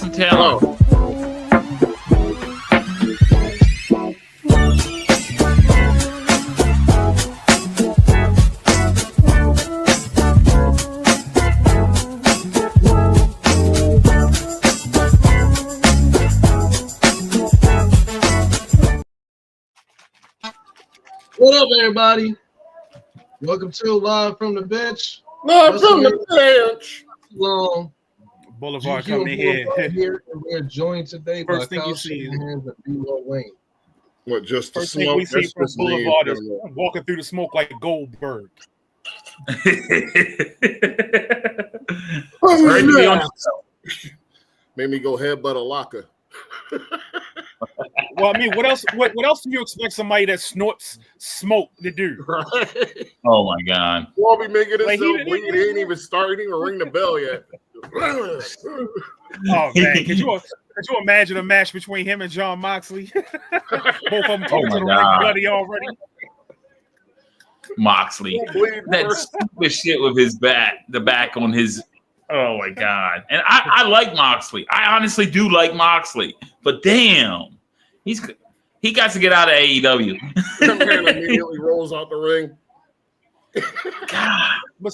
some talent. What up, everybody? Welcome to Live from the Bench. Live from the bench. Long Boulevard coming in here, and we're joined today by Kyle Shanahan and B-Lo Wayne. What, just the First thing smoke? we see from Boulevard is walking through the smoke like Goldberg. Made me go headbutt a locker. Well, I mean, what else do you expect somebody that snorts smoke to do? Right. Oh my God! Won't be making himself Like, bleed. He ain't even starting or ring the bell yet. Oh man, could you imagine a match between him and John Moxley? Both of them coming to the ring bloody already. Moxley, that stupid shit with his back, the back on his. Oh my God! And I like Moxley. I honestly do like Moxley, but damn, he got to get out of AEW. That man immediately rolls out the ring. God, but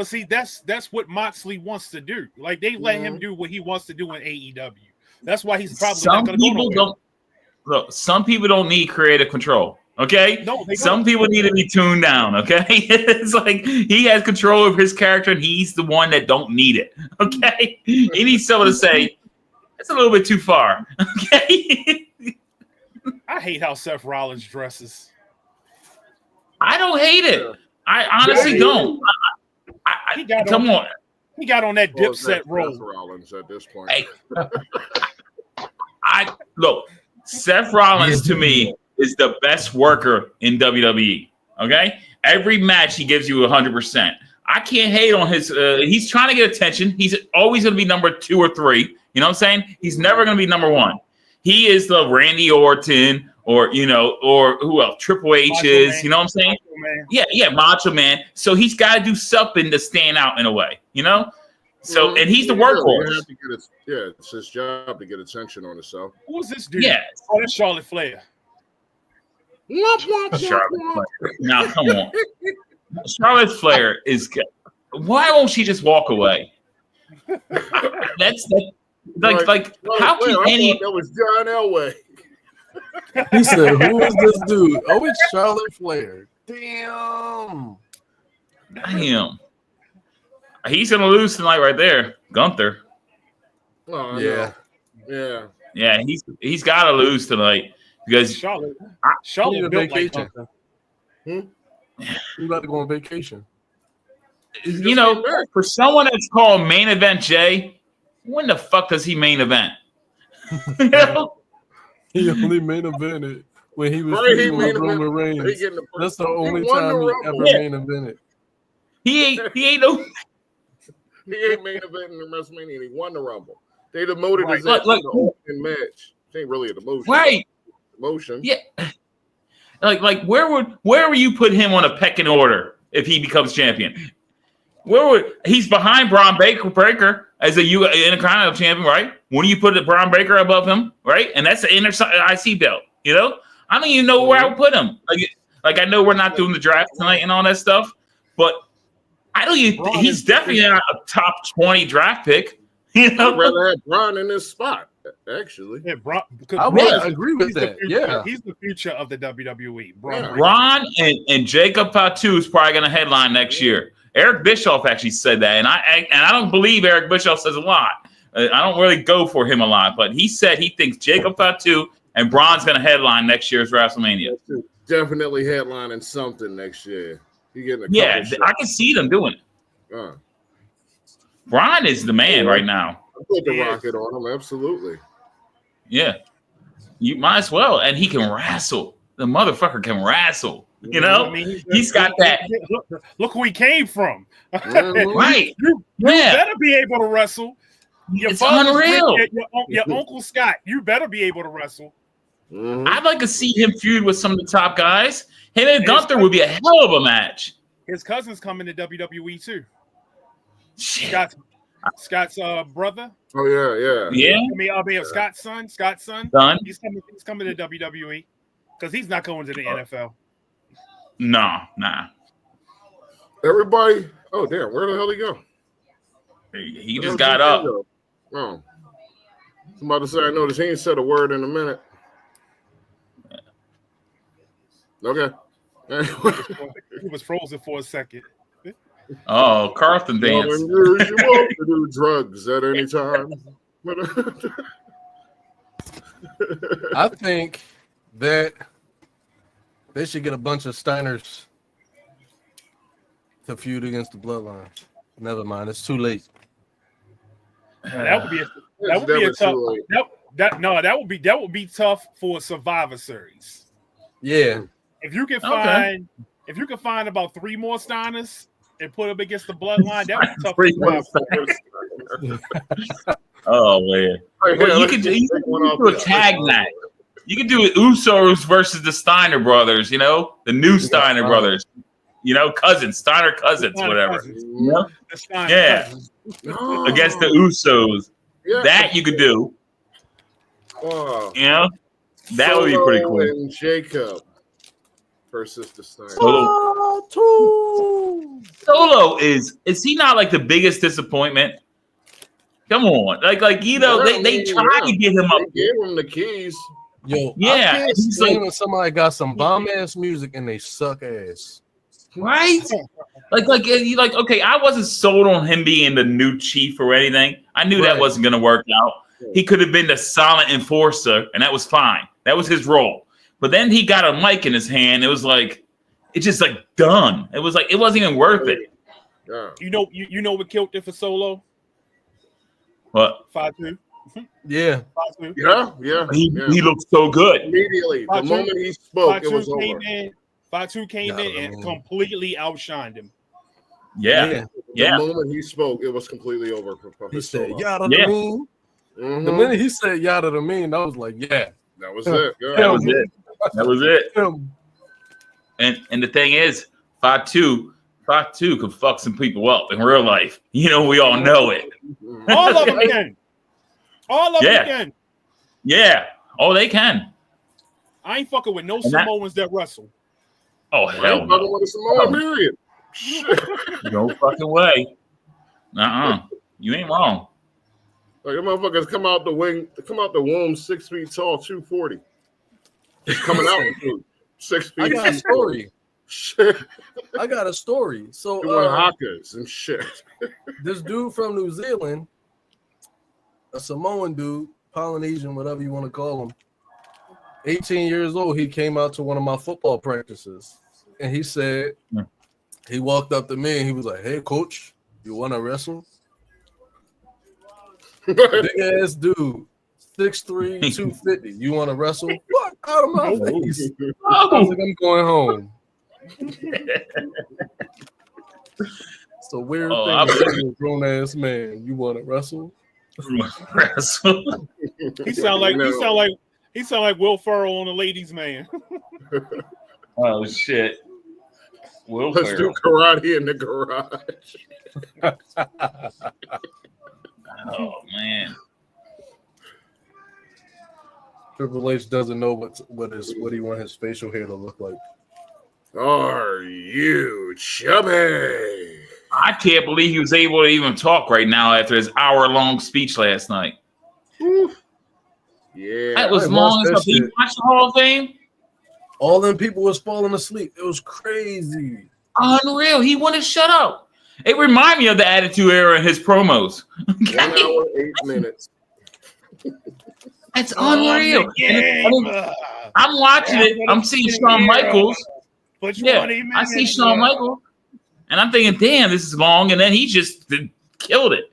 see, that's what Moxley wants to do. Like they let him do what he wants to do in AEW. That's why he's probably not going to go nowhere. Look, some people don't need creative control. Okay, no, some people need to be tuned down. Okay, it's like he has control of his character, and he's the one that don't need it. Okay, he needs someone to say it's a little bit too far. Okay, I hate how Seth Rollins dresses. I don't hate it. I honestly don't. Come on. He got on that Dipset roll. Seth Rollins at this point. Hey, look. Seth Rollins to me is the best worker in WWE. Okay, every match he gives you 100%. I can't hate on his. He's trying to get attention. He's always going to be number 2 or 3. You know what I'm saying? He's never going to be number 1. He is the Randy Orton or who else? Triple H is. You know what I'm saying? Yeah, Macho Man. So he's got to do something to stand out in a way. You know. So and he's the workhorse. It's his job to get attention on himself. Who's this dude? Yeah, oh, that's Charlotte Flair. Charlotte Flair. Now come on, Charlotte Flair is. Why won't she just walk away? That's like how can any? That was John Elway. He said, "Who is this dude?" Oh, it's Charlotte Flair. Damn. He's gonna lose tonight, right there, Gunther. Oh, yeah. He's got to lose tonight because Charlotte built vacation. Like you about to go on vacation? You know, for someone that's called Main Event Jay, when the fuck does he main event? You know? He only main evented when he was with Roman Reigns. That's the only time he ever main evented. He ain't main event in WrestleMania. He won the Rumble. They demoted his ass in the opening match. It ain't really a demotion. Right. Demotion. Yeah. Like where would you put him on a pecking order if he becomes champion? He's behind Braun Breaker as a Intercontinental champion, right? Wouldn't you put Braun Breaker above him, right? And that's the IC belt, you know? I don't even know where I would put him. Like I know we're not doing the draft tonight and all that stuff, but I don't even. He's definitely not a top 20 draft pick. You know, I'd rather have Braun in this spot. Actually, yeah, Braun. I would agree with that. He's the future of the WWE. Braun and Jacob Fatu is probably going to headline next year. Eric Bischoff actually said that, and I don't believe Eric Bischoff says a lot. I don't really go for him a lot, but he said he thinks Jacob Fatu and Braun's going to headline next year's WrestleMania. Definitely headlining something next year. I can see them doing it. Braun is the man right now. I put the rocket on him, absolutely. Yeah, you might as well. And he can wrestle. The motherfucker can wrestle. You know, I mean, he's got that. Look who he came from. Right. You better be able to wrestle. It's unreal. Your Uncle Scott, you better be able to wrestle. I'd like to see him feud with some of the top guys. Him and Gunther would be a hell of a match. His cousin's coming to WWE too. Shit. Scott's brother. Oh yeah. I mean, Scott's son. Son. He's coming to WWE because he's not going to the NFL. Nah. Everybody. Oh damn, where the hell did he go? He just got up. Oh. Somebody say I noticed he ain't said a word in a minute. Okay. He was frozen for a second. Oh, Carlton dance. You want to do drugs at any time. I think that they should get a bunch of Steiners to feud against the Bloodline. Never mind, it's too late. That would be a tough. That would be tough for a Survivor Series. Yeah. If you can find about 3 more Steiners and put them against the Bloodline, that would be tough. Oh man! Well, you could do a tag match. You could do Usos versus the Steiner brothers. You know, the new Steiner brothers. You know, Steiner cousins, whatever. You know? Cousins. Against the Usos. Yeah. That you could do. Wow. You know, that would be pretty cool. And Jacob versus the Steiner. Solo is he not like the biggest disappointment? Come on, like you know, they tried to get him up. They gave him the keys. Yo, yeah, I can't stand when somebody got some bomb ass music and they suck ass. Right? like okay, I wasn't sold on him being the new chief or anything. I knew that wasn't gonna work out. He could have been the silent enforcer, and that was fine. That was his role. But then he got a mic in his hand. It was like it's just like done. It was like it wasn't even worth it. Yeah. You know what killed it for Solo? What? 5'2". Yeah. 5'2". Yeah. He looked so good. Immediately. The moment he spoke, it was over. 5'2" came in and completely outshined him. Yeah. The moment he spoke, it was completely over for He said, yada the mean. Mm-hmm. The minute he said yada the mean, I was like, yeah. That was it. Yeah. That was it. And the thing is, 5'2" could fuck some people up in real life. You know, we all know it. All of them can. All of them can. Yeah. Oh, they can. I ain't fucking with no Samoans that wrestle. Oh, hell no. Fucking with a Samoan, period. No fucking way. You ain't wrong. Like, the motherfuckers come out the womb 6 feet tall, 240. Just coming out 6 feet. I got a story. I got a story. So doing hakas and shit. This dude from New Zealand, a Samoan dude, Polynesian, whatever you want to call him, 18 years old, he came out to one of my football practices, and he said, he walked up to me and he was like, "Hey, coach, you want to wrestle?" Big ass dude, 6'3", 250. You want to wrestle? What? Out of my face. I was like, I'm going home. It's a weird thing. I'm a grown ass man. You want to wrestle? He sound like Will Ferrell on a Ladies' Man. Oh shit! Let's do karate in the garage. Oh man! Triple H doesn't know what he want his facial hair to look like. Are you chubby? I can't believe he was able to even talk right now after his hour-long speech last night. Oof. Yeah, that was long as hell. You watch the Hall of Fame? All them people was falling asleep. It was crazy. Unreal. He wanted to shut up. It reminded me of the Attitude Era in his promos. 1 hour, 8 minutes. That's unreal. I'm watching it. I'm seeing Shawn Michaels. I see Shawn Michaels. And I'm thinking, damn, this is long. And then he just killed it.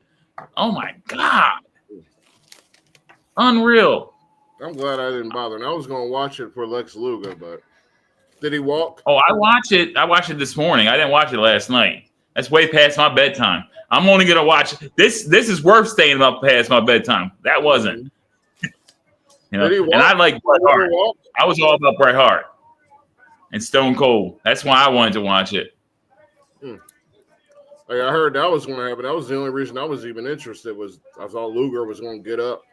Oh, my God. Unreal. I'm glad I didn't bother. And I was going to watch it for Lex Luger, but did he walk? Oh, I watched it. I watched it this morning. I didn't watch it last night. That's way past my bedtime. I'm only going to watch this. This is worth staying up past my bedtime. That wasn't. You know, and I like Bret Hart. I was all about Bret Hart and Stone Cold. That's why I wanted to watch it. Like I heard that was going to happen. That was the only reason I was even interested. Was I thought Luger was going to get up.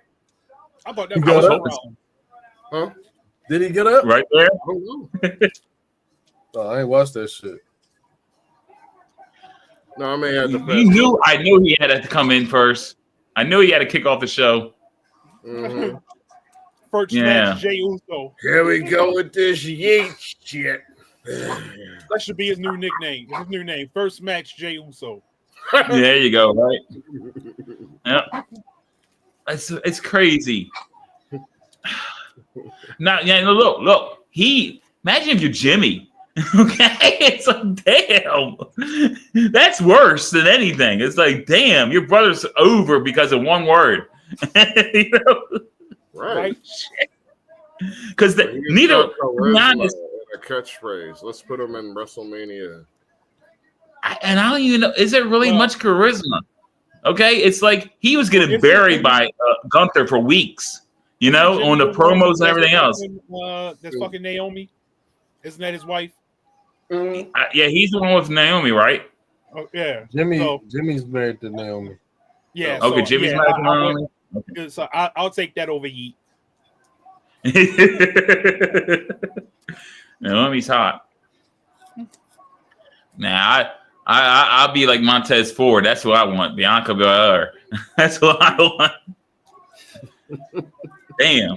I thought He that got was up? wrong. Huh? Did he get up? Right there. I don't know. Oh, I ain't watched that shit. No, I may have to. I knew he had to come in first. I knew he had to kick off the show. Mm-hmm. First match, Jey Uso. Here we go with this yeet shit. That should be his new nickname. His new name. First match, Jey Uso. There you go. Right. Yeah. It's crazy. Now, yeah. Look. Imagine if you're Jimmy. Okay, it's like, damn, that's worse than anything. It's like, damn, your brother's over because of one word. You know? Right. Because neither a catchphrase. Let's put him in WrestleMania. And I don't even know, is there really much charisma? Okay, it's like he was getting buried by Gunther for weeks, you know, on the promos and everything else. That's fucking Naomi. Isn't that his wife? Yeah, he's the one with Naomi, right? Oh, yeah. Jimmy's married to Naomi. Yeah. Okay, so, Jimmy's married to Naomi. Okay. So I'll take that over Yeet. Naomi's hot. Nah, I'll be like Montez Ford. That's what I want. Bianca Belair. That's what I want. Damn.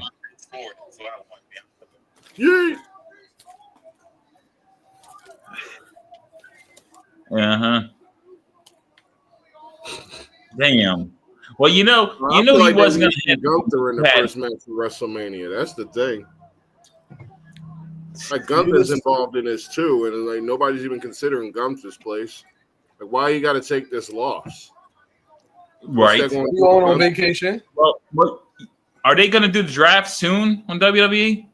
Yeah. Damn. Well, you know he like wasn't going to Gunther in the first match of WrestleMania. That's the thing. Like Gunther's involved in this too, and like nobody's even considering Gunther's place. Like, why you got to take this loss? Right. You going on vacation? Well, are they going to do the draft soon on WWE?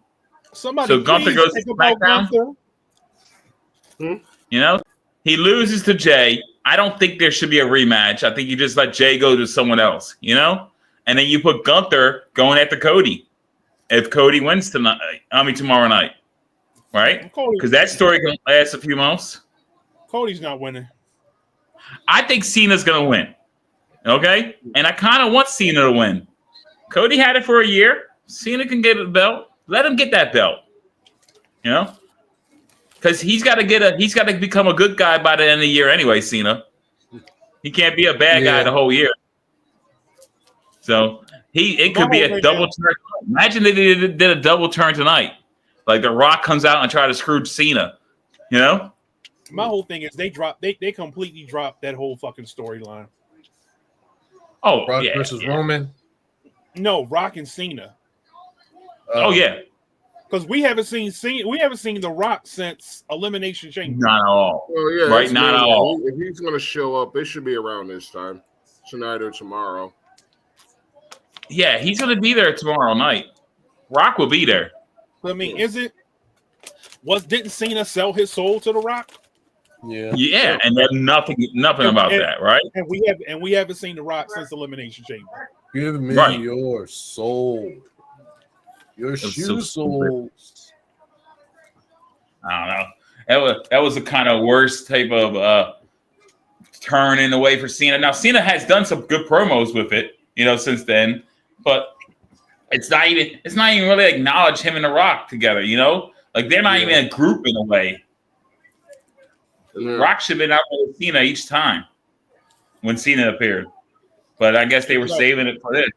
Somebody so Gunther goes to SmackDown. You know, he loses to Jay. I don't think there should be a rematch. I think you just let Jay go to someone else, you know? And then you put Gunther going after Cody. If Cody wins tomorrow night. Right? Because that story can last a few months. Cody's not winning. I think Cena's going to win. Okay? And I kind of want Cena to win. Cody had it for a year. Cena can get a belt. Let him get that belt. You know? Because he's got to become a good guy by the end of the year anyway, Cena. He can't be a bad guy the whole year. So it could be a double turn. Imagine they did a double turn tonight. Like The Rock comes out and try to screw Cena. You know? My whole thing is they completely dropped that whole fucking storyline. Oh, Rock versus Roman? No, Rock and Cena. Oh yeah. Because we haven't seen The Rock since Elimination Chamber. Not at all. Well, yeah, right, not at all. If he's going to show up, it should be around this time, tonight or tomorrow. Yeah, he's going to be there tomorrow night. Rock will be there. I mean, didn't Cena sell his soul to The Rock? Yeah. Yeah, and there's nothing about that, right? And we haven't seen The Rock since Elimination Chamber. Give me your soul. Your shoe soles. I don't know. That was the kind of worst type of turn in the way for Cena. Now Cena has done some good promos with it, you know, since then, but it's not even really acknowledge him and The Rock together, you know? Like they're not even a group in a way. Rock should have been out with Cena each time when Cena appeared. But I guess they were saving it for this.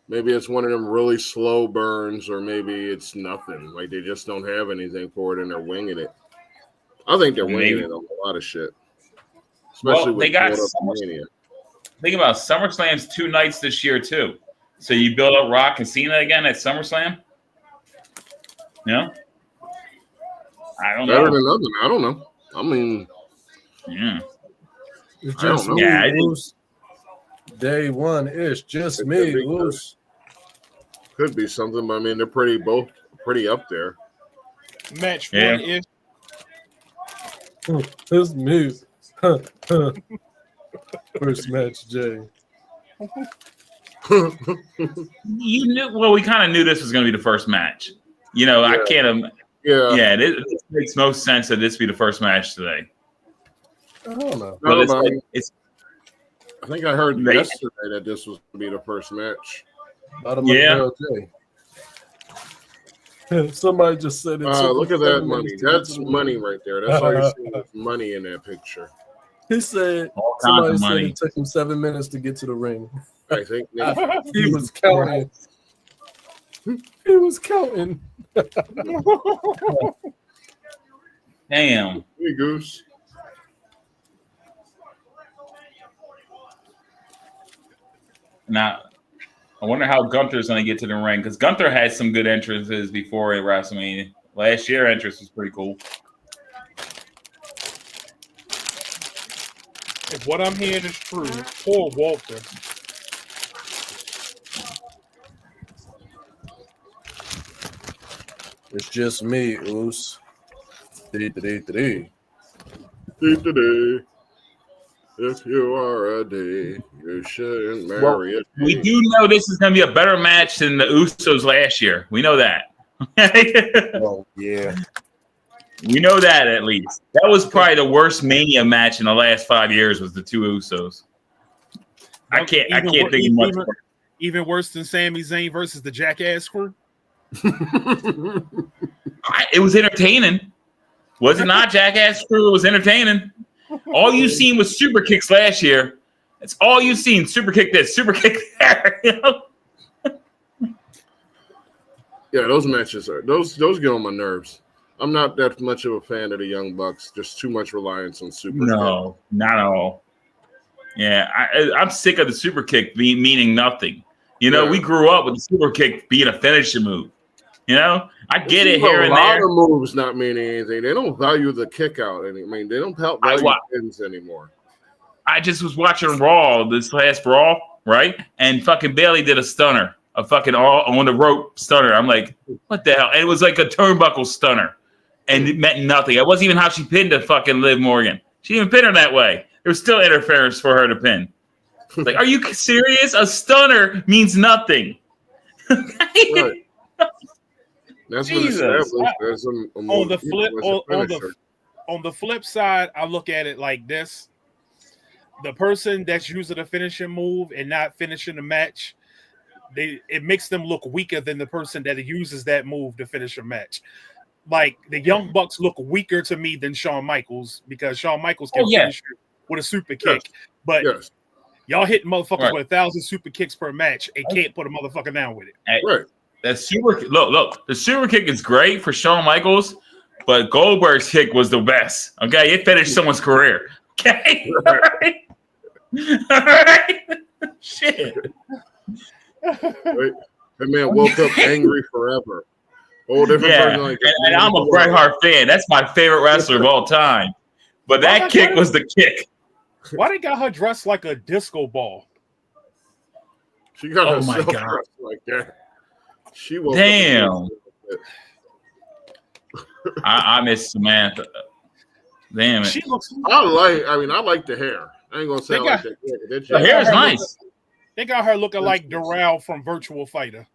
Maybe it's one of them really slow burns, or maybe it's nothing. Like they just don't have anything for it and they're winging it. I think they're winging it on a lot of shit. Especially with they got think about SummerSlam's 2 nights this year too. So you build up Rock and Cena again at SummerSlam? No? I don't know. Better than nothing. I don't know. I mean, yeah. It's just me, Moose. Day one, it's just me, Moose. Could be something, but I mean, they're both pretty up there. Match 1 is. It's me. First match, Jay. You knew. Well, we kind of knew this was going to be the first match. You know, I can't. Yeah, it makes most sense that this be the first match today. I don't know. But it's No, like, it's I think I heard They- yesterday that this was going to be the first match. Bottom Yeah. of J. Somebody just said it. took Look him at that 7 money. minutes to get That's to the money ring. right there. That's all you're seeing is money in that picture. He said all kinds somebody of said money. it took him 7 minutes to get to the ring. I think He was counting. He was counting. Damn. Hey, Goose. Now, I wonder how Gunther's going to get to the ring because Gunther had some good entrances before at WrestleMania. Last year, entrance was pretty cool. If what I'm hearing is true, poor Walter. It's just me, Oos. Dee. If you are a D, you shouldn't marry a D. We do know this is going to be a better match than the Usos last year. We know that. Oh, yeah. We know that at least. That was probably the worst Mania match in the last 5 years was the two Usos. I can't think of much. Even worse than Sami Zayn versus the Jackass Crew. It was entertaining. Was it not? Jackass Crew was entertaining. All you seen was super kicks last year. That's all you've seen. Super kick this, super kick there. You know? Yeah, those matches are those get on my nerves. I'm not that much of a fan of the Young Bucks. Just too much reliance on super. No, not at all. Yeah, I'm sick of the super kick meaning nothing. You know, we grew up with the super kick being a finishing move. You know, I get it here and there. A lot of moves not meaning anything. They don't value the kick out. I mean, they don't value pins anymore. I just was watching Raw, this last Raw, right? And fucking Bailey did a stunner, a fucking all on the rope stunner. I'm like, what the hell? And it was like a turnbuckle stunner. And it meant nothing. It wasn't even how she pinned the fucking Liv Morgan. She didn't pin her that way. There was still interference for her to pin. Like, are you serious? A stunner means nothing. Right. That's been established as on the flip side, I look at it like this: the person that's using the finishing move and not finishing the match, it makes them look weaker than the person that uses that move to finish a match. Like the Young Bucks look weaker to me than Shawn Michaels because Shawn Michaels can finish with a super kick, but y'all hit motherfuckers with 1,000 super kicks per match and can't put a motherfucker down with it. Right. That look, the super kick is great for Shawn Michaels, but Goldberg's kick was the best. Okay, it finished someone's career. Okay, all right. Shit. Right. That man woke up angry forever. Whole different person like and I'm a Bret Hart fan. That's my favorite wrestler of all time. But that kick was the kick. Why they got her dressed like a disco ball? She got herself dressed like that. She woke Damn. I miss Samantha. Damn it. I like the hair. I ain't gonna say I like the hair. The hair is nice. They got her looking like Darrell from Virtual Fighter.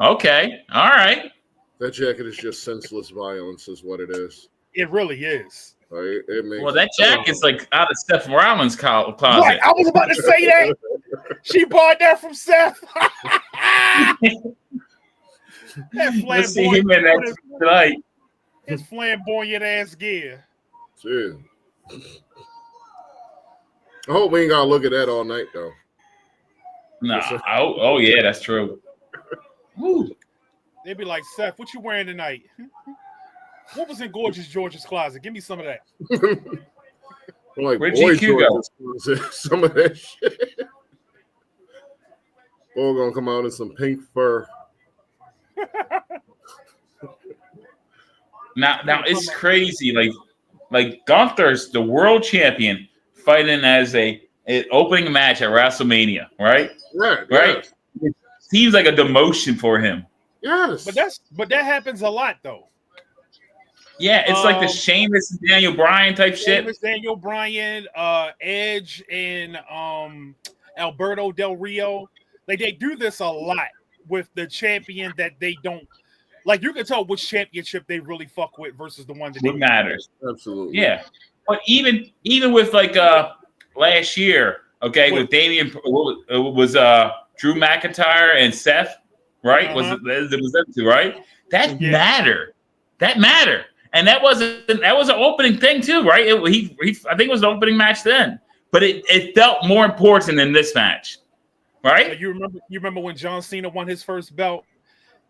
Okay. All right. That jacket is just senseless violence, is what it is. It really is. Well, that jacket's like out of Seth Rollins' closet. Right, I was about to say that. She bought that from Seth. That flamboyant tonight. His flamboyant ass gear. Shit. I hope we ain't gotta look at that all night though. No. Oh yeah, that's true. Woo. They'd be like, Seth, what you wearing tonight? What was in Gorgeous George's closet? Give me some of that. Like, where'd boy, GQ go? Some of that shit. Boy, gonna come out in some pink fur. Now it's crazy. Like Gunther's the world champion fighting as an opening match at WrestleMania, right? Right. Right. It seems like a demotion for him. Yes. But that happens a lot though. Yeah, it's like the Sheamus and Daniel Bryan type shit. Sheamus, Daniel Bryan, Edge, and Alberto Del Rio. Like they do this a lot with the champion that they don't like. You can tell which championship they really fuck with versus the one that what matters. Absolutely. Yeah, But even with like last year, okay, with Damian was Drew McIntyre and Seth, right? Was that two, right? That mattered. That mattered. And that was an opening thing too, right? I think it was the opening match then. But it felt more important than this match. Right? So you remember when John Cena won his first belt,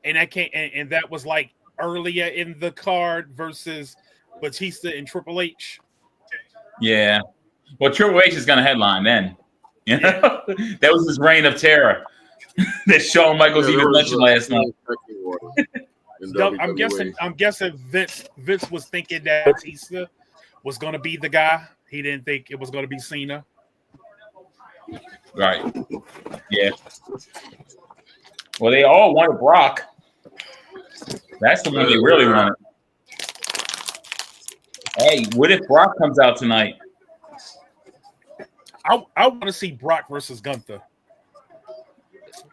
and that came and that was like earlier in the card versus Batista and Triple H. Yeah. Well, Triple H is going to headline then. You know? That was his reign of terror that Shawn Michaels even mentioned last night. I'm guessing Vince was thinking that Batista was going to be the guy. He didn't think it was going to be Cena. Right. Yeah. Well, they all wanted Brock. That's the one they really wanted. Hey, what if Brock comes out tonight? I want to see Brock versus Gunther.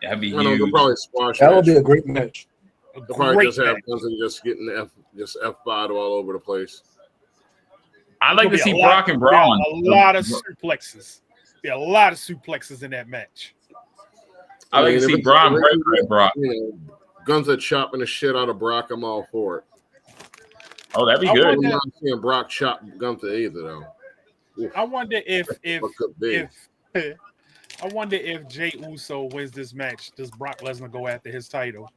That'd be huge. They'll probably squash that would be a great match. They'll probably just have Gunther just getting F5'd all over the place. I'd like to see Brock and Braun. A lot of suplexes. Be a lot of suplexes in that match. I like to see Braun break Brock. Gunther chopping the shit out of Brock. I'm all for it. Oh, that'd be good. I'm not seeing Brock chop Gunther either, though. Oof. I wonder if Jey Uso wins this match, does Brock Lesnar go after his title?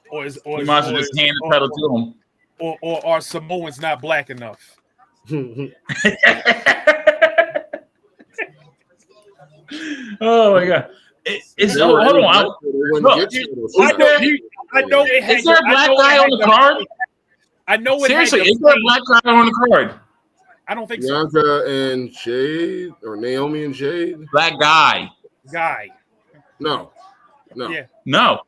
Or he might as well just hand the title to him. Or are Samoans not black enough? Oh my god! Hold on. I know. Is there a black guy on the card? I know. Seriously, is there a black guy on the card? I don't think so. Bianca and Jade, or Naomi and Jade. Black guy. No. Yeah. No.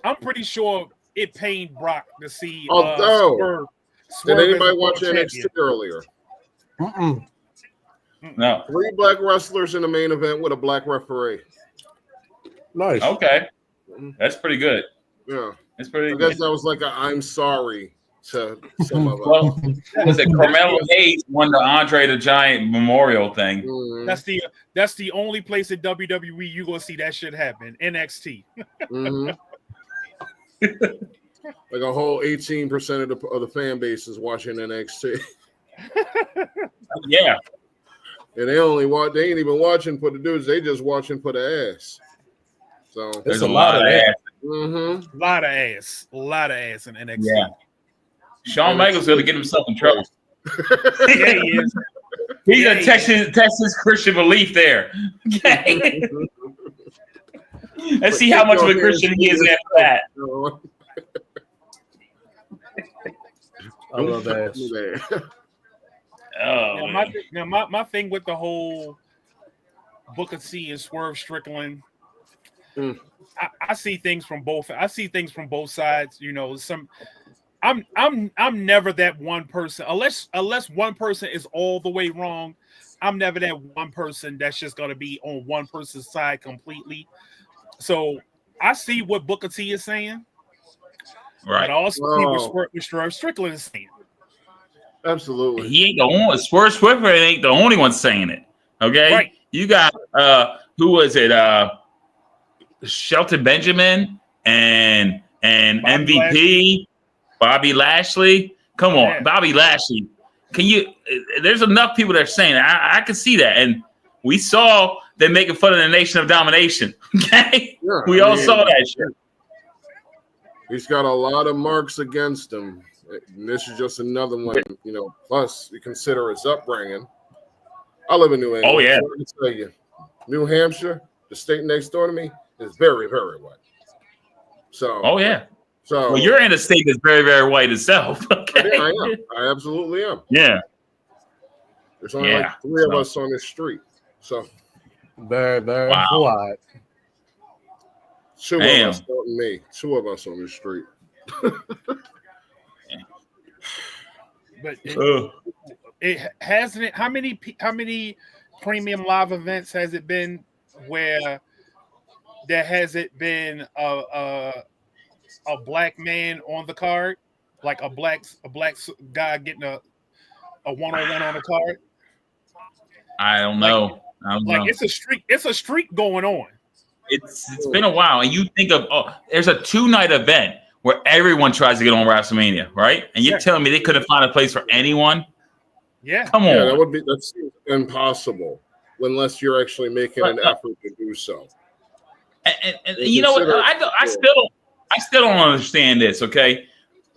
I'm pretty sure it pained Brock to see. Swerve did anybody watch NXT earlier? No. 3 black wrestlers in the main event with a black referee. Nice. Okay. That's pretty good. Yeah. That's pretty good. I guess that was like a I'm sorry to some of us. Well, was it Carmelo Hayes won the Andre the Giant Memorial thing? Mm-hmm. That's the only place in WWE you're gonna see that shit happen. NXT. Mm-hmm. Like a whole 18% of the fan base is watching NXT. Yeah. And they ain't even watching for the dudes, they just watching for the ass. So there's a lot of ass. Mm-hmm. A lot of ass in NXT. Yeah. Shawn Michaels going to get himself in trouble. Yeah, he is. He's a Texas Christian belief there. Okay. Let's see how much of a Christian he is after that. I love that. My thing with the whole Booker T and Swerve Strickland, I see things from both. I see things from both sides. You know, I'm never that one person unless one person is all the way wrong. I'm never that one person that's just going to be on one person's side completely. So I see what Booker T is saying, right? But I also see what Swerve Strickland is saying. Absolutely, he ain't the only Swerve Strickland ain't the only one saying it. Okay, right. You got who was it? Shelton Benjamin and MVP Lashley. Bobby Lashley. Come on, Bobby Lashley. Can you? There's enough people that are saying it. I can see that, and we saw them making fun of the Nation of Domination. Okay, we all saw that shit. He's got a lot of marks against him. And this is just another one, you know. Plus, you consider his upbringing. I live in New England. Oh yeah. So let me tell you, New Hampshire, the state next door to me, is very, very white. So. Oh yeah. So. Well, you're in a state that's very, very white itself. Okay. Yeah, I am. I absolutely am. Yeah. There's only like 3 of us on this street. So. Very, very white. 2 of us, not me. 2 of us on this street. But it hasn't. How many premium live events has it been where there hasn't been a black man on the card, like a black guy getting a one-on-one on the card? I don't know. It's a streak. It's a streak going on. It's been a while, and you think of there's a 2-night event where everyone tries to get on WrestleMania, right? And you're telling me they couldn't find a place for anyone? Yeah, come on. Yeah, that's impossible unless you're actually making an effort to do so. And you know what? I still don't understand this. Okay,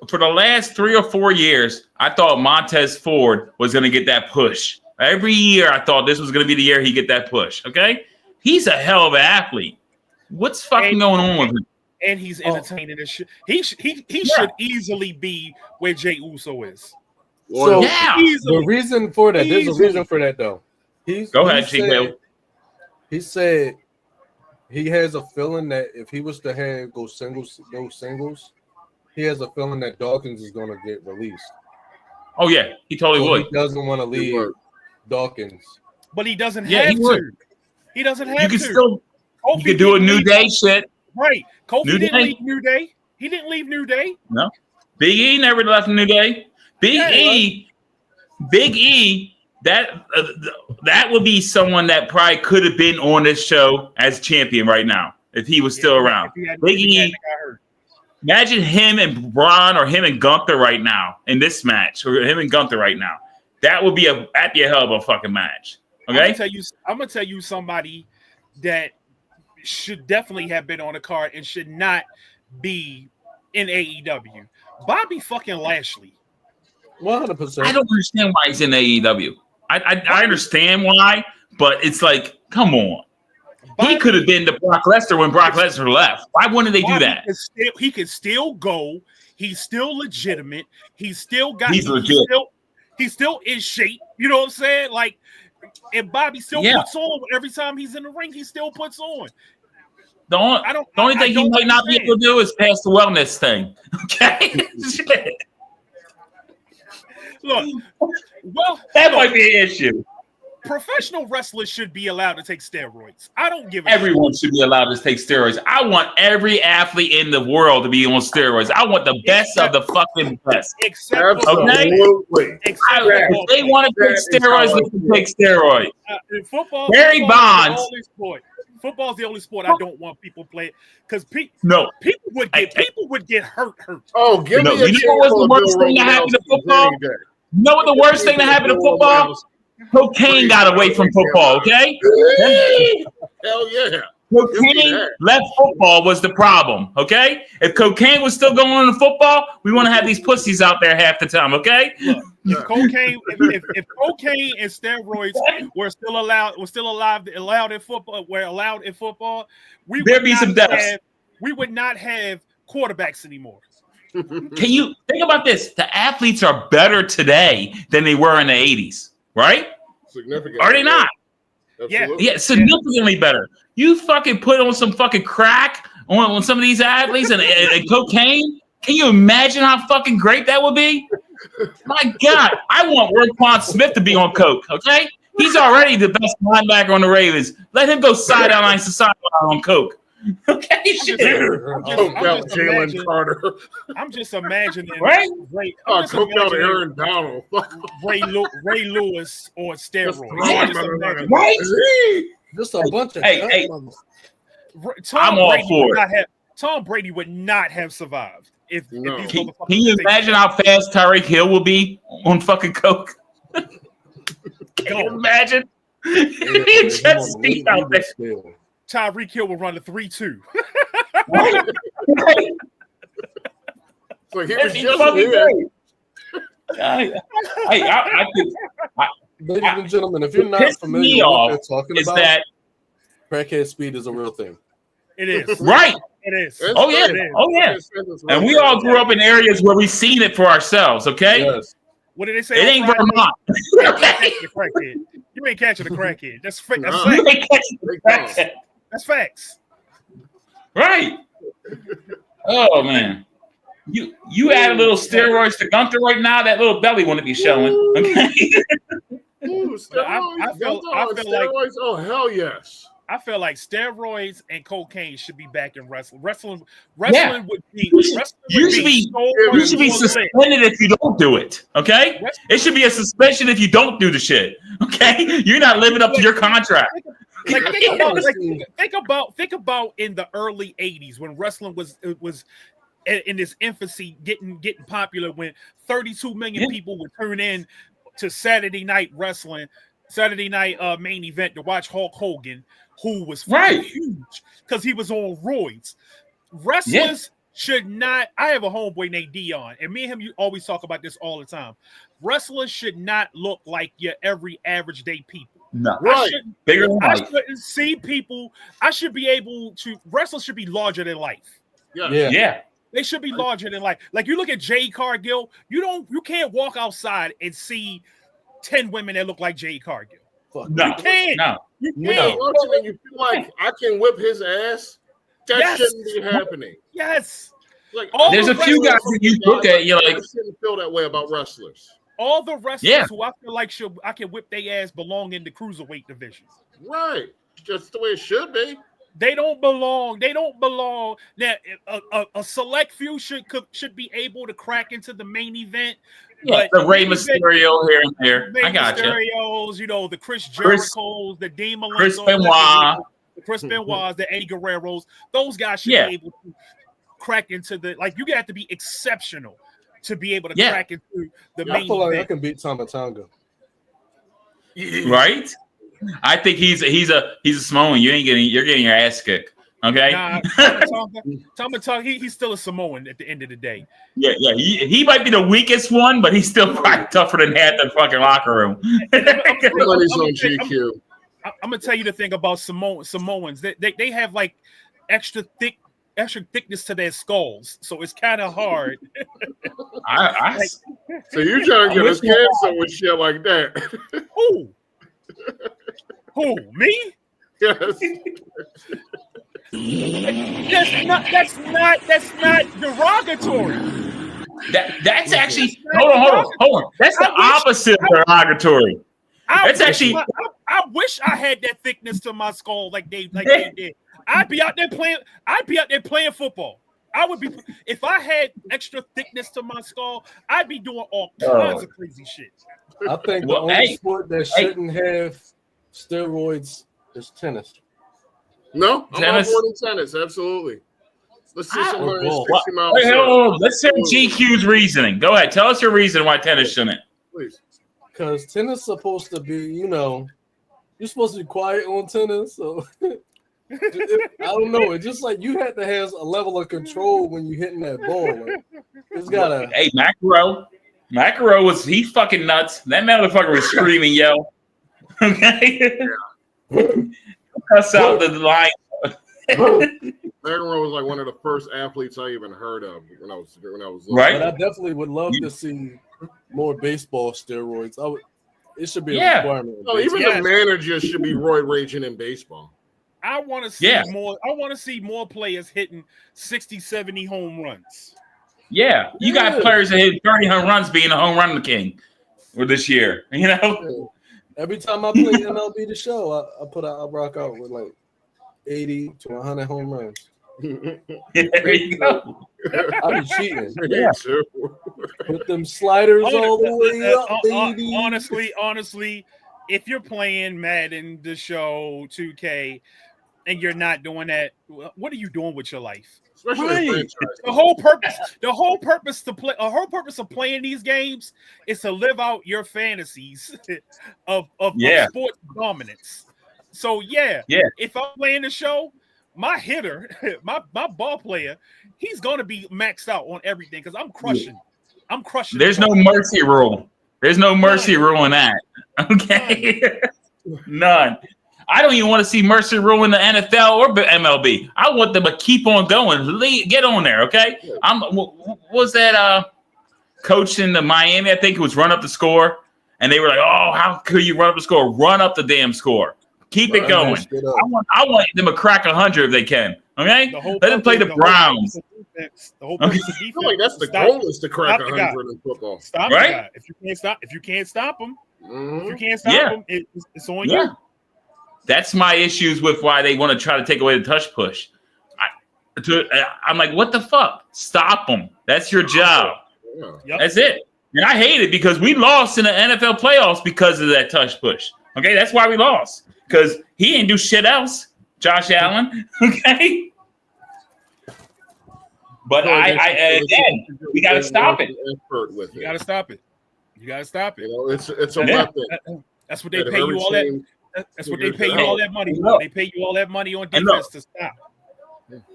for the last 3 or 4 years, I thought Montez Ford was going to get that push. Every year, I thought this was going to be the year he get that push. Okay, he's a hell of an athlete. What's fucking going on with him? And he's entertaining as shit. He should easily be where Jey Uso is. So the reason for that, there's a reason for that though. Go ahead, Chico. He said he has a feeling that if he was to go singles, he has a feeling that Dawkins is going to get released. Oh yeah, he totally would. He doesn't want to leave Dawkins, but he doesn't have to. He doesn't have to. You could do a New Day shit. Right. Kofi didn't leave New Day. He didn't leave New Day. No. Big E never left New Day. Big E, that would be someone that probably could have been on this show as champion right now if he was still around. Big E, imagine him and Braun or him and Gunther right now in this match, or him and Gunther right now. That would be that'd be a hell of a fucking match. Okay, I'm gonna tell you somebody that should definitely have been on the card and should not be in AEW. Bobby fucking Lashley. 100%. I don't understand why he's in AEW. I understand why, but it's like, come on. He could have been the Brock Lesnar when Brock Lesnar left. Why wouldn't they do that? He could still go. He's still legitimate. He's still got. He's legit. He's still in shape. You know what I'm saying? Like, and Bobby still puts on every time he's in the ring. He still puts on. The only thing he might not be able to do is pass the wellness thing. Okay. Look, that might be an issue. Professional wrestlers should be allowed to take steroids. I don't give a Everyone should be allowed to take steroids. I want every athlete in the world to be on steroids. I want the best of the fucking best. Absolutely. If they want to take steroids, they can take steroids. In football, Barry Bonds. Football is the only sport I don't want people playing because people would get hurt. Oh, give me a you know what's the worst thing that happened to football? You know what the worst thing that happened to football? Cocaine got away from football, okay? Hell yeah. Cocaine left football was the problem, okay? If cocaine was still going on in football, we want to have these pussies out there half the time, okay? Look, if cocaine and steroids were still allowed in football, there'd be some deaths. We would not have quarterbacks anymore. Can you think about this? The athletes are better today than they were in the 80s, right? Significantly. Are they not? Absolutely. Yeah, significantly better. You fucking put on some fucking crack on some of these athletes and cocaine. Can you imagine how fucking great that would be? My God, I want Roquan Smith to be on coke, okay? He's already the best linebacker on the Ravens. Let him go sideline on coke. Okay, shit. Jalen Carter. I'm just imagining coke out Aaron Donald. Ray Lewis on steroids. Right? Just a bunch of I'm all for it. Tom Brady would not have survived if can you imagine how fast Tyreek Hill will be on fucking coke? Can you imagine? He just speak out there. Tyreek Hill will run a 3-2. Right. So he was just here. Ladies and gentlemen, if you're not familiar with what they're talking about, that crackhead speed is a real thing. It is. Right. It is. Oh, yeah. Oh, yeah. And we all grew up in areas where we've seen it for ourselves, okay? Yes. What did they say? It ain't Vermont. You ain't catching a crackhead. That's facts. You ain't catching a crackhead. That's facts. Right. Oh, man. You add a little steroids to Gunther right now, that little belly wouldn't be showing. Okay. Ooh, steroids. I feel like, oh, hell yes. I feel like steroids and cocaine should be back in wrestling. Wrestling Yeah. would be. You should Wrestling be suspended if you don't do it. Okay, it should be a suspension if you don't do the shit. Okay, you're not living up to your contract. Think about in the early '80s when wrestling was in its infancy, getting popular, when 32 million people would tune in to Saturday Night Wrestling, Saturday Night Main Event to watch Hulk Hogan, who was huge because he was on roids. Wrestlers should not. I have a homeboy named Dion, and me and him you always talk about this all the time. Wrestlers should not look like your every average day people. No, I shouldn't see people. I should be able to. Wrestlers should be larger than life. Yeah. They should be larger than life. Like you look at Jade Cargill, you can't walk outside and see 10 women that look like Jade Cargill. No, you can't. No. You feel like I can whip his ass. That shouldn't be happening. Yes. Like there's a few guys that you look at, you're like, I shouldn't feel that way about wrestlers. All the wrestlers who I feel like I can whip their ass belong in the cruiserweight division. Right. Just the way it should be. They don't belong. Now, a select few should be able to crack into the main event. Yeah, the Rey Mysterio here and there. I got you. You know, the Chris Jerichos, the Dean Malenko, Chris Benoit, the Chris Benoits, the Eddie Guerreros. Those guys should be able to crack into the you have to be exceptional to be able to crack into the main event. I feel like I can beat Tama Tonga. Right? I think he's a Samoan. You're getting your ass kicked. Okay. Nah, Tama Tonga, he's still a Samoan at the end of the day. Yeah. He might be the weakest one, but he's still probably tougher than half the fucking locker room. I'm gonna tell you the thing about Samoans. They have like extra thickness to their skulls, so it's kind of hard. So you're trying to get us canceled with shit like that? Who? Me? Yes. That's not derogatory. That's actually hold on. That's the opposite of derogatory. I wish I had that thickness to my skull like they did. I'd be out there playing football. I would be if I had extra thickness to my skull. I'd be doing all kinds of crazy shit. I think the only sport that shouldn't have steroids is tennis. No, I'm on board in tennis. Absolutely. Let's see some 160 miles. Let's hear GQ's reasoning. Go ahead. Tell us your reason why tennis shouldn't. Please. Because tennis is supposed to be, you're supposed to be quiet on tennis. So I don't know. It's just like you have to have a level of control when you're hitting that ball. Like, it's gotta. Hey, McEnroe he's fucking nuts. That motherfucker was screaming, yo. Okay. Cuss out the line. McEnroe was like one of the first athletes I even heard of when I was little. Right. But I definitely would love to see more baseball steroids. It should be a requirement. No, even the manager should be roid raging in baseball. I want to see more. I want to see more players hitting 60, 70 home runs. Yeah, you got players that hit 30 home runs being a home run king for this year. Every time I play MLB The Show, I rock out with like 80 to 100 home runs. There you go. I be cheating. Yeah. Put them sliders all the way up, baby. Honestly, if you're playing Madden The Show 2K and you're not doing that, what are you doing with your life? Especially the whole purpose of playing these games is to live out your fantasies of sports dominance. So if I'm playing the show, my hitter, my ball player, he's gonna be maxed out on everything because I'm crushing. I'm crushing. There's no mercy rule. There's no mercy rule in that. Okay, none. I don't even want to see mercy rule in the NFL or MLB. I want them to keep on going. Get on there, okay? Was that coach in the Miami? I think it was run up the score, and they were like, "Oh, how could you run up the score? Run up the damn score. Keep it going." I want them to crack 100 if they can. Okay, let them play the Browns. I feel like that's the goal is to crack 100 in football. Stop right? If you can't stop them, it's on you. That's my issues with why they want to try to take away the tush push. I'm like, what the fuck? Stop them. That's your job. Yep. That's it. And I hate it because we lost in the NFL playoffs because of that tush push. Okay, that's why we lost. Because he didn't do shit else, Josh Allen. Okay. But again, we got to stop it. You got to stop it. You got to stop it. You know, it's a weapon. That's what they pay you all that. That's what they pay you all that money. They pay you all that money on defense to stop.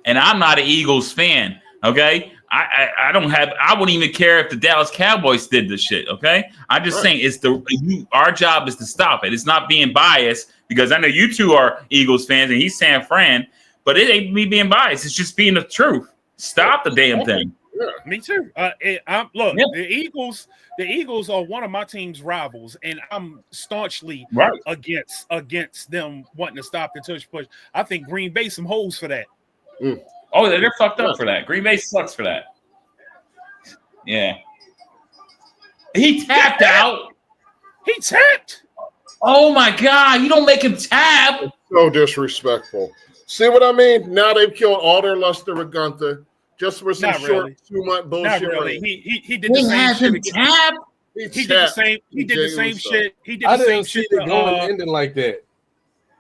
And I'm not an Eagles fan. Okay, I wouldn't even care if the Dallas Cowboys did this shit. Okay, I'm just saying our job is to stop it. It's not being biased because I know you two are Eagles fans and he's San Fran, but it ain't me being biased. It's just being the truth. Stop the damn thing. Yeah. Me too. The Eagles are one of my team's rivals, and I'm staunchly against them wanting to stop the tush push. I think Green Bay some holes for that. Oh, they're fucked up for that. Green Bay sucks for that. Yeah. He tapped out. He tapped. Oh my God! You don't make him tap. It's so disrespectful. See what I mean? Now they've killed all their luster with Gunther. Just for some short 2-month bullshit. Not really. He did the same shit. Tap. He did the same. He did the same shit. He did I the didn't same see shit. it going ending like that.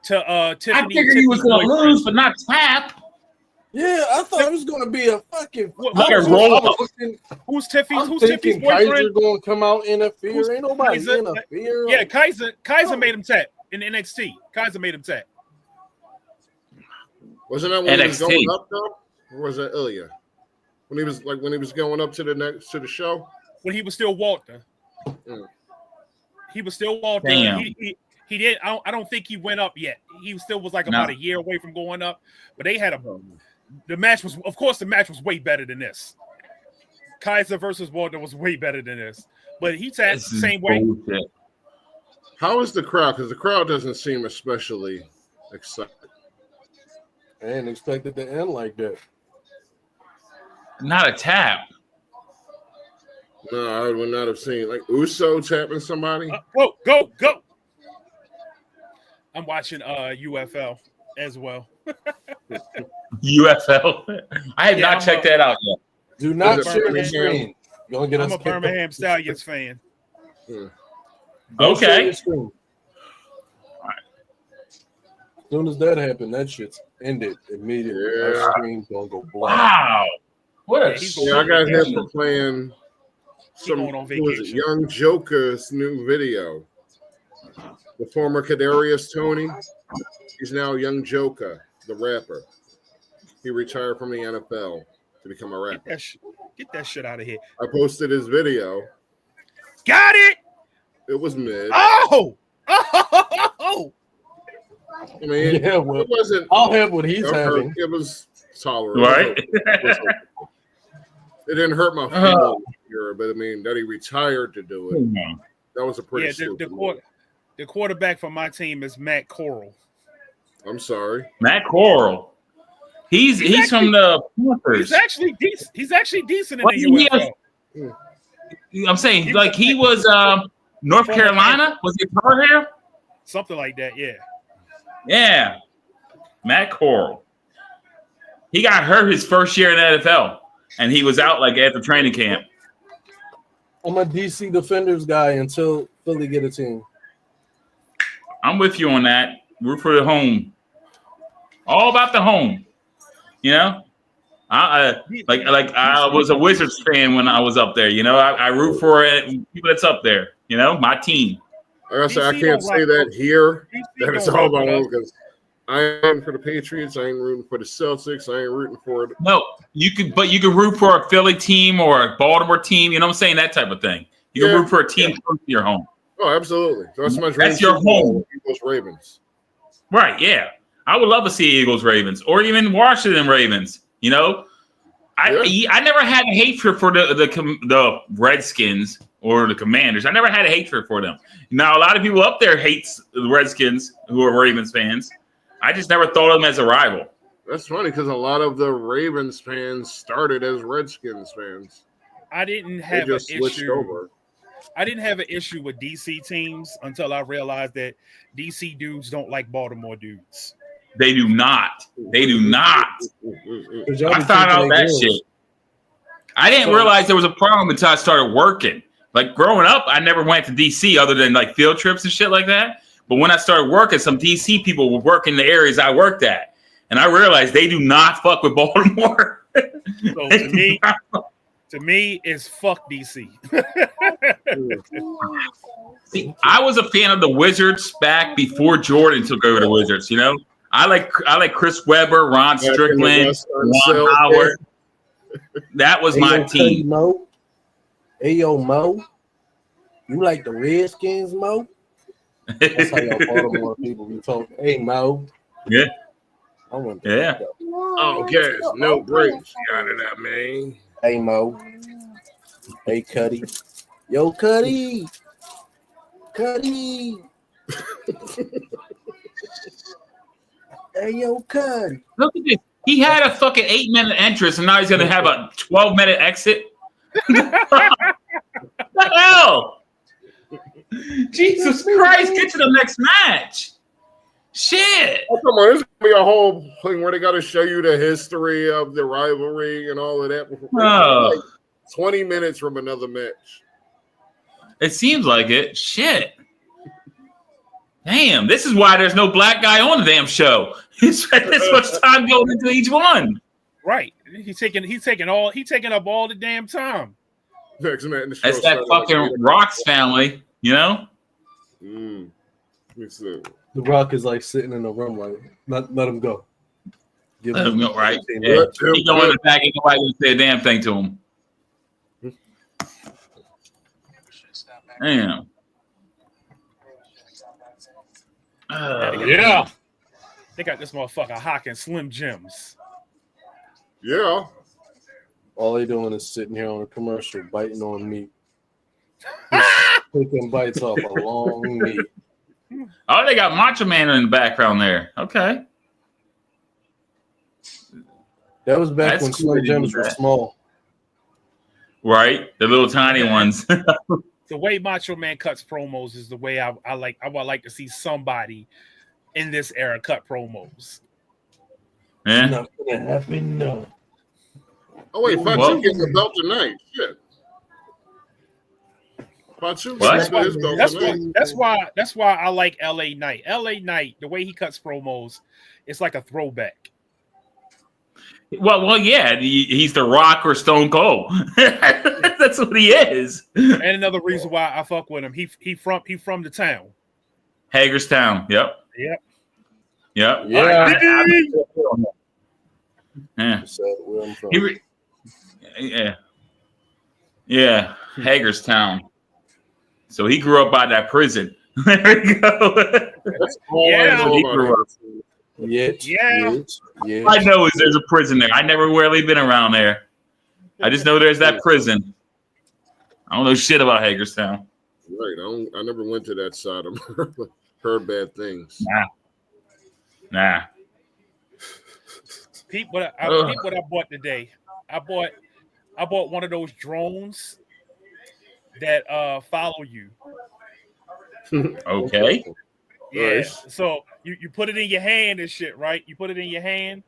To Tiffany. I figured he was going to lose, but not tap. Yeah, I thought it was going to be a fucking Who's Tiffany's? Who's Tiffany's boyfriend? Kaiser going to come out interfere? Ain't nobody interfere. Yeah, Kaiser made him tap in NXT. Kaiser made him tap. Wasn't that when he was going up though, or was that earlier? When he was going up to the show? When he was still Walter. He was still Walter. Damn. He did. I don't think he went up yet. He still was like about a year away from going up. But they had the match was way better than this. Kaiser versus Walter was way better than this. But he tapped the same way. How is the crowd? Because the crowd doesn't seem especially excited. I didn't expect it to end like that. Not a tap. No, I would not have seen like Uso tapping somebody. Go. I'm watching UFL as well. UFL. I have not checked that out yet. Do not share the screen. I'm a Birmingham Stallions fan. Okay. As soon as that happened, that shit's ended immediately. Our screen's gonna go black. Wow. What a I got him for playing Young Joker's new video. The former Kadarius Toney, he's now Young Joker, the rapper. He retired from the NFL to become a rapper. Get that shit out of here. I posted his video. Got it. It was mid. Oh. I mean, yeah, well, it wasn't. I'll have what he's having. It was tolerable, right? It didn't hurt my feelings here, but I mean that he retired to do it. That was a pretty. The quarterback for my team is Matt Corral. I'm sorry, Matt Corral. He's from the Panthers. He's actually decent in the UFL. I'm saying, like he was North Carolina. Was he Tar Heel? Something like that, yeah. Yeah, Matt Corral. He got hurt his first year in the NFL, and he was out like after training camp. I'm a DC Defenders guy until Philly get a team. I'm with you on that. Root for the home. All about the home. You know, I was a Wizards fan when I was up there. You know, I root for people that's up there. You know, my team. Like I said, I can't say that here. That it's all about home because I ain't rooting for the Patriots. I ain't rooting for the Celtics. I ain't rooting for it. No, you could root for a Philly team or a Baltimore team. You know what I'm saying? That type of thing. You can root for a team close to your home. Oh, absolutely. That's my dream. That's your home. Eagles Ravens. Right, yeah. I would love to see Eagles Ravens or even Washington Ravens. You know, I never had a hatred for the Redskins or the Commanders. I never had a hatred for them. Now, a lot of people up there hates the Redskins who are Ravens fans. I just never thought of them as a rival. That's funny because a lot of the Ravens fans started as Redskins fans. I didn't have an issue. Over. I didn't have an issue with DC teams until I realized that DC dudes don't like Baltimore dudes. They do not. They do not. I found out that shit. I didn't realize there was a problem until I started working. Like growing up, I never went to DC other than like field trips and shit like that. But when I started working, some DC people would work in the areas I worked at. And I realized they do not fuck with Baltimore. So to me, it's fuck DC. See, I was a fan of the Wizards back before Jordan took over the Wizards, you know? I like Chris Webber, Ron Strickland, Juan Howard. That was my team. Mo. Hey, yo, Mo. You like the Redskins, Mo? That's how y'all Baltimore people be talking. Hey, Mo. Yeah. I want yeah. Oh, guys, no breaks. Got it out, man. Hey, Mo. Hey, Cuddy. Yo, Cuddy. Cuddy. Hey, yo, Cuddy. Look at this. He had a fucking 8-minute entrance, and now he's going to have a 12-minute exit. What the hell? Jesus Christ, get to the next match. Shit. Oh, come on, there's going to be a whole thing where they got to show you the history of the rivalry and all of that. Oh. Like 20 minutes from another match. It seems like it. Shit. Damn, this is why there's no black guy on the damn show. He's spent this much time going into each one. Right. He's taking up all the damn time. Next man in the show. That's that fucking Rock's family, you know? The Rock is like sitting in the room, like, let him go. Let him go, right? Yeah. He go in the back, ain't nobody gonna say a damn thing to him. Damn. Yeah. They got this motherfucker hawking Slim Jims. Yeah. All they doing is sitting here on a commercial, biting on meat. Taking bites off a long meat. Oh, they got Macho Man in the background there. Okay. That was back when Slim Jims were small. Right? The little tiny ones. The way Macho Man cuts promos is the way I would like to see somebody in this era cut promos. Yeah. Not gonna happen, no. Oh wait, Pachu gets the belt tonight. Shit. Pachu gets his belt tonight. That's why I like LA Knight. LA Knight, the way he cuts promos, it's like a throwback. Well, yeah, he's the Rock or Stone Cold. That's what he is. And another reason why I fuck with him, he from the town, Hagerstown. Yep. Yeah. Yeah. Hagerstown. So he grew up by that prison. There we go. Yeah. I know there's a prison there. I never really been around there. I just know there's that prison. I don't know shit about Hagerstown. Right. I never went to that side. I've heard bad things. Nah. Peep what I bought today. I bought one of those drones that follow you. Okay. Yeah. Nice. So you put it in your hand and shit, right? You put it in your hand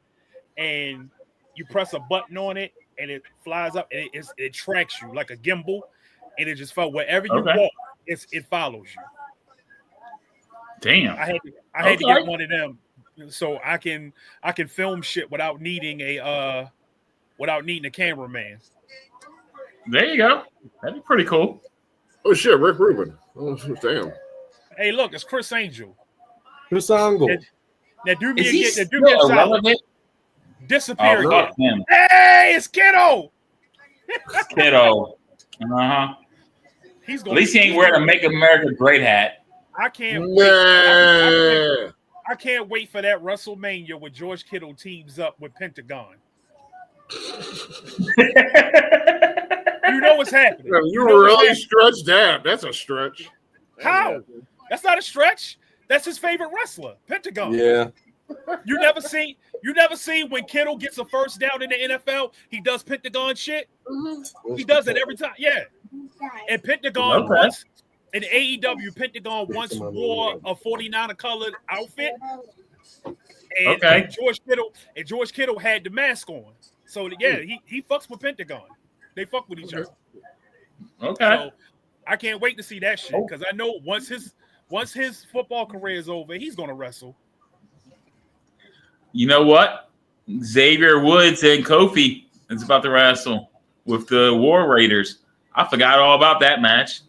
and you press a button on it and it flies up and it tracks you like a gimbal and it just follows wherever you walk. It follows you. Damn. I had to get one of them so I can film shit without needing a cameraman. There you go. That'd be pretty cool. Oh shit, Rick Rubin. Oh damn. Hey, look, it's Chris Angel. Chris Angel. Now do me Is a he get. still Do me a solid. irrelevant? Disappear Oh, fuck again. him. Hey, it's Kiddo. Kiddo. Uh-huh. At least he ain't wearing a Make America Great hat. I can't Nah. I can't wait for that WrestleMania where George Kittle teams up with Pentagon. You know what's happening. You really stretched that. That's a stretch. How? That's not a stretch. That's his favorite wrestler, Pentagon. Yeah. You never seen when Kittle gets a first down in the NFL, he does Pentagon shit. Mm-hmm. He does it every time. Yeah. And Pentagon Okay. once in AEW, Pentagon once wore a 49er colored outfit, and George Kittle had the mask on. So yeah, he fucks with Pentagon. They fuck with each other. Okay. So I can't wait to see that shit because I know once his football career is over, he's gonna wrestle. You know what? Xavier Woods and Kofi is about to wrestle with the War Raiders. I forgot all about that match.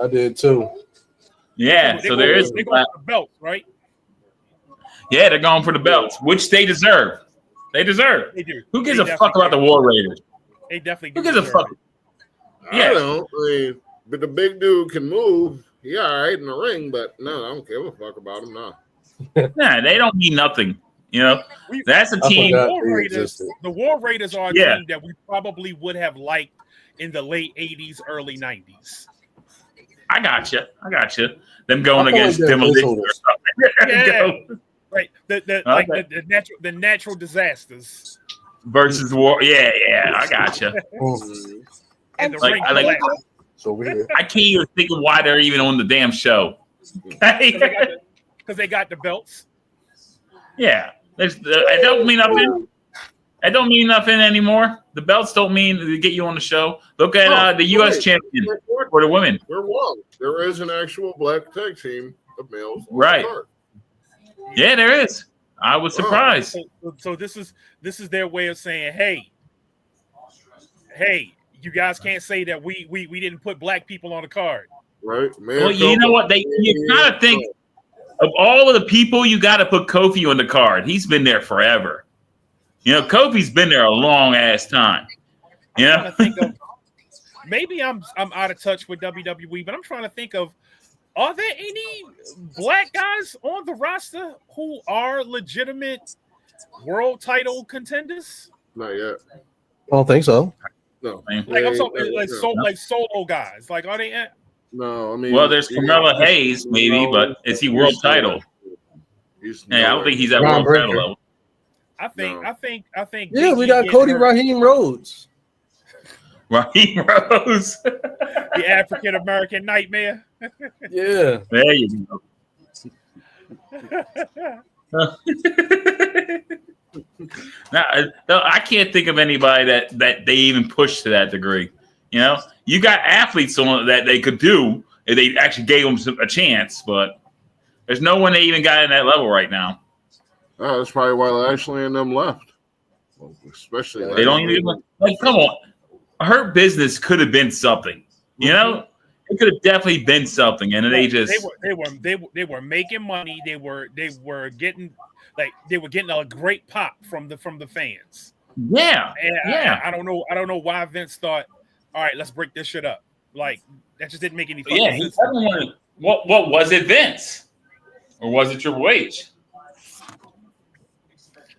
I did too. Yeah, so there is. They go for the belt, right? Yeah, they're going for the belts, which they deserve. They deserve. They do. Who gives a fuck about the War Raiders? They definitely do. Who gives a fuck? I don't. I mean, but the big dude can move. He all right in the ring, but no, I don't give a fuck about him now. Nah, they don't mean nothing. You know, that's a team. The War Raiders are a team that we probably would have liked in the late 80s, early 90s. I got you. Them going against Demolition or something. Yeah, right. The natural disasters versus war. Yeah, I got you. And the like, I can't even think of why they're even on the damn show. Because they got the belts. Yeah, it don't mean nothing. It don't mean nothing anymore. The belts don't mean to get you on the show. Look at the U.S. champion for the women. We're wrong. There is an actual black tag team of males. Right. Yeah, there is. I was surprised. So this is their way of saying, hey, you guys can't say that we didn't put black people on the card. Right. Well, you know what? You gotta think of all of the people you got to put Kofi on the card. He's been there forever. You know, Kofi's been there a long ass time. You know, maybe I'm out of touch with WWE, but I'm trying to think of, are there any black guys on the roster who are legitimate world title contenders? Not yet. I don't think so. No. Like I'm talking like solo guys. Like are they? No, I mean. Well, there's Carmella Hayes, maybe, but is he world title? I don't think he's at world title level. I think. Yeah, we got Cody Raheem Rhodes. Raheem Rhodes, the African American nightmare. Yeah, there you go. Now, I can't think of anybody that they even push to that degree. You know, you got athletes on that they could do if they actually gave them a chance, but there's no one they even got in that level right now. Oh, that's probably why Lashley and them left. Well, especially they don't even like. Come on, her business could have been something. You know, it could have definitely been something, and they just they were making money. They were getting a great pop from the fans. Yeah, and yeah. I don't know why Vince thought, all right, let's break this shit up. Like that just didn't make any sense. What was it, Vince, or was it Triple H?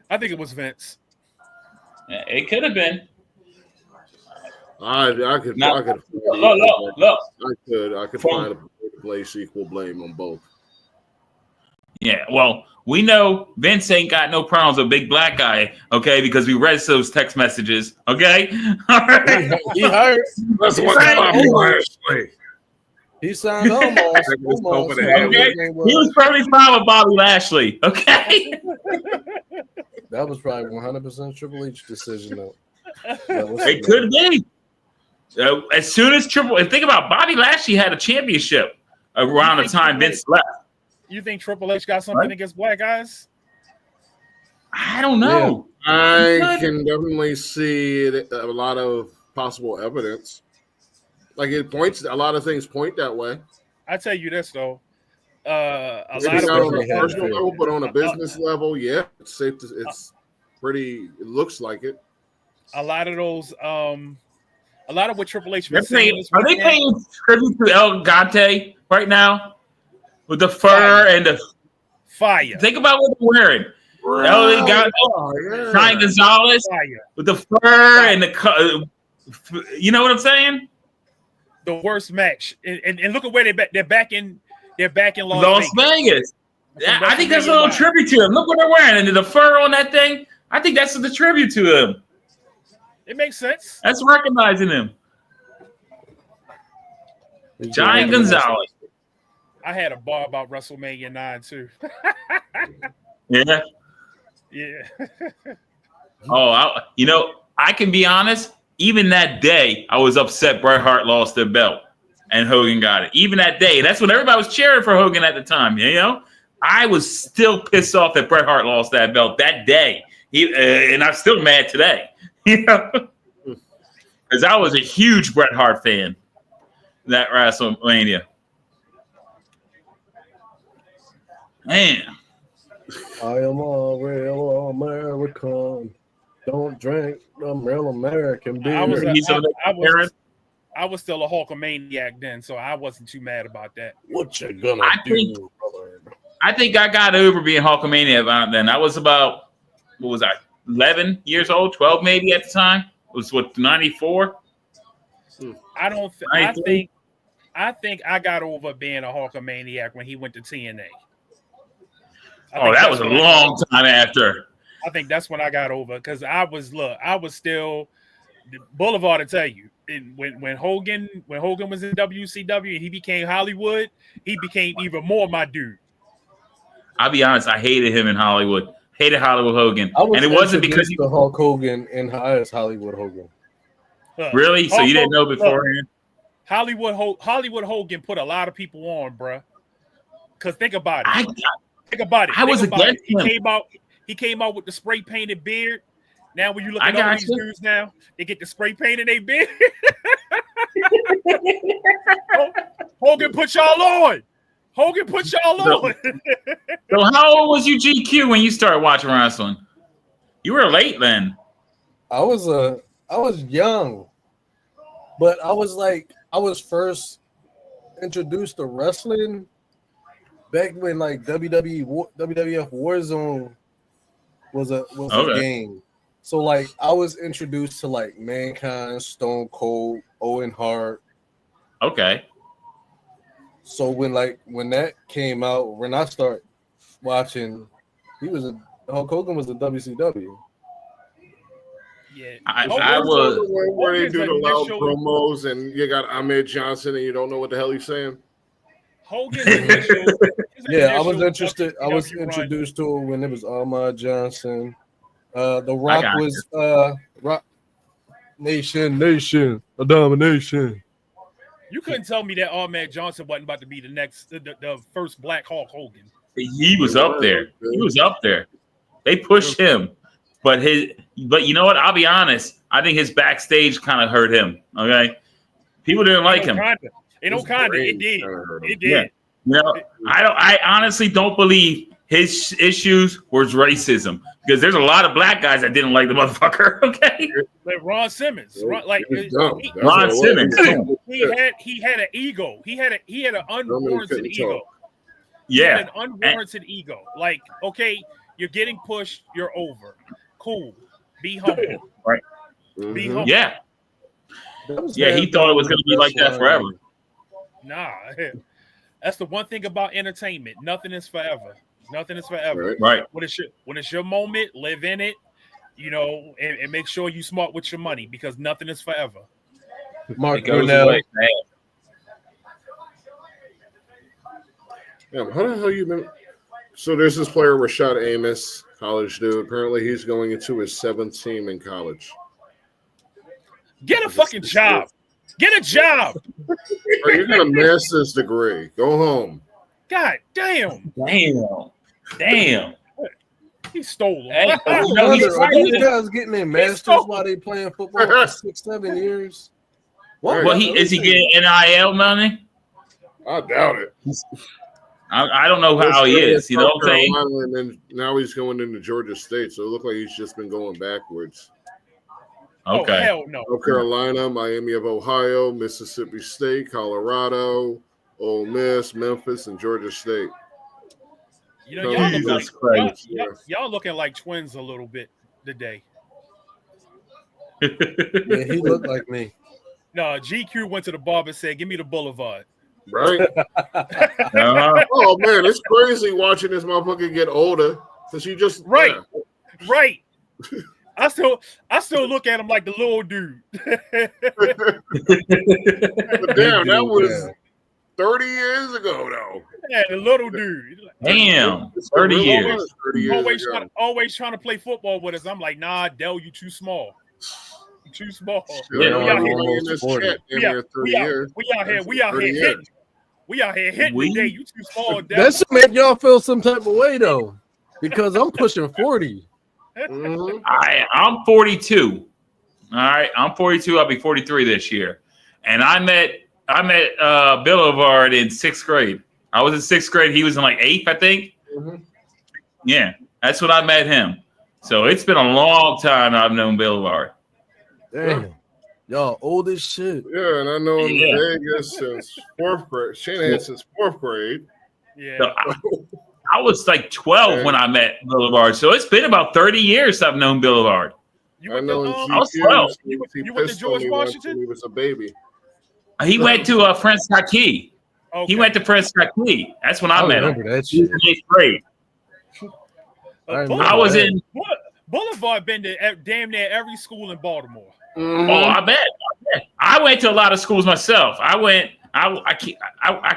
I think it was Vince. Yeah, it could have been. I could find a place equal blame on both. Yeah, well, we know Vince ain't got no problems with big black guy, okay? Because we read those text messages, okay? All right. He hurt. That's what Lashley. He signed almost. Okay? He was probably fine with Bobby Lashley, okay? That was probably 100% Triple H decision, though. It could be. As soon as think about Bobby Lashley had a championship around the time Vince left. You think Triple H got something against black guys? I don't know. Yeah. I can definitely see a lot of possible evidence. Like a lot of things point that way. I tell you this though, on a personal level, but on a business level, yeah, it's safe to. It's pretty. It looks like it. A lot of those, a lot of what Triple H was saying. Are they paying tribute to El Gante right now with the fur and the fire? Think about what they're wearing. El Gante, Brian Gonzalez with the fur and the. You know what I'm saying? The worst match, and look at where they're back in Las Vegas. I think that's a little tribute to them. Look what they're wearing, and the fur on that thing. I think that's a tribute to them. It makes sense. That's recognizing them. Giant Gonzalez. I had a bar about WrestleMania 9 too. Yeah. Yeah. I can be honest. Even that day, I was upset Bret Hart lost the belt and Hogan got it. Even that day, that's when everybody was cheering for Hogan at the time. I was still pissed off that Bret Hart lost that belt that day. And I'm still mad today. Because I was a huge Bret Hart fan. That WrestleMania. Man. I am a real American. Don't drink the real American beer. I was still a Hulkamaniac then, so I wasn't too mad about that. What you gonna do, brother? I think I got over being Hulkamania about then. I was about, 11 years old, 12 maybe at the time. It was 94? I think I got over being a Hulkamaniac when he went to TNA. That was a long time after. I think that's when I got over because I was still Boulevard to tell you. When Hogan was in WCW and he became Hollywood, he became even more my dude. I'll be honest, I hated him in Hollywood. Hated Hollywood Hogan. And it wasn't because he Hulk Hogan and as Hollywood Hogan. Really? So you didn't know beforehand? Hollywood Hogan put a lot of people on, bruh. Because think about it. I was against him. He came out with the spray painted beard. Now when you look at all these dudes now, they get the spray painted their beard. Hogan put y'all on. So how old was you, GQ, when you started watching wrestling? You were late then. I was young, but I was first introduced to wrestling back when like WWF Warzone was a game. So like I was introduced to like Mankind, Stone Cold, Owen Hart. Okay. So when that came out, when I started watching, Hulk Hogan was in WCW. Yeah, I was where they do the loud promos and you got Ahmed Johnson and you don't know what the hell he's saying. Hogan's initial, I was interested. I was introduced to it when it was Ahmed Johnson. The Rock was Rock Nation, a domination. You couldn't tell me that Ahmed Johnson wasn't about to be the first Black Hulk Hogan. He was up there. They pushed him, but you know what? I'll be honest. I think his backstage kind of hurt him. Okay, people didn't like him. It did. Yeah. I honestly don't believe his issues was racism because there's a lot of black guys that didn't like the motherfucker. Okay, like Ron Simmons, Ron Simmons. He had an ego. He had an unwarranted ego. Yeah, an unwarranted ego. Like, okay, you're getting pushed. You're over. Cool. Be humble. Right. Be humble. Yeah. Yeah, he thought it was going to be like that forever. Nah. That's the one thing about entertainment. Nothing is forever. Right. When it's your moment, live in it, and make sure you smart with your money because nothing is forever. Mark Brunell. Yeah, how the hell you been? So there's this player, Rashad Amos, college dude. Apparently he's going into his 7th team in college. Get a fucking job. Get a job. Are you got a master's degree? Go home. God damn. He stole them. These guys getting their masters while they playing football for 6-7 years. What? Well, is he getting NIL money? I doubt it. I don't know how he is. You know what I'm saying? And then now he's going into Georgia State, so it looks like he's just been going backwards. Okay. Oh, hell no. North Carolina, Miami of Ohio, Mississippi State, Colorado, Ole Miss, Memphis, and Georgia State. Y'all looking like twins a little bit today. Yeah, he looked like me. No, GQ went to the barber and said, "Give me the Boulevard." Right? Oh man, it's crazy watching this motherfucker get older because you just right. I still look at him like the little dude. But damn, 30 years ago, though. Yeah, the little dude. Damn, 30 years. 30 years Always trying to play football with us. I'm like, nah, Dell, you too small. You too small. Yeah, we out here. We out here hitting. We out here hitting today. You too small, Dell. That should make y'all feel some type of way though, because I'm pushing 40. Mm-hmm. I'm 42. All right, I'm 42. I'll be 43 this year, and I met Boulevard in 6th grade. I was in 6th grade. He was in like 8th, I think. Mm-hmm. Yeah, that's when I met him. So it's been a long time I've known Boulevard. Damn, y'all old as shit. Yeah, and I know him in Vegas since 4th grade. Shanahan since 4th grade. Yeah. So I was like 12 when I met Boulevard. So it's been about 30 years I've known Boulevard. I know him. I was 12. You went to George Washington? He was a baby. He went to Prescott Key. Okay. He went to Prescott Key. That's when I met him. That He was in 8th grade. I was in Boulevard. Been to damn near every school in Baltimore. Mm-hmm. Oh, I bet. I went to a lot of schools myself. I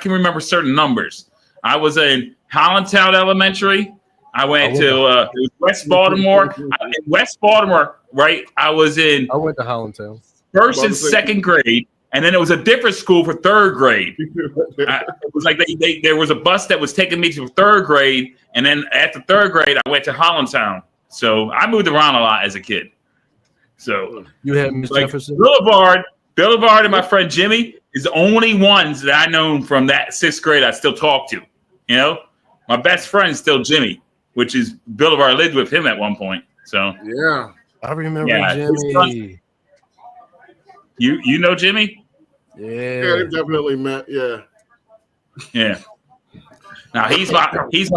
can remember certain numbers. I was in Hollandtown Elementary. I went to West Baltimore. In West Baltimore, right? I went to Hollandtown. 1st and 2nd grade. And then it was a different school for 3rd grade. It was like there was a bus that was taking me to 3rd grade, and then after 3rd grade, I went to Hollandtown. So I moved around a lot as a kid. So you had Miss Jefferson, Boulevard, and my friend Jimmy is the only ones that I know from that 6th grade I still talk to. You know, my best friend is still Jimmy, which is Boulevard. I lived with him at one point. So yeah, I remember Jimmy. You know Jimmy? Yeah, they definitely met. Yeah. Now he's my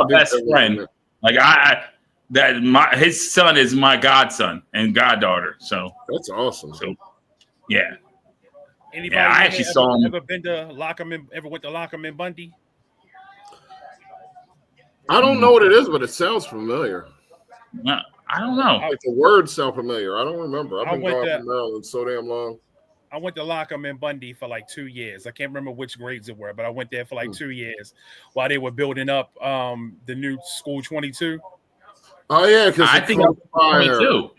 best friend. Like his son is my godson and goddaughter. So that's awesome. So yeah. Anybody I actually saw him. Ever been to Lockman? Ever went to Lockman in Bundy? I don't know what it is, but it sounds familiar. I don't know. Like the words sound familiar. I don't remember. I've been gone from Maryland so damn long. I went to Lockham in Bundy for like 2 years. I can't remember which grades it were, but I went there for like 2 years while they were building up the new School 22. Oh yeah, because I think I'm 22.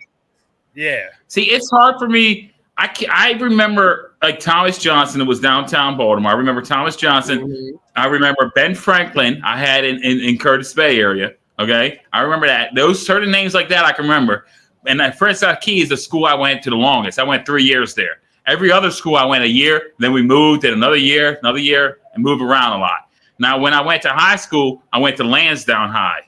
Yeah. See, it's hard for me. I remember like Thomas Johnson. It was downtown Baltimore. I remember Thomas Johnson. Mm-hmm. I remember Ben Franklin. I had in Curtis Bay area. Okay, I remember that. Those certain names like that I can remember. And that Prescott Key is the school I went to the longest. I went 3 years there. Every other school I went a year, then we moved in another year, and moved around a lot. Now, when I went to high school, I went to Lansdowne High.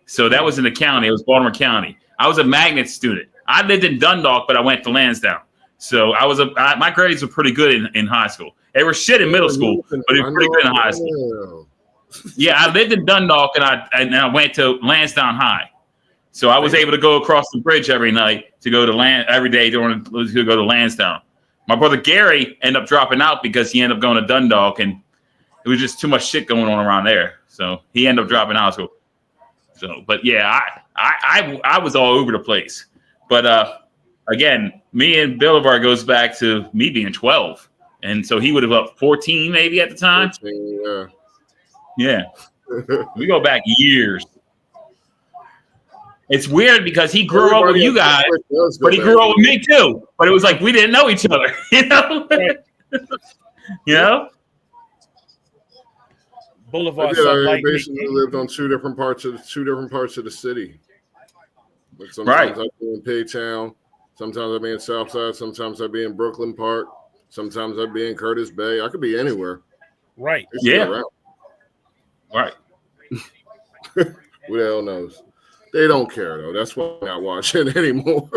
So that was in the county. It was Baltimore County. I was a magnet student. I lived in Dundalk, but I went to Lansdowne. So my grades were pretty good in high school. They were shit in middle school, but they were pretty good in high school. Yeah, I lived in Dundalk, and I went to Lansdowne High. So I was able to go across the bridge every night to go to every day to go to Lansdowne. My brother Gary ended up dropping out because he ended up going to Dundalk, and it was just too much shit going on around there. So he ended up dropping out of school. So, but yeah, I was all over the place. But again, me and Boulevard goes back to me being 12, and so he would have up 14 maybe at the time. 14, yeah. We go back years. It's weird because he grew up with you guys, but he grew up with me too. But it was like we didn't know each other, you know. You know. Boulevard. I basically lived on two different parts of the city. Like sometimes I'd be in Paytown, sometimes I'd be in Southside, sometimes I'd be in Brooklyn Park, sometimes I'd be in Curtis Bay. I could be anywhere. Right. Yeah. Right. Who the hell knows? They don't care though. That's why I'm not watching anymore.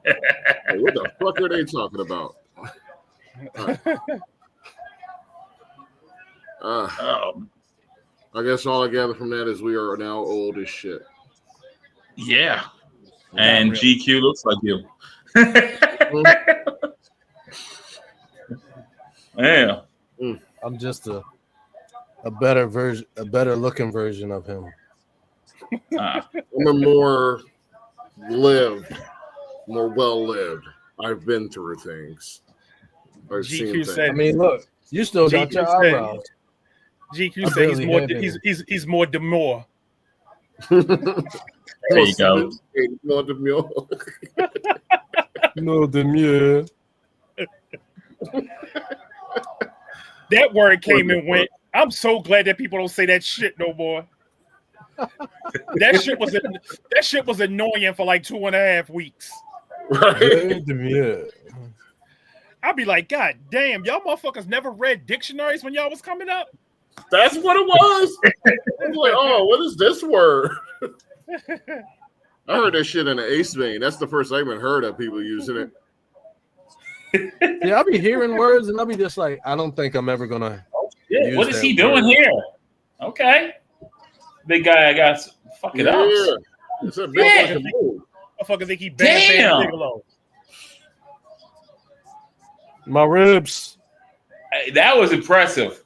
Like, what the fuck are they talking about? I guess all I gather from that is we are now old as shit. Yeah. And really. GQ looks like you. Yeah. I'm just a better version, a better looking version of him. I'm a more well lived. I've been through things. I've seen things. I mean, look, You still got your eyebrows. GQ say he's more demure. There you go. No demure. No demure. That word came and went. I'm so glad that people don't say that shit no more. That shit was annoying for like 2.5 weeks. Right. I'd be like, God damn, y'all motherfuckers never read dictionaries when y'all was coming up? That's what it was. I was like, oh, what is this word? I heard that shit in the Ace vein. That's the first I even heard of people using it. Yeah, I'll be hearing words and I'll be just like, I don't think I'm ever gonna. What is he doing here? Okay, big guy, I got fuck it up. It's a big fucking move. Motherfucker think he Bam Bigelow. My ribs. Hey, that was impressive.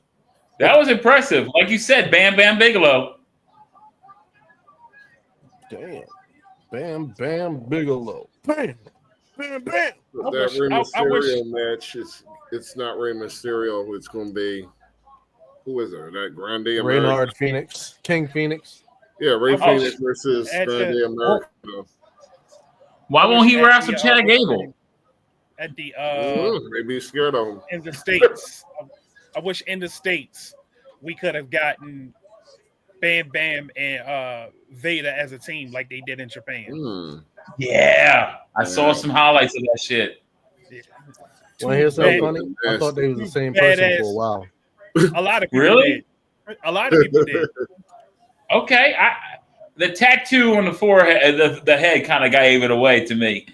That was impressive. Like you said, Bam Bam Bigelow. Damn. Bam Bam Bigelow. Bam. Bam Bam. That Rey Mysterio match, it's not Rey Mysterio. It's going to be, who is it? That Grande America? Reynard Phoenix. King Phoenix. Yeah, Ray Phoenix versus Grande America. Why won't he wrestle Chad Gable? At the they be scared of him. In the States. I wish in the States we could have gotten Bam Bam and Vader as a team like they did in Japan. Yeah. I saw some highlights of that shit. Yeah. Well, here's something funny. I thought they was the same person for a while. A lot of people did. A lot of people did. Okay. The tattoo on the forehead, the head kind of gave it away to me.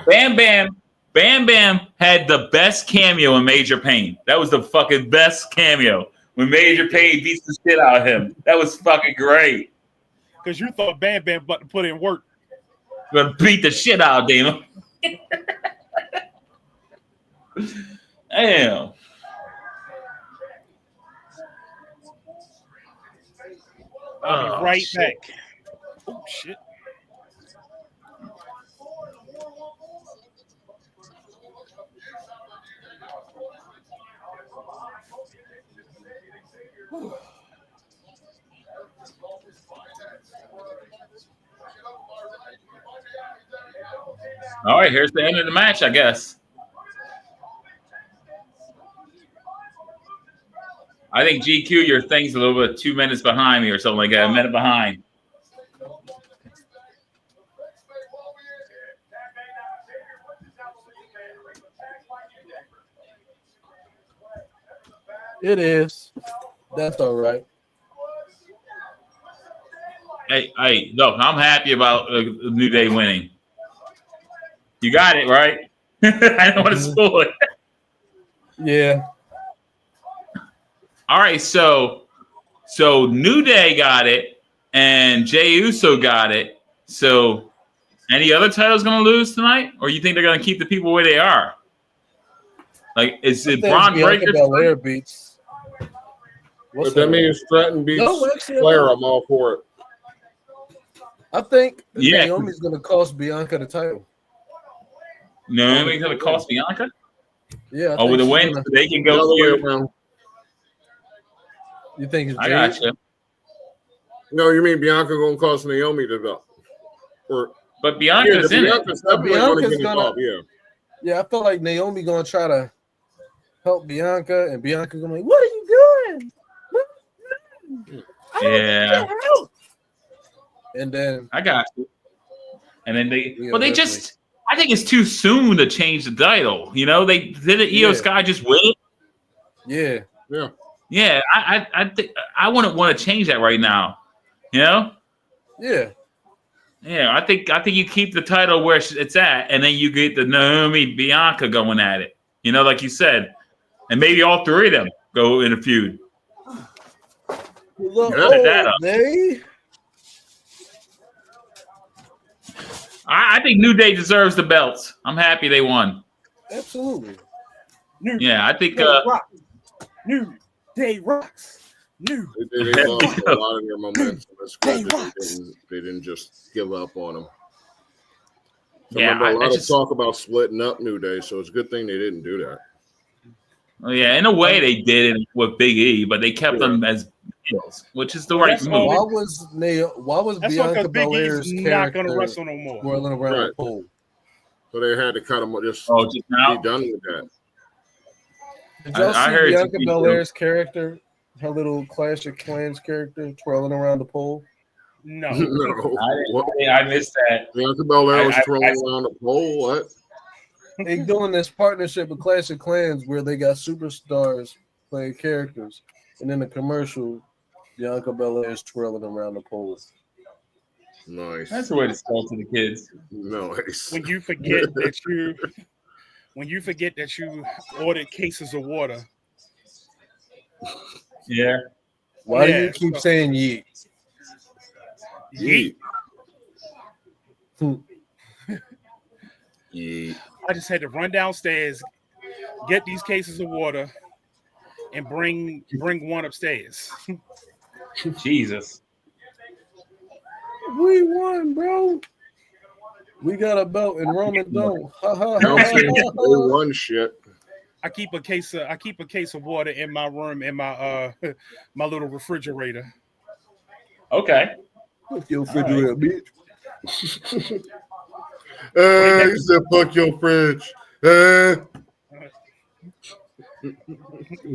Bam Bam had the best cameo in Major Pain. That was the fucking best cameo when Major Pain beats the shit out of him. That was fucking great. Because you thought Bam Bam about to put in work. Gonna beat the shit out of Dana. Damn. I'll be right back. Oh, shit. All right, here's the end of the match, I guess. I think GQ, your thing's a little bit 2 minutes behind me or something like that, a minute behind. It is. That's all right. Hey, look, I'm happy about New Day winning. You got it, right? I don't want to spoil it. Yeah. All right, so New Day got it, and Jey Uso got it. So, any other titles going to lose tonight, or you think they're going to keep the people where they are? Like, is it Braun Breaker? Belair beats. If that means Stratton beats Flair, I'm all for it. I think Naomi's going to cost Bianca the title. Naomi's going to cost Bianca? Yeah. With the win, they can go around. You think it's I got you. No, you mean Bianca going to cost Naomi the belt? But Bianca's in it. Bianca's gonna, yeah, I feel like Naomi going to try to help Bianca, and Bianca going to be like, what are you doing? Yeah. And then I got you. And then they just, I think it's too soon to change the title. You know, they did it. Io Sky just win it. Yeah. Yeah, I think I wouldn't want to change that right now. You know? Yeah. Yeah, I think you keep the title where it's at, and then you get the Naomi Bianca going at it. You know, like you said, and maybe all three of them go in a feud. I think New Day deserves the belts. I'm happy they won. Absolutely. I think New Day rocks. They lost a lot of their momentum. They didn't just give up on them. So a lot of talk about splitting up New Day, so it's a good thing they didn't do that. Oh, yeah, in a way they did it with Big E, but they kept them as heels, which is the right move. Why was Bianca Belair's not going to character wrestle no more? twirling around the pole? So they had to cut him. Just now? Be done with that. Did y'all see Bianca Belair's character, her little Clash of Clans character, twirling around the pole? No. I missed that. Bianca Belair was twirling around the pole. What? They doing this partnership with Clash of Clans where they got superstars playing characters, and in the commercial, Bianca Belair's twirling around the pole. Nice. That's the way to sell to the kids. Nice. When you forget that you ordered cases of water. Yeah. Why do you keep saying yeet? Yeet. Yeet. I just had to run downstairs, get these cases of water, and bring one upstairs. Jesus. We won, bro. We got a belt and Roman don't. They won shit. I keep a case of water in my room in my my little refrigerator. Okay. Fuck your refrigerator, bitch. You said fuck your fridge.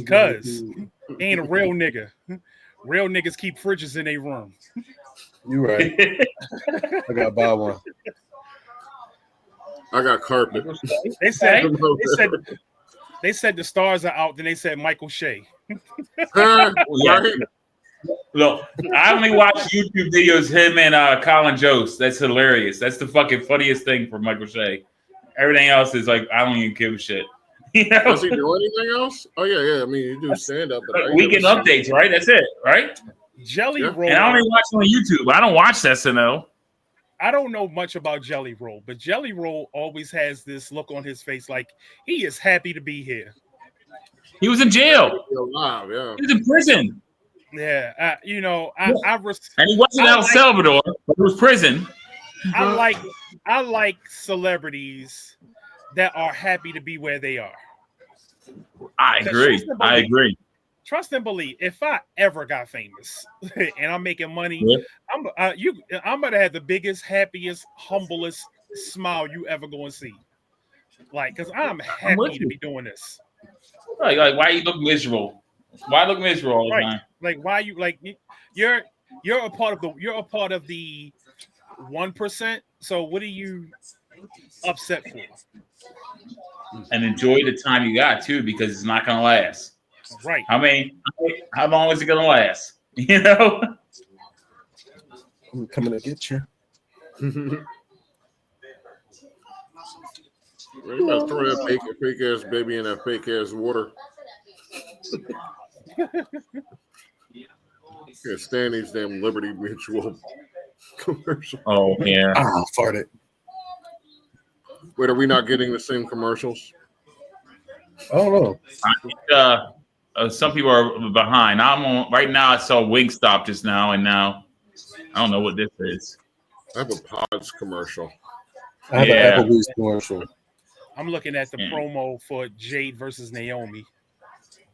Cuz he ain't a real nigga. Real niggas keep fridges in their room. You right. I gotta buy one. I got carpet. They said the stars are out. Then they said Michael Shea. Look, I only watch YouTube videos him and Colin Jost. That's hilarious. That's the fucking funniest thing for Michael Shea. Everything else is like I don't even give a shit. You know? Does he do anything else? Oh yeah. I mean, you do stand up. Weekend updates, right? That's it, right? Jelly Roll. And I only watch on YouTube. I don't watch SNL. I don't know much about Jelly Roll, but Jelly Roll always has this look on his face like he is happy to be here. He was in jail. Alive, yeah. He was in prison. Yeah, and he wasn't in El Salvador, but it was prison. I like celebrities that are happy to be where they are. I agree. Trust and believe. If I ever got famous and I'm making money, I'm gonna have the biggest, happiest, humblest smile you ever gonna see. Like, cause I'm happy to be doing this. Like why you look miserable? Why look miserable all the time? Like why you like you're a part of the 1%. So what are you upset for? And enjoy the time you got too, because it's not gonna last. Right. I mean, how long is it gonna last? You know? I'm coming to get you. You gotta throw that fake ass baby in that fake ass water. Can't stand these damn Liberty Mutual commercials. Oh yeah. Farted. Wait, are we not getting the same commercials? I don't know. I think some people are behind. I'm on right now. I saw Wingstop just now, and now I don't know what this is. I have a Pods commercial. I have an Applebee's commercial. I'm looking at the promo for Jade versus Naomi.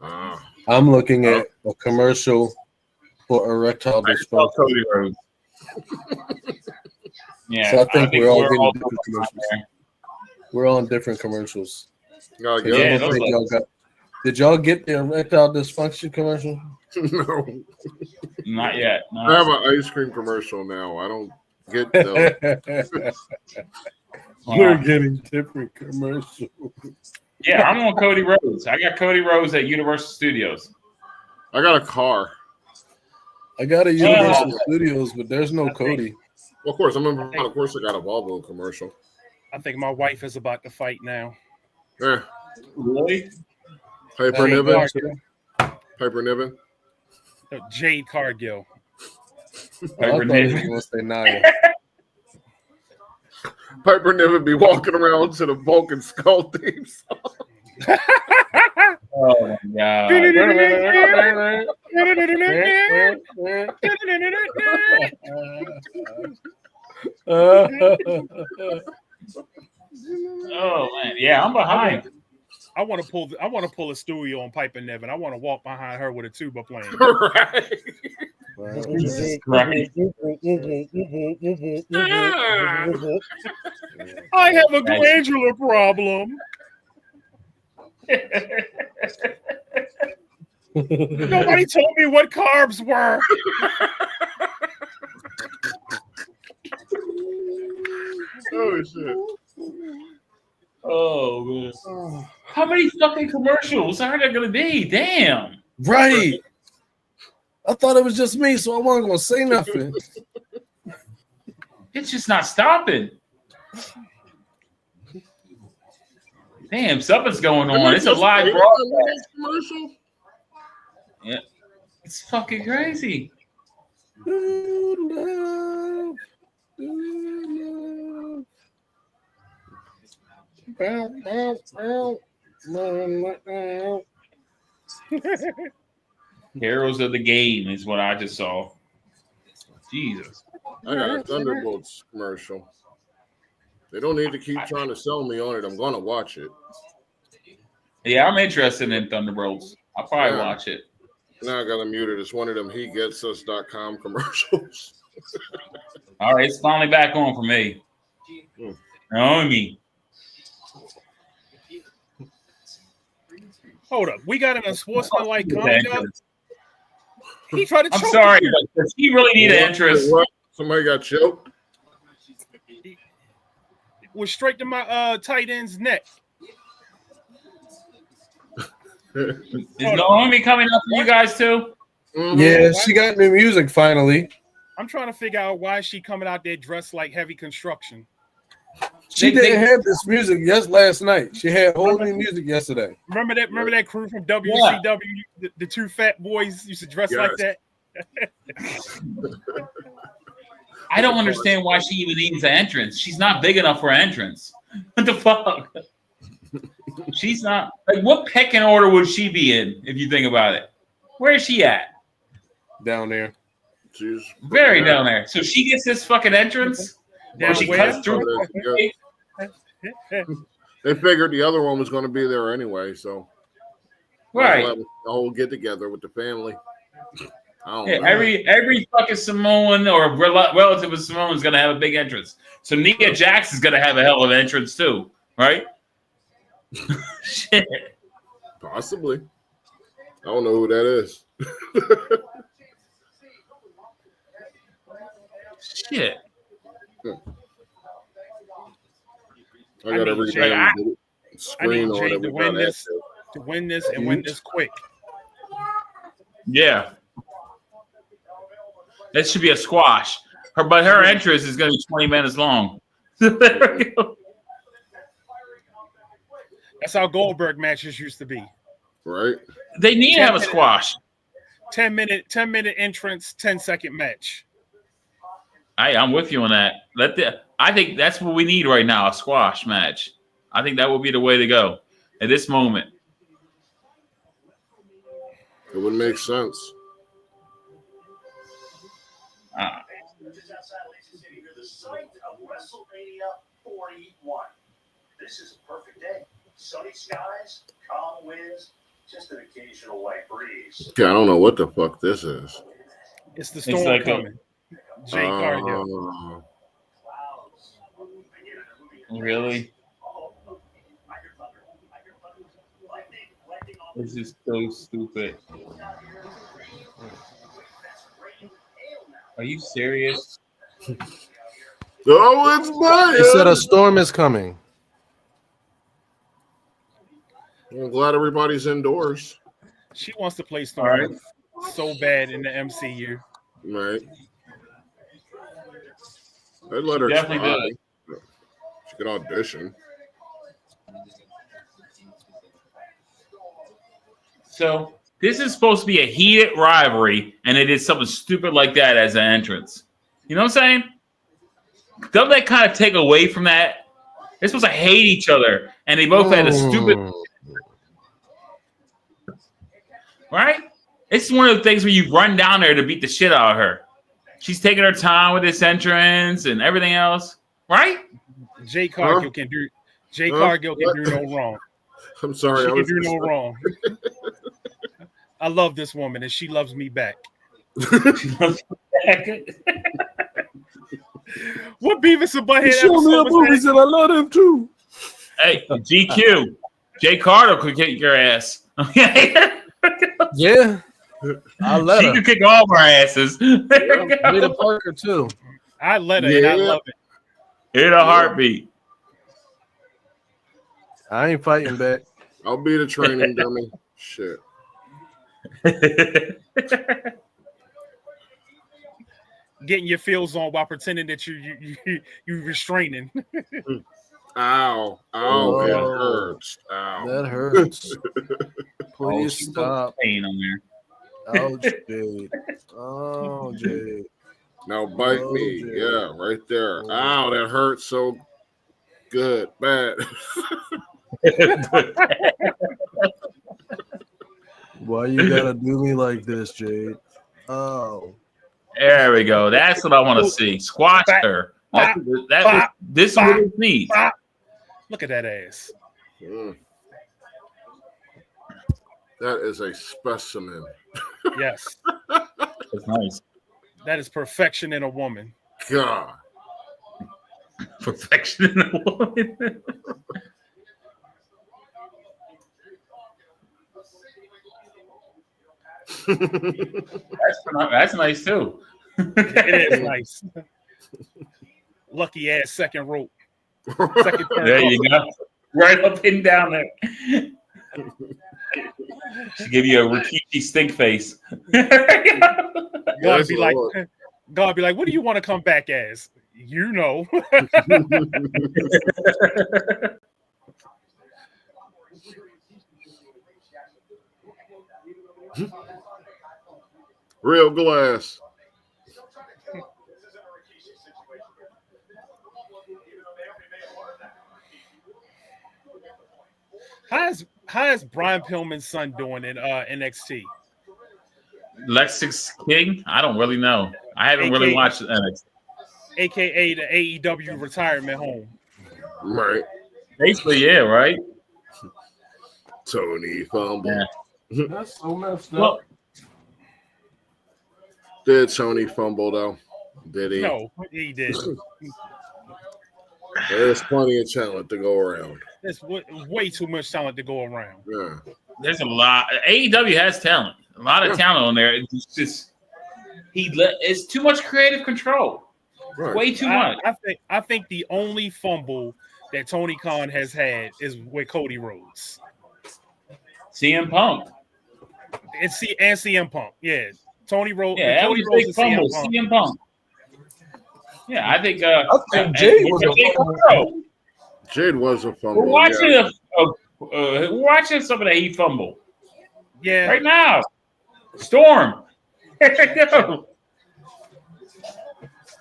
I'm looking at a commercial for erectile dysfunction. Yeah, so I think we're all getting different commercials. We're on different commercials. Did y'all get the erectile dysfunction commercial? No. Not yet. No. I have an ice cream commercial now. I don't get those. We're getting different commercials. Yeah, I'm on Cody Rhodes. I got Cody Rhodes at Universal Studios. I got a car. I got a Universal Studios, but there's no Cody. Well, of course, of course, I got a Volvo commercial. I think my wife is about to fight now. Yeah. Really? Piper Niven. Piper Niven. Jade Cargill. Piper Niven. Piper Niven be walking around to the Vulcan Skull theme song. Oh my god. Oh man, yeah, I'm behind. I want to pull a Stewie on Piper Niven. I want to walk behind her with a tuba playing. Right. Jesus Christ. I have a glandular problem. Nobody told me what carbs were. Oh shit. Oh man. How many fucking commercials are there gonna be? Damn. Right. I thought it was just me, so I wasn't gonna say nothing. It's just not stopping. Damn, something's going on. It's a live broadcast. Commercial. Yeah. It's fucking crazy. Heroes of the game is what I just saw. Jesus. I got a Thunderbolts commercial. They don't need to keep trying to sell me on it. I'm gonna watch it. Yeah, I'm interested in Thunderbolts. I'll probably watch it. Now I gotta mute it. It's one of them hegetsus.com commercials. All right, it's finally back on for me. On me. Hold up. We got an unsportsmanlike conduct. He tried to choke. I'm sorry, but does he really need an entrance? What? Somebody got choked? Was straight to my tight end's neck. Is Naomi coming up for you guys too? Yeah, she got new music finally. I'm trying to figure out why she coming out there dressed like heavy construction. She didn't have this music last night. She had whole new music yesterday. Remember that crew from WCW? Yeah. The two fat boys used to dress like that. I don't understand why she even needs an entrance. She's not big enough for an entrance. What the fuck? She's not. Like, what pecking order would she be in if you think about it? Where is she at? Down there. She's very down there. So she gets this fucking entrance where she cuts through. They figured the other one was going to be there anyway, so right. The whole get together with the family. I don't know. Every fucking Samoan or relative of Samoan is going to have a big entrance. So Nia Jax is going to have a hell of an entrance too, right? Shit. Possibly. I don't know who that is. Shit. I got every damn screen on it. To win this and win this quick. Yeah. That should be a squash. But her entrance is going to be 20 minutes long. There we go. That's how Goldberg matches used to be. Right. They need to have a squash. 10-minute entrance, 10-second match. I'm with you on that. I think that's what we need right now, a squash match. I think that will be the way to go at this moment. It would make sense. The site of WrestleMania 41. This is a perfect day. Sunny skies, calm winds, just an occasional light breeze. Okay, I don't know what the fuck this is. It's the storm coming. Jay Cargill. Really? This is so stupid. Are you serious? Oh, it's mine. They said a storm is coming. I'm glad everybody's indoors. She wants to play Storm so bad in the MCU. Right. They'd let her definitely try. did. She could audition. So this is supposed to be a heated rivalry, and they did something stupid like that as an entrance. You know what I'm saying? Doesn't that kind of take away from that? They're supposed to hate each other, and they both had a stupid. Right? It's one of the things where you run down there to beat the shit out of her. She's taking her time with this entrance and everything else. Right? Jay Cargill can do no wrong. I'm sorry. She can do no wrong. I love this woman, and she loves me back. What Beavis and Butthead Show me a movie and I love him too. Hey, GQ. Jay Carter could kick your ass. Yeah. I let she her. could kick all our asses. Rita Parker too. I let her, and I love it. In a heartbeat. I ain't fighting back. I'll be the training dummy. Shit. Getting your feels on while pretending that you restraining. Ow. Ow. It hurts. Ow. That hurts. Please stop. Pain on there. Oh, Jade. Oh, Jade. Now bite me. Jade. Yeah, right there. Ow, that hurts so good. Bad. Why you gotta do me like this, Jade? Oh. There we go. That's what I want to see. Squash her. This is what it needs. Look at that ass. That is a specimen. Yes. That's nice. That is perfection in a woman. God. Perfection in a woman. That's nice too. It is nice. Lucky ass second rope. Second turn. There you go. Right up and down there. She give you a Rikishi stink face. God be like, what do you want to come back as? You know. Real glass. How is Brian Pillman's son doing in NXT? Lexus King? I don't really know. I haven't really watched NXT. AKA the AEW retirement home. Right. Basically, yeah, right? Tony fumble. Yeah. That's so messed up. Well, Did Tony fumble though? Did he? No, he did. There's plenty of talent to go around. There's way too much talent to go around. Yeah. there's a lot. AEW has talent. A lot of talent on there. It's just it's too much creative control. Right. Way too much. I think the only fumble that Tony Khan has had is with Cody Rhodes. CM Punk. And CM Punk. Yeah. Tony Rhodes. Yeah, that Cody was a big Rhodes fumble. CM Punk. CM Punk. Yeah, I think Jade was a fumble. Jade was a fumble. We're watching some of that he fumble. Yeah. Right now. Storm. Go.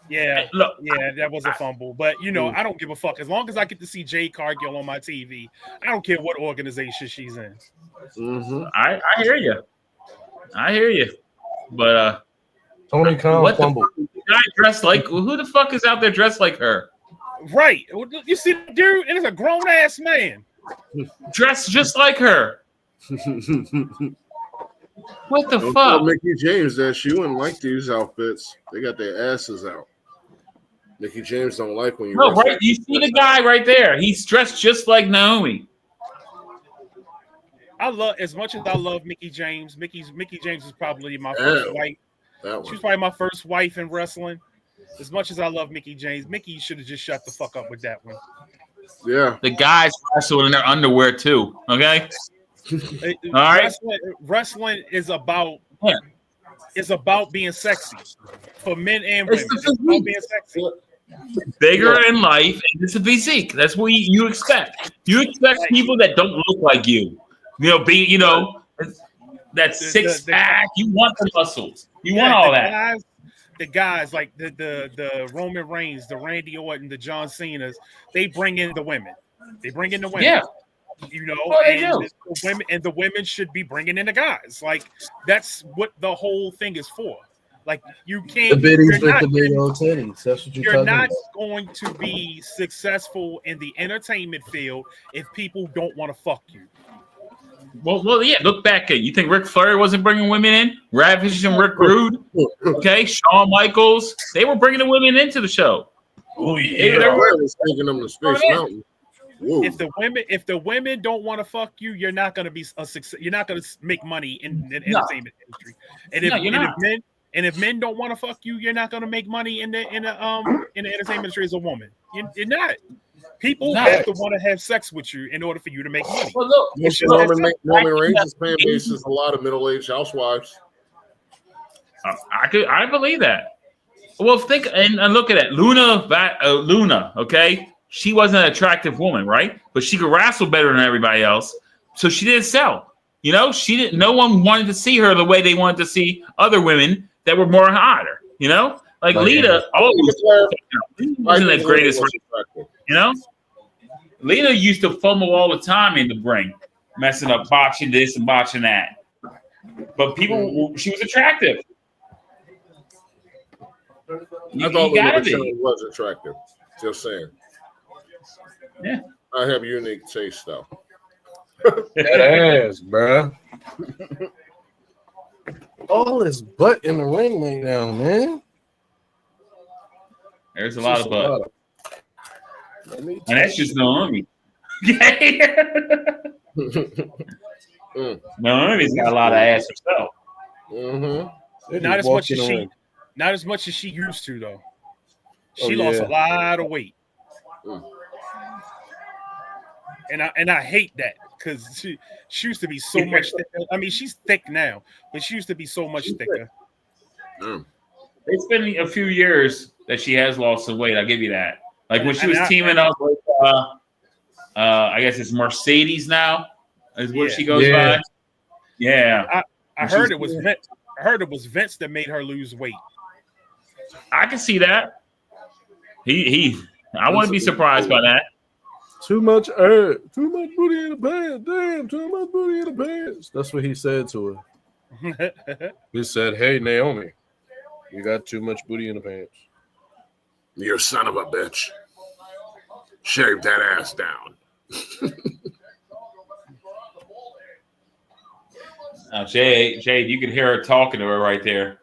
Yeah, Look, yeah, that was a fumble. But, I don't give a fuck. As long as I get to see Jade Cargill on my TV, I don't care what organization she's in. Mm-hmm. I hear you. I hear you. But Tony Khan fumble. The guy dressed like who the fuck is out there dressed like her? Right. You see the dude, and it's a grown-ass man. Dressed just like her. What the Don't fuck? tell Mickey James that she wouldn't like these outfits. They got their asses out. Mickey James don't like when you. No, right. You see the guy right there. He's dressed just like Naomi. As much as I love Mickey James. Mickey James is probably my first wife. She's probably my first wife in wrestling. As much as I love Mickey James, Mickey should have just shut the fuck up with that one. Yeah. The guys wrestle in their underwear too. Okay. All right. Wrestling is about being sexy for men and women. It's It's about being sexy. Bigger in life, and it's a physique. That's what you expect. You expect people that don't look like you. That six pack. You want the muscles. You want all that. The guys like the Roman Reigns, the Randy Orton, the John Cena's, they bring in the women. Yeah. The women should be bringing in the guys. Like that's what the whole thing is for. Like you The can't. biddies with the big old titties. That's what You're talking not about. going to be successful in the entertainment field if people don't want to fuck you. Well, yeah. Look back at you. Think Ric Flair wasn't bringing women in? Ravage and Rick Rude, okay. Shawn Michaels, they were bringing the women into the show. Oh They Flair were was taking them to Space Mountain. Whoa. If the women don't want to fuck you, you're not going to be a success. You're not going to make money in the entertainment industry. And if men don't want to fuck you, you're not going to make money in the entertainment industry as a woman. You're not. People have to want to have sex with you in order for you to make money. Well, look, Roman Reigns' fan base is a lot of middle-aged housewives. I believe that. Well, think and look at it. Luna, okay? She wasn't an attractive woman, right? But she could wrestle better than everybody else. So she didn't sell. You know, she didn't. No one wanted to see her the way they wanted to see other women that were more hotter. You know, like Lita always wasn't the greatest. You know, Lita used to fumble all the time in the ring, messing up, botching this and botching that. But she was attractive. I thought Luna was attractive. Just saying. Yeah. I have unique taste, though. That ass, bruh. All this butt in the ring right now, man. There's a lot of butt. And that's just Naomi. Naomi's got a lot of ass herself. Mm-hmm. Not as much as she used to, though. She lost a lot of weight. And I hate that because she used to be so much thicker. I mean, she's thick now, but she used to be so much thicker. It's been a few years that she has lost some weight. I'll give you that. Like when she was teaming up with, I guess it's Mercedes now, is what she goes by. Yeah, I heard it was Vince. I heard it was Vince that made her lose weight. I can see that. I wouldn't be surprised by that. Too much air, too much booty in the pants. Damn, too much booty in the pants. That's what he said to her. He said, "Hey, Naomi, you got too much booty in the pants. You son of a bitch. Shave that ass down." Now, Jade, you can hear her talking to her right there.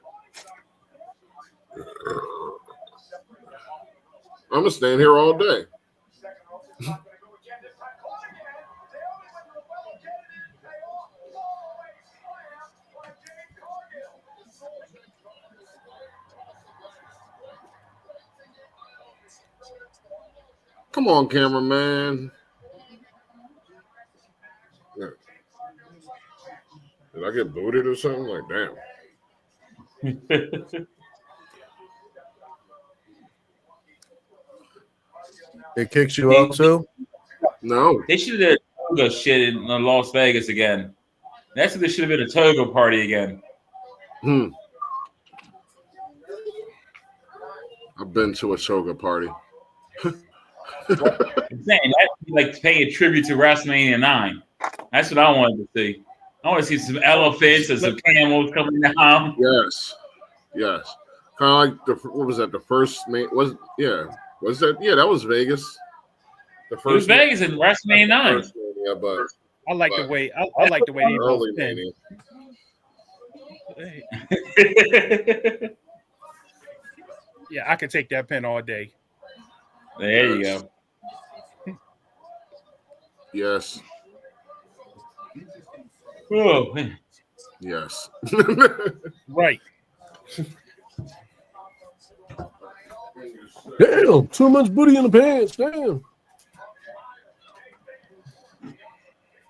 I'm gonna stand here all day. Come on, cameraman. Yeah. Did I get booted or something? Like, damn. It kicks you out too? No. They should have did a toga shit in Las Vegas again. That's what they should have been a toga party again. I've been to a toga party. I'm saying that'd be like paying tribute to WrestleMania 9. That's what I wanted to see. I want to see some elephants and some camels coming down. Yes. Kind of like what was that? The first was that? Yeah, that was Vegas. The first it was Vegas in WrestleMania 9. Yeah, but I like the way they early pin. Yeah, I could take that pin all day. There you go. Yes. Oh, man. Yes. Right. Damn, too much booty in the pants. Damn.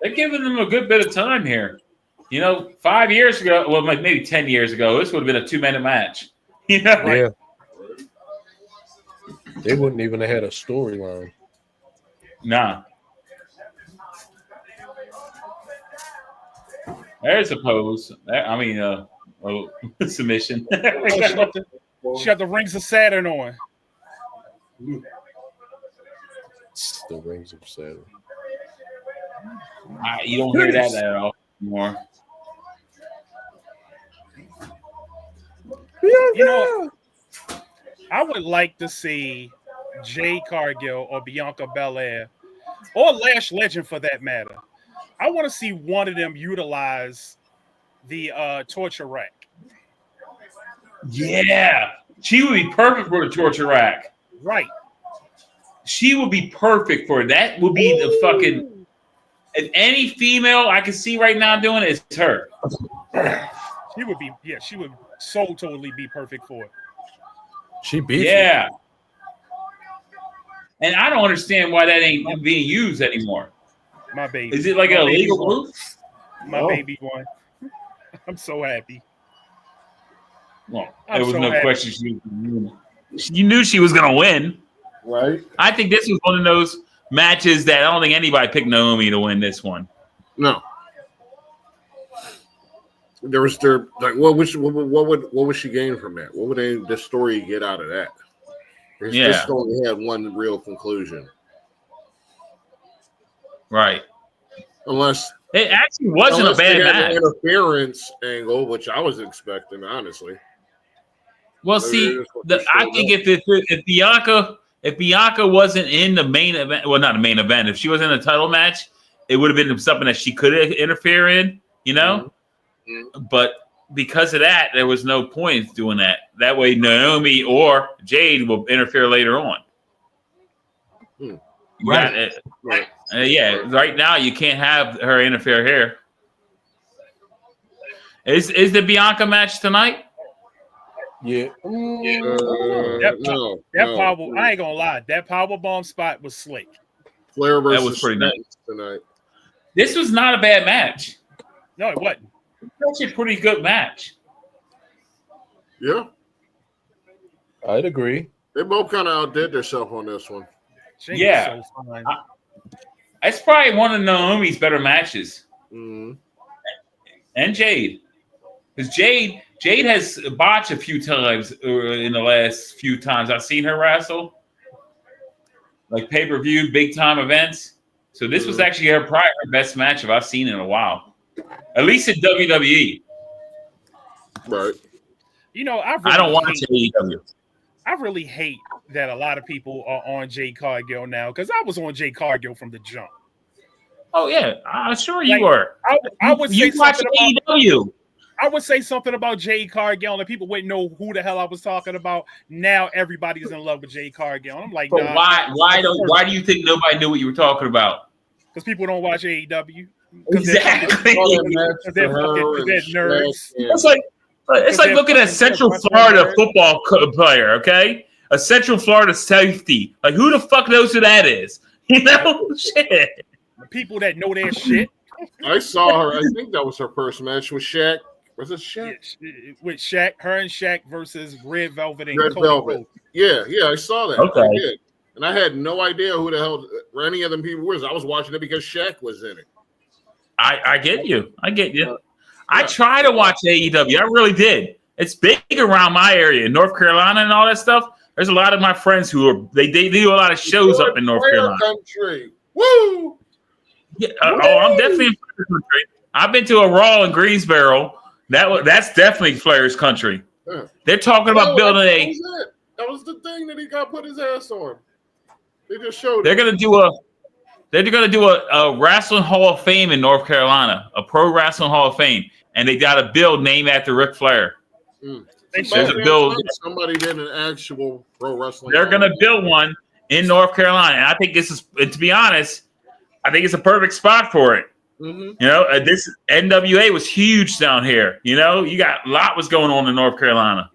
They're giving them a good bit of time here. You know, 5 years ago, well, like maybe 10 years ago, this would have been a 2-minute match. You know? Yeah. They wouldn't even have had a storyline. Nah. There's a pose. I mean, submission. She got the rings of Saturn on. The rings of Saturn. You don't hear that at all anymore. You know, I would like to see Jade Cargill or Bianca Belair or Lash Legend for that matter. I want to see one of them utilize the torture rack. Yeah, she would be perfect for the torture rack. Right. She would be perfect for it. That would be the fucking. If any female I can see right now doing it, it's her. She would be, yeah, she would so totally be perfect for it. She beat Yeah. And I don't understand why that ain't being used anymore. My baby. Is it like an illegal move? My baby won. I'm so happy. Well, I'm there was so no happy. question you knew she was going to win. Right? I think this was one of those matches that I don't think anybody picked Naomi to win this one. No. There was like what would she gain from that? What would this story get out of that? This story had one real conclusion. Right. Unless it actually wasn't a bad match. An interference angle, which I was expecting, honestly. Well, see, I think if Bianca wasn't in the main event, well, not the main event, if she was in a title match, it would have been something that she could interfere in, you know. Mm-hmm. But because of that, there was no point in doing that. That way, Naomi or Jade will interfere later on. Right. Right now you can't have her interfere here. Is the Bianca match tonight? Yeah. Power. I ain't gonna lie. That powerbomb spot was slick. Flair versus that was pretty nice tonight. This was not a bad match. No, it wasn't. It's actually a pretty good match. Yeah, I'd agree. They both kind of outdid themselves on this one. Yeah, it's probably one of Naomi's better matches. Mm-hmm. And Jade, because Jade has botched a few times in the last few times I've seen her wrestle, like pay-per-view, big-time events. So this was actually probably her best match I've seen in a while, at least in WWE. Right. You know, I don't watch AEW. I really hate that a lot of people are on Jade Cargill now because I was on Jade Cargill from the jump. Oh yeah, I'm sure you were. I would say watch AEW. I would say something about Jade Cargill and people wouldn't know who the hell I was talking about. Now everybody's in love with Jade Cargill. And I'm like, but nah, why do you think nobody knew what you were talking about? Because people don't watch AEW. Exactly. They're nerds. It's like looking at Central Florida football player, okay? A Central Florida safety. Like, who the fuck knows who that is? You know? Shit. The people that know their shit. I saw her. I think that was her first match with Shaq. Was it Shaq? With Shaq. Her and Shaq versus Red Velvet and Red Velvet. Yeah, I saw that. Okay. I did. And I had no idea who the hell any of them people was. I was watching it because Shaq was in it. I get you. I try to watch AEW. I really did. It's big around my area, in North Carolina and all that stuff. There's a lot of my friends who are they do a lot of shows up in North Carolina. Country. Woo! Yeah, I'm definitely in Flair's country. I've been to a Raw in Greensboro. That's definitely Flair's country. Yeah. They're talking about building That was the thing that he got put his ass on. They just showed. They're gonna do a wrestling Hall of Fame in North Carolina, a pro wrestling Hall of Fame, and they got a build named after Ric Flair. There's a build. Somebody did an actual pro wrestling. They're gonna build one in North Carolina, and I think this is, to be honest, I think it's a perfect spot for it. Mm-hmm. You know, this NWA was huge down here. You know, you got a lot was going on in North Carolina.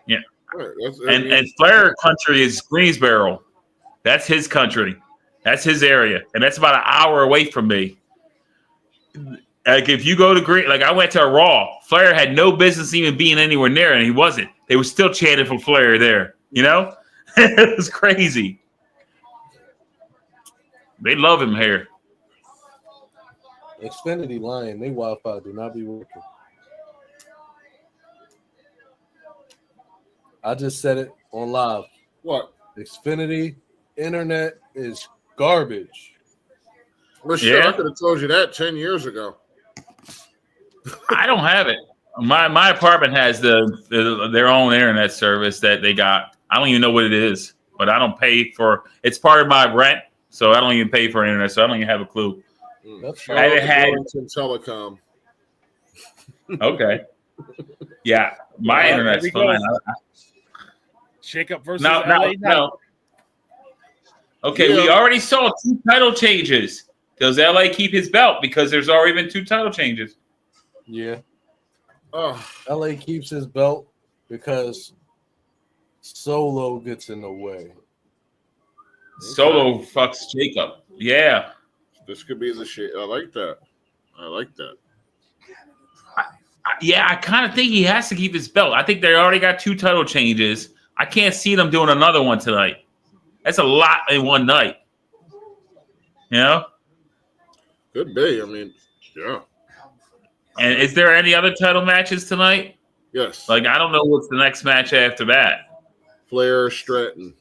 Yeah, right. And Flair country is Greensboro. That's his country. That's his area, and that's about an hour away from me. Like if you go to like I went to a Raw, Flair had no business even being anywhere near, and he wasn't. They were still chanting for Flair there. You know, it was crazy. They love him here. Xfinity lying. They Wi-Fi do not be working. I just said it on live. What? Xfinity internet is garbage. Well, sure, I could have told you that 10 years ago. I don't have it. My apartment has their own internet service that they got. I don't even know what it is, but I don't pay for. It's part of my rent, so I don't even pay for internet. So I don't even have a clue. That's Shout I out haven't to had- Burlington Telecom. Okay. Yeah, my Well, internet's there we go. fine. Shake up versus No, LA no, Knight. no. Okay, we Yeah. already saw 2 title changes. Does LA keep his belt? Because there's already been 2 title changes. Yeah. Oh, LA keeps his belt because Solo gets in the way. Solo fucks Jacob. Yeah. this could be the shit. I like that. Yeah, I kind of think he has to keep his belt. I think they already got 2 title changes. I can't see them doing another one tonight. That's a lot in one night. You know? Could be. I mean, yeah. And is there any other title matches tonight? Yes. Like, I don't know what's the next match after that. Flair, Stratton.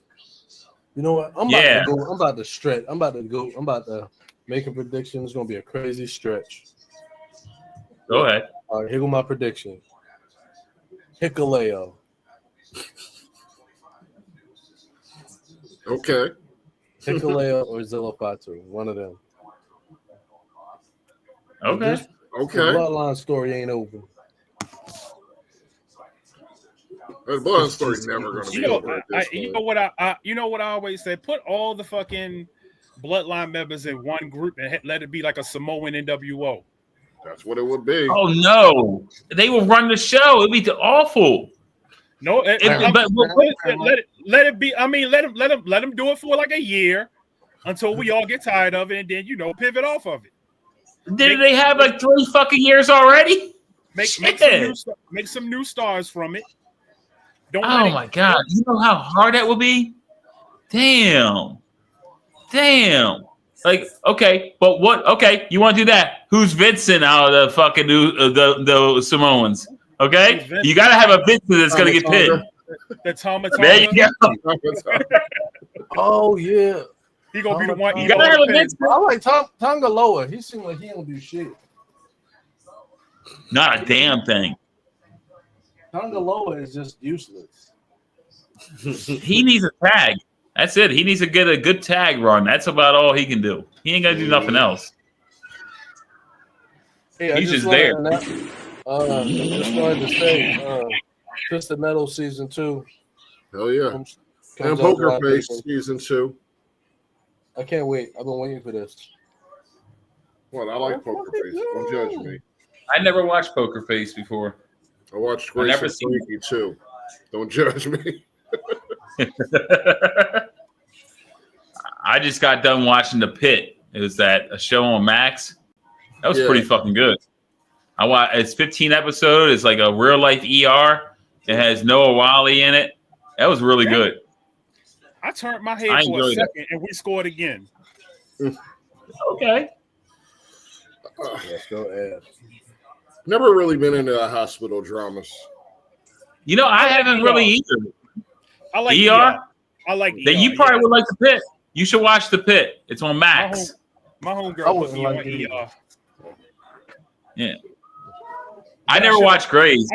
You know what? I'm Yeah. about to stretch. I'm about to make a prediction. It's gonna be a crazy stretch. Go ahead. All right, here go my prediction. Hikuleo. Okay. Hikuleo or Zilla Fatu. One of them. Okay. The Okay. bloodline story ain't over. The blood story's never going to be over at this You point. know what I always say? Put all the fucking bloodline members in one group and let it be like a Samoan NWO. That's what it would be. Oh, no. They will run the show. It'd be awful. No, let it be. I mean, let them do it for like a year until we all get tired of it, and then pivot off of it. Did they have like 3 fucking years already? Make some new stars from it. Oh my God. You know how hard that would be? Damn. Like, okay, but what? Okay, you want to do that? Who's Vincent out of the fucking the Samoans? Okay, you got to have a Vincent that's going to get pinned. The Tama. There you go. Oh yeah. He gonna be the one. You got to have a Vincent. I like Tongaloa. He seems like he don't do shit. Not a damn thing. Tongaloa is just useless. He needs a tag. That's it. He needs to get a good tag run. That's about all he can do. He ain't gonna do nothing else. Hey, He's just there. Just wanted to say, Twisted Metal season 2. Hell yeah. comes And out Poker July Face 15th. season 2. I can't wait. I've been waiting for this. What? I like Poker Face. Don't judge me. I never watched Poker Face before. I watched I've Grace never and seen Frankie too. Don't judge me. I just got done watching The Pit. It was a show on Max. That was pretty fucking good. It's 15 episodes. It's like a real life ER. It has Noah Wally in it. That was really good. I turned my head for a second and we scored again. Okay. Let's go ahead. Never really been into hospital dramas. You know, I haven't really either. I like ER. I like Then you probably would like The Pit. You should watch The Pit. It's on Max. My I homegirl put wouldn't me like on it. ER. Yeah. I never watched Grey's.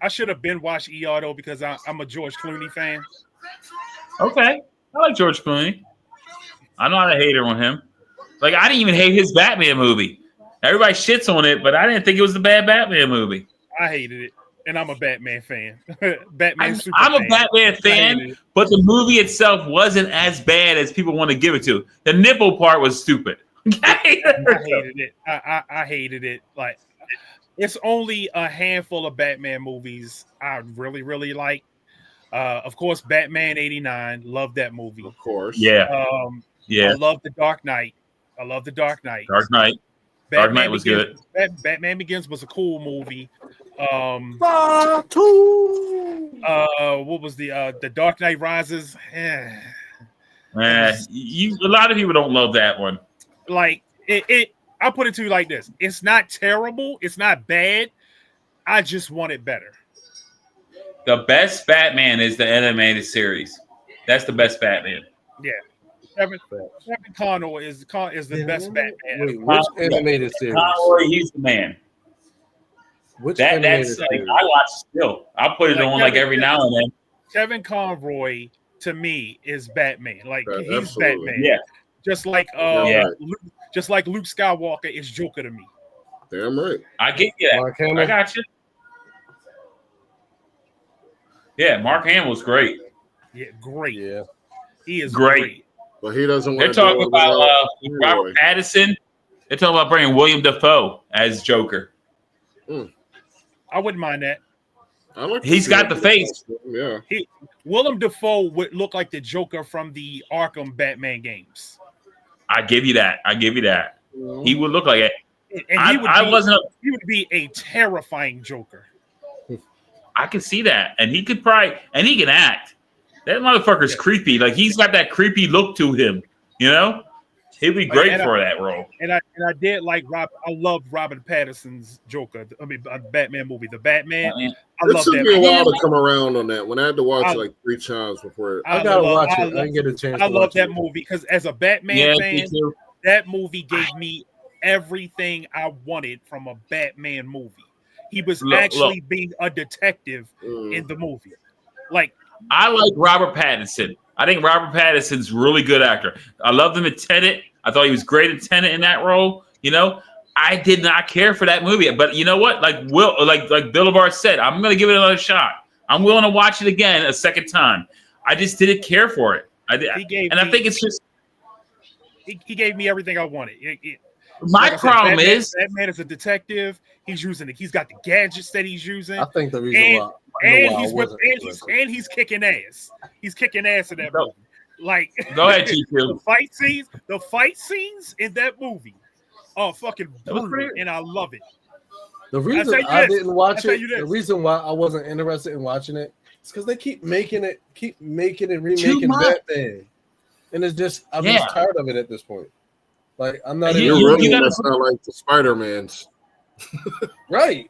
I should have been watched ER though because I'm a George Clooney fan. Okay. I like George Clooney. I'm not a hater on him. Like, I didn't even hate his Batman movie. Everybody shits on it, but I didn't think it was a bad Batman movie. I hated it, and I'm a Batman fan. Batman super I'm fan. a Batman fan, but the movie itself wasn't as bad as people want to give it to. The nipple part was stupid. I hated it. I hated it. Like, it's only a handful of Batman movies I really, really like. Of course, Batman '89. Love that movie. Of course. Yeah. Yeah. I love The Dark Knight. Dark Knight. Dark Knight was good. Batman Begins was a cool movie. What was the Dark Knight Rises? A lot of people don't love that one. Like it. I'll put it to you like this: it's not terrible. It's not bad. I just want it better. The best Batman is the animated series. That's the best Batman. Yeah. Kevin Conroy is the best Batman. Wait, which animated series? Conroy, he's the man. That's like, I watch still. I'll put it on like every now and then. Kevin Conroy to me is Batman. Like he's Absolutely. Batman. Yeah. Just like Luke Skywalker is Joker to me. Damn right. I get you. I got you. Yeah, Mark Hamill's great. Yeah, great. Yeah, he is great. But he doesn't. They're talking about Robert Pattinson. They're talking about bringing William Dafoe as Joker. I wouldn't mind that. He's got the face. Yeah. Willem Dafoe would look like the Joker from the Arkham Batman games. I give you that. He would look like it. And he would be a terrifying Joker. I can see that. And he could probably, and he can act. That motherfucker's creepy. Like, he's got that creepy look to him. You know? He'd be great for that role. And I did like I loved Robert Pattinson's Joker. I mean, Batman movie, The Batman. I love that. It took me a while to come around on that. When I had to watch it like 3 times before. I gotta watch it. I didn't get a chance. I love that movie because as a Batman fan, that movie gave me everything I wanted from a Batman movie. He was actually being a detective in the movie. Like, I like Robert Pattinson. I think Robert Pattinson's a really good actor. I loved him in Tenet. I thought he was great in Tenet in that role. You know, I did not care for that movie, but you know what? Like Bill Lavar said, I'm going to give it another shot. I'm willing to watch it again a second time. I just didn't care for it. I think it's just he gave me everything I wanted. My problem is that man is a detective. He's got the gadgets that he's using. I think the reason why he's kicking ass. He's kicking ass in that movie. Like, go ahead, GQ. The fight scenes in that movie are fucking brutal, and I love it. The reason I didn't watch it, the reason why I wasn't interested in watching it, is because they keep making and remaking Batman, and it's just I'm just tired of it at this point. Like, I'm not. You must not like the Spider-Mans. Right.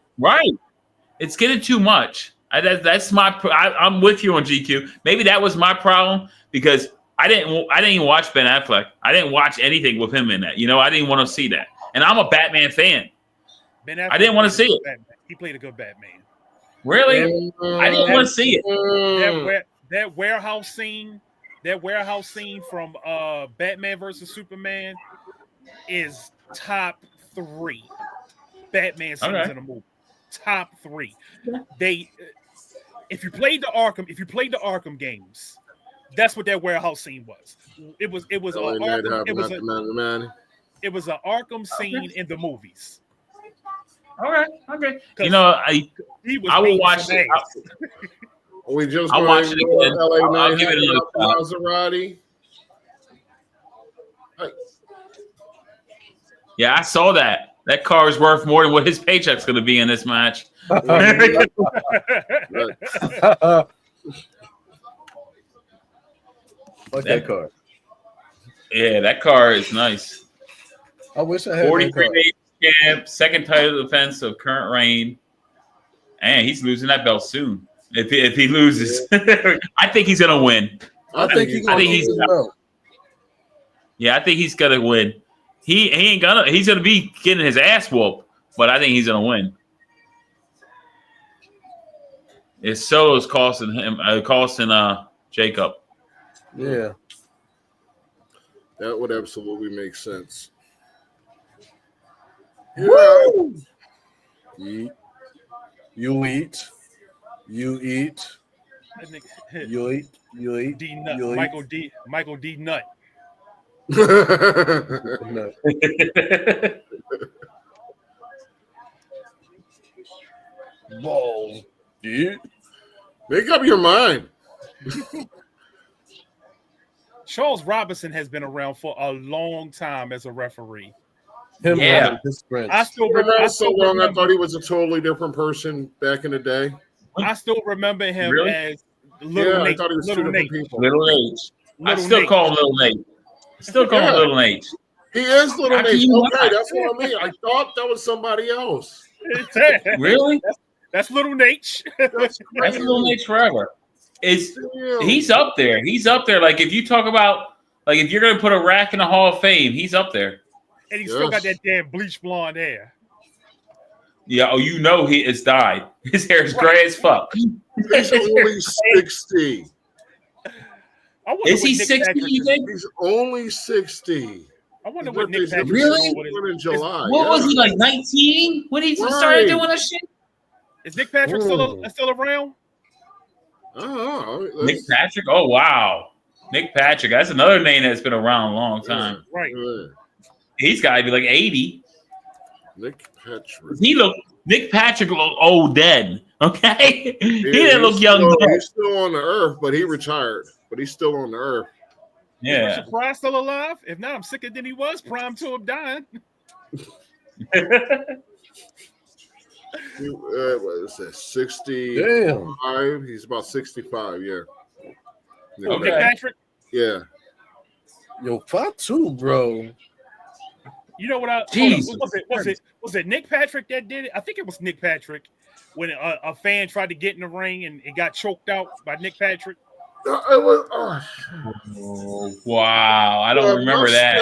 It's getting too much. That's my. I'm with you on GQ. Maybe that was my problem because I didn't even watch Ben Affleck. I didn't watch anything with him in that. You know, I didn't want to see that. And I'm a Batman fan. Ben Affleck, I didn't want to see it. He played a good Batman. Really? I didn't want to see it. That warehouse scene from Batman versus Superman is top 3 Batman scenes in a movie. Top 3. If you played the Arkham games, that's what that warehouse scene was. It was an Arkham scene in the movies. Okay. You know, I will watch it. I'll watch it again. I'll give it another Maserati. Yeah, I saw that. That car is worth more than what his paycheck's going to be in this match. Like that car. Yeah, that car is nice. I wish I had 43 days camp, second title defense of current reign. And he's losing that belt soon. If he loses, I think he's gonna win. I think he's gonna win. He's gonna be getting his ass whooped, but I think he's gonna win. His solo's costing Jacob. Yeah. That would absolutely make sense. Woo! You eat. D Nut. Michael D Nut. Balls, dude. Make up your mind. Charles Robinson has been around for a long time as a referee. Yeah. I still remember. I thought he was a totally different person back in the day. I still remember him as Little Nate. I thought he was two different people. Little Nate. I still call him Little Nate. Little Nate. He is Little Nate. Okay, that's what I mean. I thought that was somebody else. Really? That's Little Nate. That's Little Nate forever. He's up there. He's up there. Like, if you talk about, like, if you're going to put a rack in the Hall of Fame, he's up there. And he's still got that damn bleach blonde hair. Yeah, oh, you know he has died. His hair is gray as fuck. He's only 60. Is he 60, you think? He's only 60. I wonder what Nick Patrick really? In July. What was he, like 19 when he started doing that shit? Is Nick Patrick still around? Oh, Nick Patrick? Oh, wow. Nick Patrick. That's another name that's been around a long time. Yeah, right. Yeah. He's got to be like 80. Nick Patrick. Nick Patrick looked old dead. Okay? He didn't look young. He's still on the earth, but he retired. But he's still on the earth. Yeah. Is Prime still alive? If not, I'm sicker than he was. Prime to him dying. What is that? 60. Damn. He's about 65. Yeah. Nick Patrick. Yeah. Yo, Fatu, bro. You know what? Was it Nick Patrick that did it? I think it was Nick Patrick when a fan tried to get in the ring and it got choked out by Nick Patrick. Wow, I don't remember that.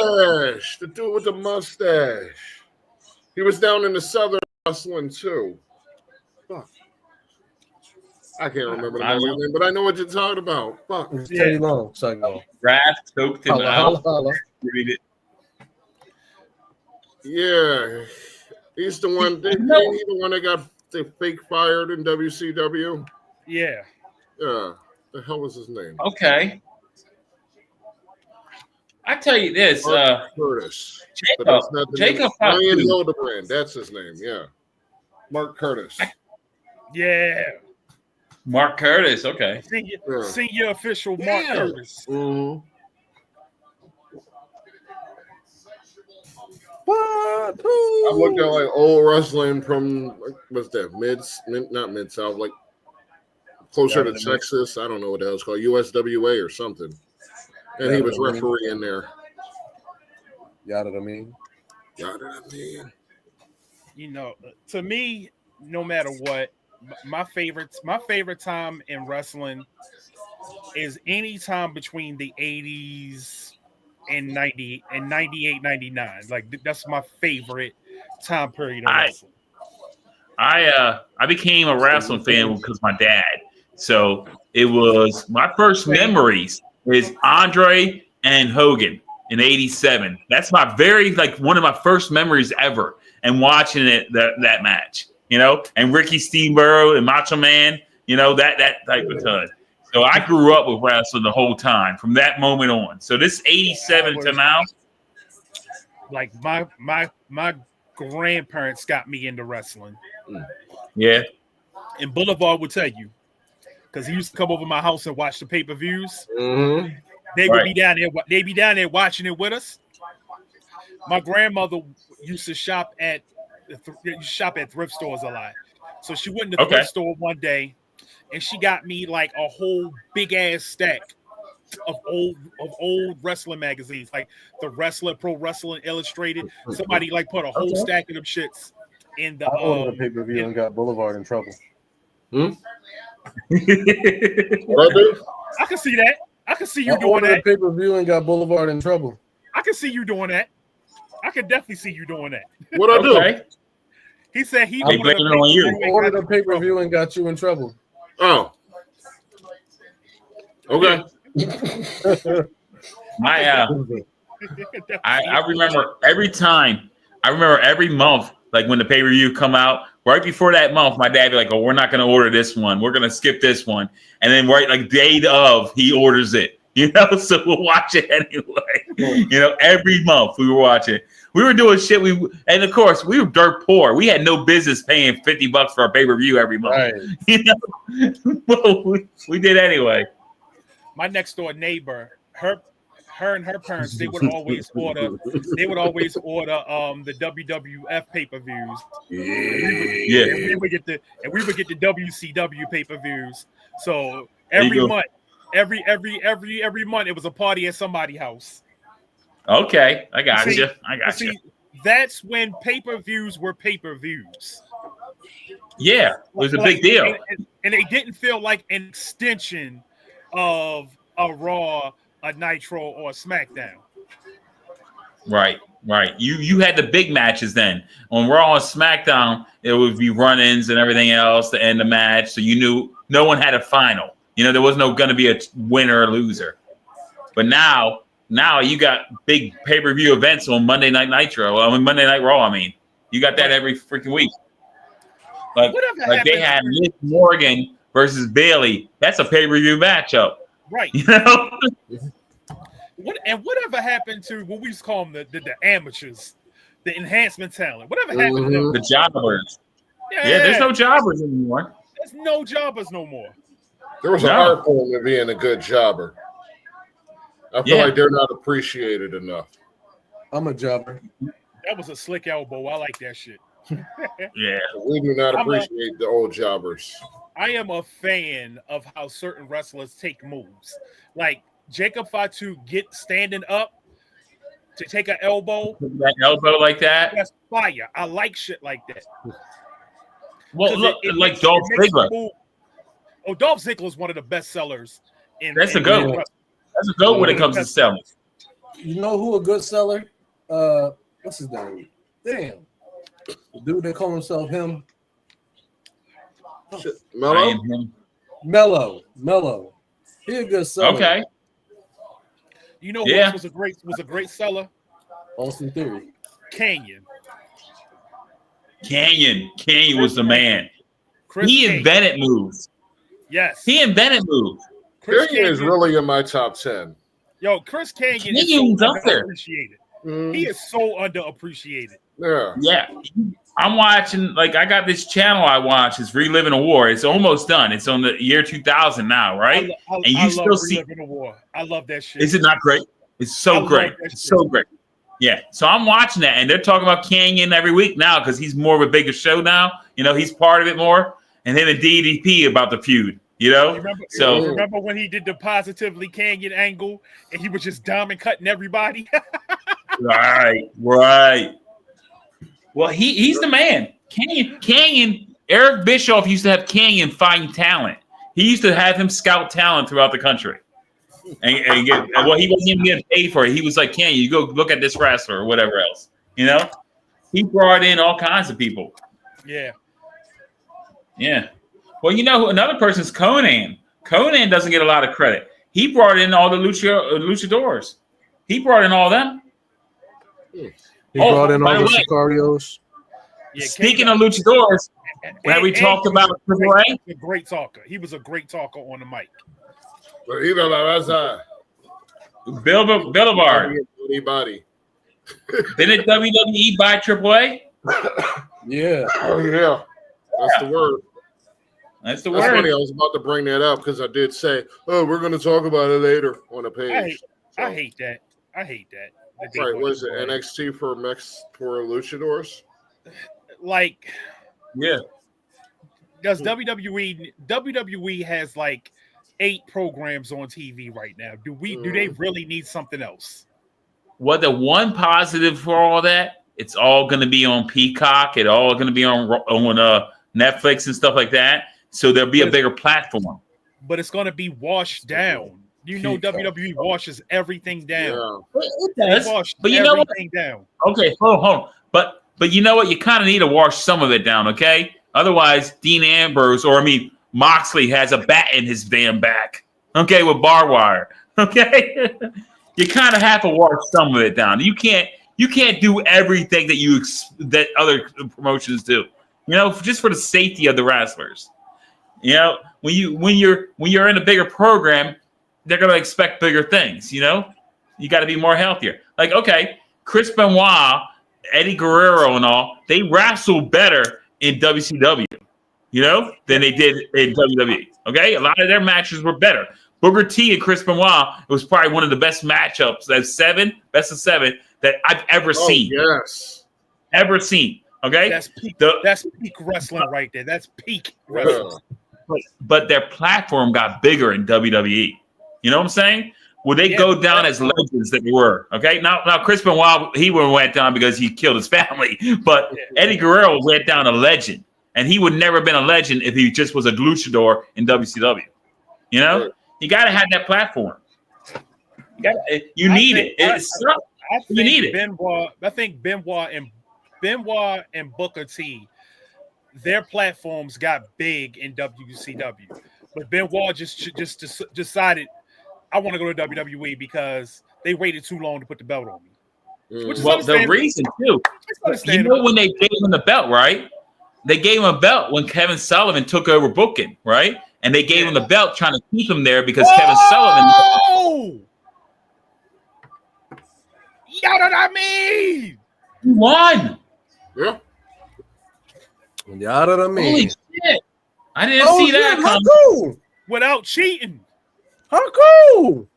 The dude with the mustache. He was down in the Southern wrestling too. Fuck. I can't remember the name, but I know what you're talking about. Fuck. Teddy Long, Saigon. Raph choked him out. Read it. Yeah, he's the one. He's the one that got the fake fired in WCW. Yeah. Yeah. The hell was his name? Okay. I tell you this, Curtis. Jacob Ryan Hildebrand. That's his name. Yeah. Mark Curtis. Yeah. Mark Curtis. Okay. Senior official Mark Curtis. Mm-hmm. What? I looked at like old wrestling from what's that? Not mid South, like closer to Texas. I don't know what the hell it's called, USWA or something. And he was referee in there. Yada I mean. You know, to me, no matter what, my favorite time in wrestling is any time between the 80s and 90 and 98, 99. Like that's my favorite time period of wrestling. I became a wrestling fan because my dad. So it was my first memories is Andre and Hogan in '87. That's my one of my first memories ever, and watching that match, and Ricky Steamboat and Macho Man, that type of time. So I grew up with wrestling the whole time from that moment on. So this 87 to now, like my grandparents got me into wrestling. Yeah, and Boulevard would tell you. Because he used to come over my house and watch the pay-per-views. Mm-hmm. They would be down there. They'd be down there watching it with us. My grandmother used to shop at thrift stores a lot. So she went to the thrift store one day, and she got me like a whole big ass stack of old wrestling magazines, like the Wrestler, Pro Wrestling Illustrated. Somebody like put a whole stack of them shits in the. I ordered a pay-per-view and got Boulevard in trouble. What I do? I can see that. I can see you doing that. Pay-per-view and got Boulevard in trouble. I can see you doing that. I can definitely see you doing that. What I do? He said he ordered a pay-per-view and got you in trouble. Oh. Okay. I remember every time. I remember every month, like when the pay-per-view come out. Right before that month, my dad be like, "Oh, we're not going to order this one. We're going to skip this one." And then day of, he orders it. So we'll watch it anyway. Every month we were watching. We were doing shit. And of course, we were dirt poor. We had no business paying $50 for a pay-per-view every month. Right. Well, we did anyway. My next door neighbor, her and her parents, they would always order the WWF pay-per-views. Yeah. And we would get the WCW pay-per-views. So every month, every month it was a party at somebody's house. Okay, I got you. See, that's when pay-per-views were pay-per-views. Yeah, it was a big deal. And they didn't feel like an extension of a Raw, a Nitro, or a SmackDown. Right. Right. You had the big matches then. On Raw and SmackDown, it would be run-ins and everything else to end the match. So you knew no one had a final. There was no going to be a winner or loser. But now you got big pay-per-view events on Monday Night Nitro. Monday Night Raw, I mean. You got that every freaking week. Like they had Liv Morgan versus Bailey. That's a pay-per-view matchup. Right. Whatever happened to what we used to call them the amateurs, the enhancement talent? Whatever happened to them? The jobbers. Yeah, there's no jobbers anymore. There's no jobbers no more. There was an art form to being a good jobber. I feel like they're not appreciated enough. I'm a jobber. That was a slick elbow. I like that shit. Yeah. We do not appreciate the old jobbers. I am a fan of how certain wrestlers take moves. Like Jacob Fatu standing up to take an elbow. That elbow like that? That's fire. I like shit like that. Well, look, like Dolph Ziggler. Oh, Dolph Ziggler is one of the best sellers. That's a goat. That's a goat when it comes to selling. You know who a good seller? What's his name? Damn. The dude that call himself him. Mello. He a good seller. Okay. You know who else was a great seller? Austin Theory. Canyon was the man. He invented moves. Yes. He invented moves. Canyon is really in my top 10. Yo, Chris Canyon is so underappreciated. He is so underappreciated. Yeah. I'm watching, I got this channel I watch. It's Reliving a War. It's almost done. It's on the year 2000 now, right? I love Reliving a War. I love that shit. Is it not great? It's so great. It's so great. Yeah. So I'm watching that, and they're talking about Canyon every week now because he's more of a bigger show now. He's part of it more. And him and DDP about the feud. Remember when he did the Positively Canyon angle and he was just diamond cutting everybody? Right. Well, he's the man. Canyon. Eric Bischoff used to have Canyon find talent. He used to have him scout talent throughout the country. And he wasn't even getting paid for it. He was like, Canyon, you go look at this wrestler or whatever else. He brought in all kinds of people. Yeah. Yeah. Well, another person's Conan. Conan doesn't get a lot of credit. He brought in all the luchadors. He brought in all them. He brought in all the Sicarios. Yeah, speaking of luchadors, have we talked about Triple A? A great talker. He was a great talker on the mic. Bill Bard. Anybody. Didn't WWE buy Triple A? Yeah. Oh, yeah. That's the word. That's funny. I was about to bring that up because I did say, we're going to talk about it later on the page. I hate that. Right, what is it? NXT for luchadors? Does WWE has 8 programs on TV right now. Do they really need something else? Well, the one positive for all that, it's all going to be on Peacock. It's all going to be on Netflix and stuff like that. So there'll be a bigger platform. But it's going to be washed down. WWE washes everything down. Yeah. It does. But you know what? Down. Okay, hold on. But you know what? You kind of need to wash some of it down, okay? Otherwise, Dean Ambrose Moxley has a bat in his damn back, okay, with barbed wire, okay? You kind of have to wash some of it down. You can't do everything that other promotions do. Just for the safety of the wrestlers. When you're in a bigger program, they're gonna expect bigger things. You got to be more healthier. Chris Benoit, Eddie Guerrero, and all, they wrestle better in WCW, than they did in WWE. Okay, a lot of their matches were better. Booker T and Chris Benoit, it was probably one of the best matchups. Best of 7 that I've ever seen. Yes, ever seen. Okay, that's peak wrestling right there. That's peak wrestling. But their platform got bigger in WWE. You know what I'm saying? Well, they go down as legends that they were. Okay, now Chris Benoit, he went down because he killed his family. But Eddie Guerrero went down a legend, and he would never have been a legend if he just was a luchador in WCW. You got to have that platform. You need it. You need it. I think Benoit and Booker T, their platforms got big in WCW, but Benoit just decided I want to go to WWE because they waited too long to put the belt on me. Well, the reason too, you know, when they gave him the belt, right? They gave him a belt when Kevin Sullivan took over booking, right? And they gave him the belt trying to keep him there because Kevin Sullivan. Yeah, what I mean? He won. Yeah. Yeah, what I mean? Holy shit! I didn't see that. How cool? Without cheating. How cool?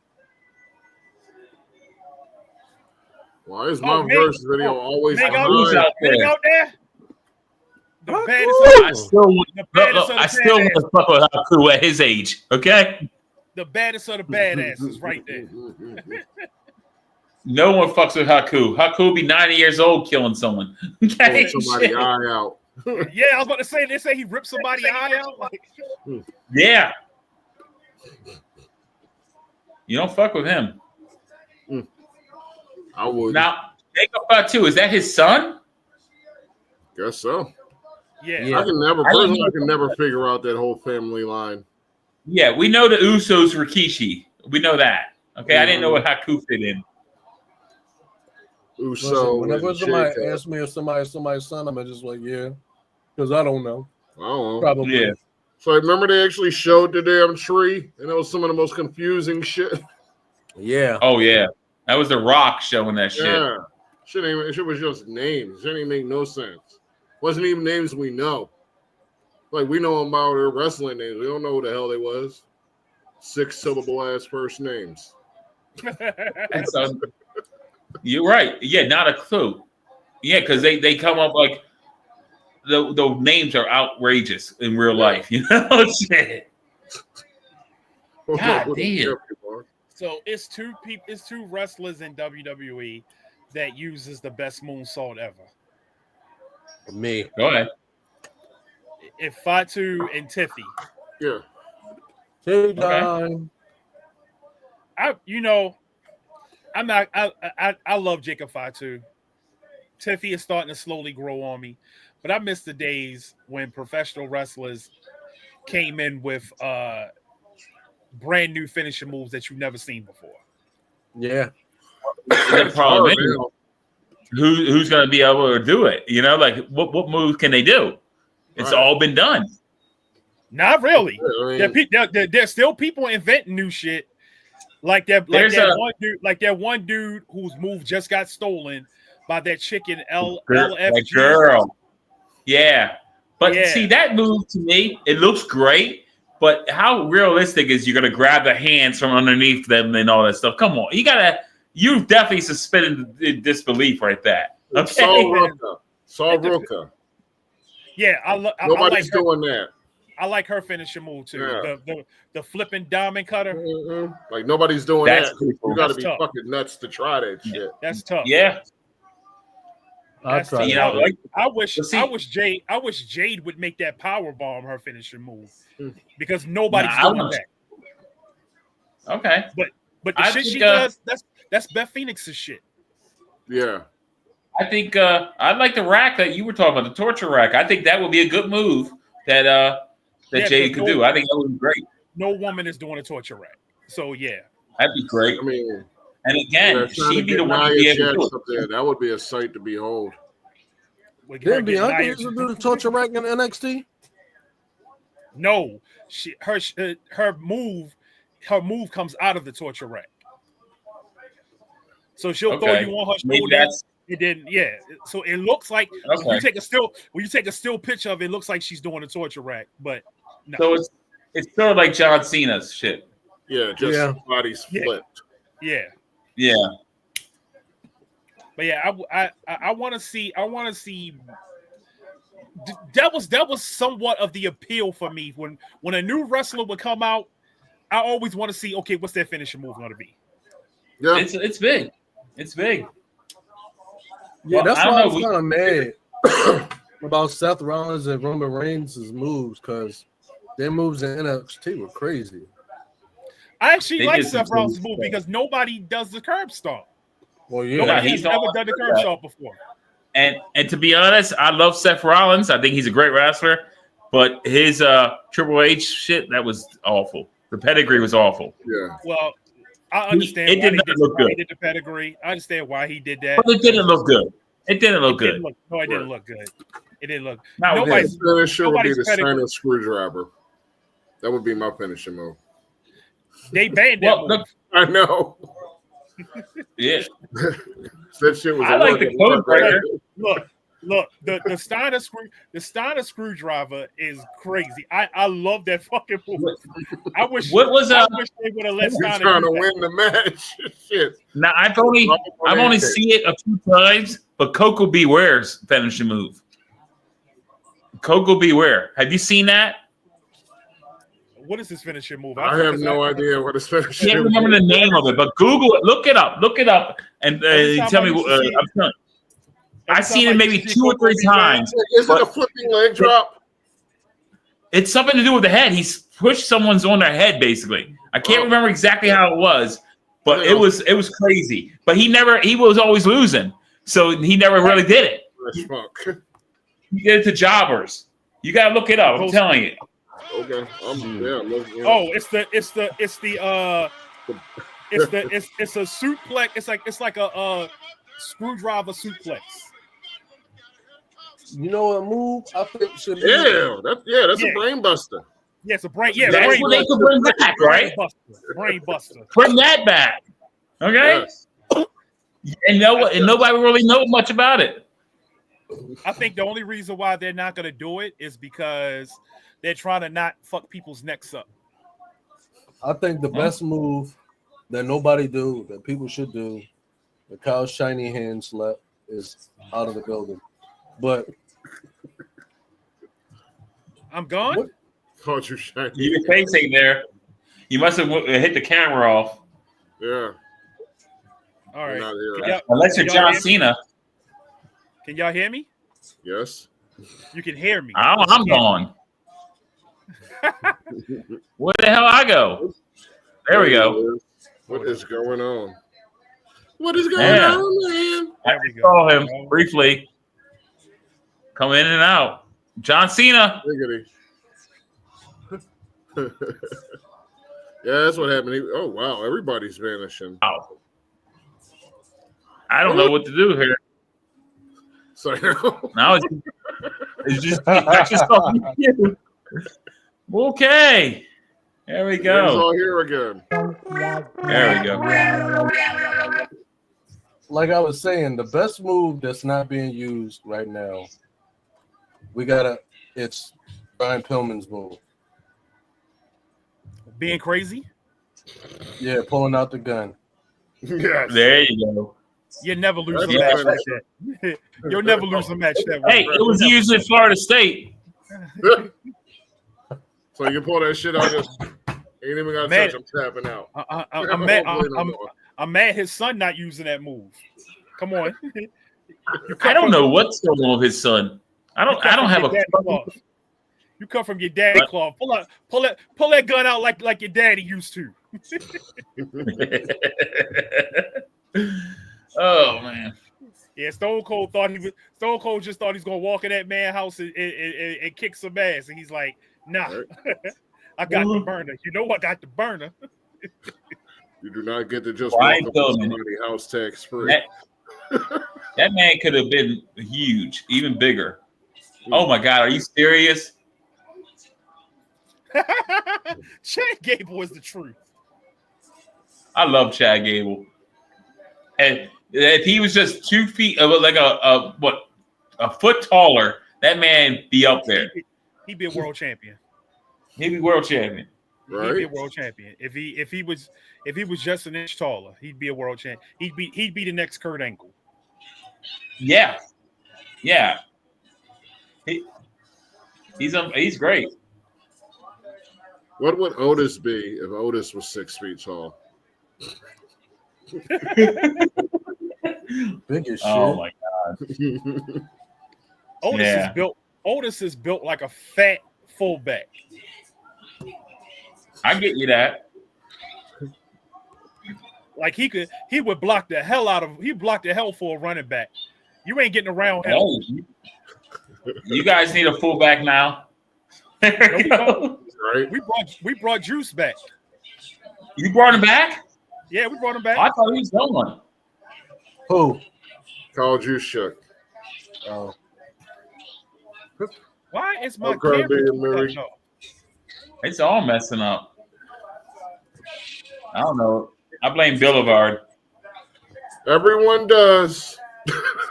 Why is my verse video always Meg out there? The How baddest cool? I still want to fuck with Haku at his age. Okay. The baddest of the badasses, right there. No one fucks with Haku. Haku will be 90 years old killing someone. Okay. Somebody eye out. Yeah, I was about to say, they say he ripped somebody's eye out. Like, yeah. You don't fuck with him. I would. Now, Jacob Fatu, is that his son? Guess so. Yeah. I can never figure out that whole family line. Yeah, we know the Usos Rikishi. We know that. Okay, I didn't know what Haku fit in. Uso. Whenever somebody asks me if somebody's son, I'm just like, yeah, because I don't know. I don't know. Probably. Yeah. So I remember they actually showed the damn tree, and it was some of the most confusing shit. Yeah. Oh yeah, that was The Rock showing that shit. Yeah. Shit was just names. It didn't make no sense. Wasn't even names we know. Like, we know about their wrestling names. We don't know who the hell they was. 6-syllable ass first names. You're right. Yeah, not a clue. Yeah, because they come up like the names are outrageous in real life. You know, shit. God damn. So it's two wrestlers in WWE that uses the best moonsault ever. Me. Go ahead. If Fatu and Tiffy. Yeah. Take time. I love Jacob Fatu. Tiffy is starting to slowly grow on me, but I miss the days when professional wrestlers came in with brand new finishing moves that you've never seen before. Yeah. The problem is, who's going to be able to do it? You know, like what moves can they do? It's all been done. Not really. There's still people inventing new shit. Like that one dude whose move just got stolen by that chicken LFG. Girl. Yeah. But see, that move to me, it looks great. But how realistic is you're gonna grab the hands from underneath them and all that stuff? Come on, you definitely suspended disbelief right there. Okay. Saul Ruka. Yeah, Nobody's doing that. I like her finishing move too. Yeah. The flipping diamond cutter. Mm-hmm. Like, nobody's doing that. Cool. You got to be fucking nuts to try that shit. That's tough. Yeah. That's tough. You know, I wish Jade would make that power bomb her finishing move because nobody's doing that. Okay. But the shit she does, that's Beth Phoenix's shit. Yeah. I think I like the rack that you were talking about, the torture rack. I think that would be a good move that Jade could do. I think that would be great. No woman is doing a torture rack. So yeah. That'd be great. I mean, and again, she'd be the one to be able to do it. That would be a sight to behold. Didn't Bianca used to do the torture rack in NXT? No. Her move comes out of the torture rack. So she'll throw you on her shoulder. And then so it looks like when you take a still picture of it, it looks like she's doing a torture rack, but no. So it's sort of like John Cena's shit. Yeah, just body's flipped. Yeah. Yeah. But yeah, I want to see. That was somewhat of the appeal for me when a new wrestler would come out. I always want to see, okay, what's their finishing move going to be? Yeah, it's big. It's big. Yeah, that's why I was kind of mad about Seth Rollins and Roman Reigns' moves, because their moves in NXT were crazy. I actually like Seth Rollins' move because nobody does the curb stomp. Well, yeah, Nobody he's has never all- done the curb stomp before. And to be honest, I love Seth Rollins. I think he's a great wrestler, but his Triple H shit, that was awful. The pedigree was awful. Yeah. Well, I understand It why did he not did, look why he good. did the pedigree. I understand why he did that. But it didn't look good. It didn't look It didn't good. look, no, it didn't Right. look good. It didn't look. Not Nobody's The finisher would be nobody's the pedigree. silent screwdriver. That would be my finishing move. They banned that Well, move. I know. Yeah. That shit was. I like the code breaker. Look, the Steiner screwdriver is crazy. I love that fucking move. I wish they would have let He's Steiner trying do to that. win the match. Shit. Now I've only seen it a few times, but Coco Beware's finishing move. Coco Beware. Have you seen that? What is his finishing move? I have no idea what his I finishing can't move remember the name of it, but Google it. Look it up, and Every time tell I me. used to see it- I'm telling you. I've Every seen time it I maybe used to see 2 or Coco 3 Beware, times. Is it a flipping leg drop? It's something to do with the head. He's pushed someone's on their head, basically. I can't remember exactly how it was, but it was crazy. But he was always losing, so he never really did it. He did it to jobbers. You gotta look it up. I'm telling you. Okay. I'm looking at Oh, it's a suplex. It's like a screwdriver suplex. You know a move I think should be. That's a brain buster. Yeah, it's a brain. Yeah, That's brain what they buster. could bring back, right? Brain buster. Bring that back. Okay. Yes. And nobody really knows much about it. I think the only reason why they're not going to do it is because they're trying to not fuck people's necks up. I think the best move that nobody do, that people should do, the Kyle's shiny hand slap is out of the building. But I'm gone. What? Caught you shiny. Your face ain't there. You must have hit the camera off. Yeah. All right. Not here. Can Unless you're y'all John hear me? Cena. Can y'all hear me? Yes. You can hear me. I'm gone. Where the hell I go? There we go. What is going on? What is going Yeah. on, man? There we go. Saw him briefly come in and out. John Cena. Diggity. Yeah, that's what happened. Oh wow, everybody's vanishing. Wow. I don't know what to do here. So Now it's just talking to you. Okay. There we It's go. all here again. There we go. like I was saying, the best move that's not being used right now, it's Brian Pillman's move. Being crazy? Yeah, pulling out the gun. Yes. There you go. You never lose a That's match right. like that. You'll never lose a match that way. Hey, it was used in Florida State. So you pull that shit out, just ain't even got to Man. touch. I'm tapping out. I'm mad his son not using that move. Come on. I don't know what's going on with his son. I don't have a You come from your daddy cloth. Pull that gun out like your daddy used to. Oh man. Yeah, Stone Cold just thought he's gonna walk in that man's house and kick some ass, and he's like, nah, I got the burner. You know I got the burner. You do not get to just Brian walk up to Pillman. somebody's house tax free. That man could have been huge, even bigger. Oh my God, are you serious? Chad Gable is the truth. I love Chad Gable. And if he was just 2 feet, like a foot taller, that man be up there. He'd be a world champion. He'd be world champion. Right? He'd be a world champion. If he was just an inch taller, he'd be a world champion. He'd be the next Kurt Angle. Yeah. He's great. What would Otis be if Otis was 6 feet tall? Big as shit. Oh my God. Otis is built like a fat fullback. I get you that. Like he would block the hell for a running back. You ain't getting around him. Oh, you guys need a fullback now. There we go. Right? We brought Juice back. You brought him back? Yeah, we brought him back. I thought he was gone. Who? Call Juice Shook. Oh. Why is my Grab camera it, Mary. off? It's all messing up. I don't know. I blame Boulevard. Everyone does.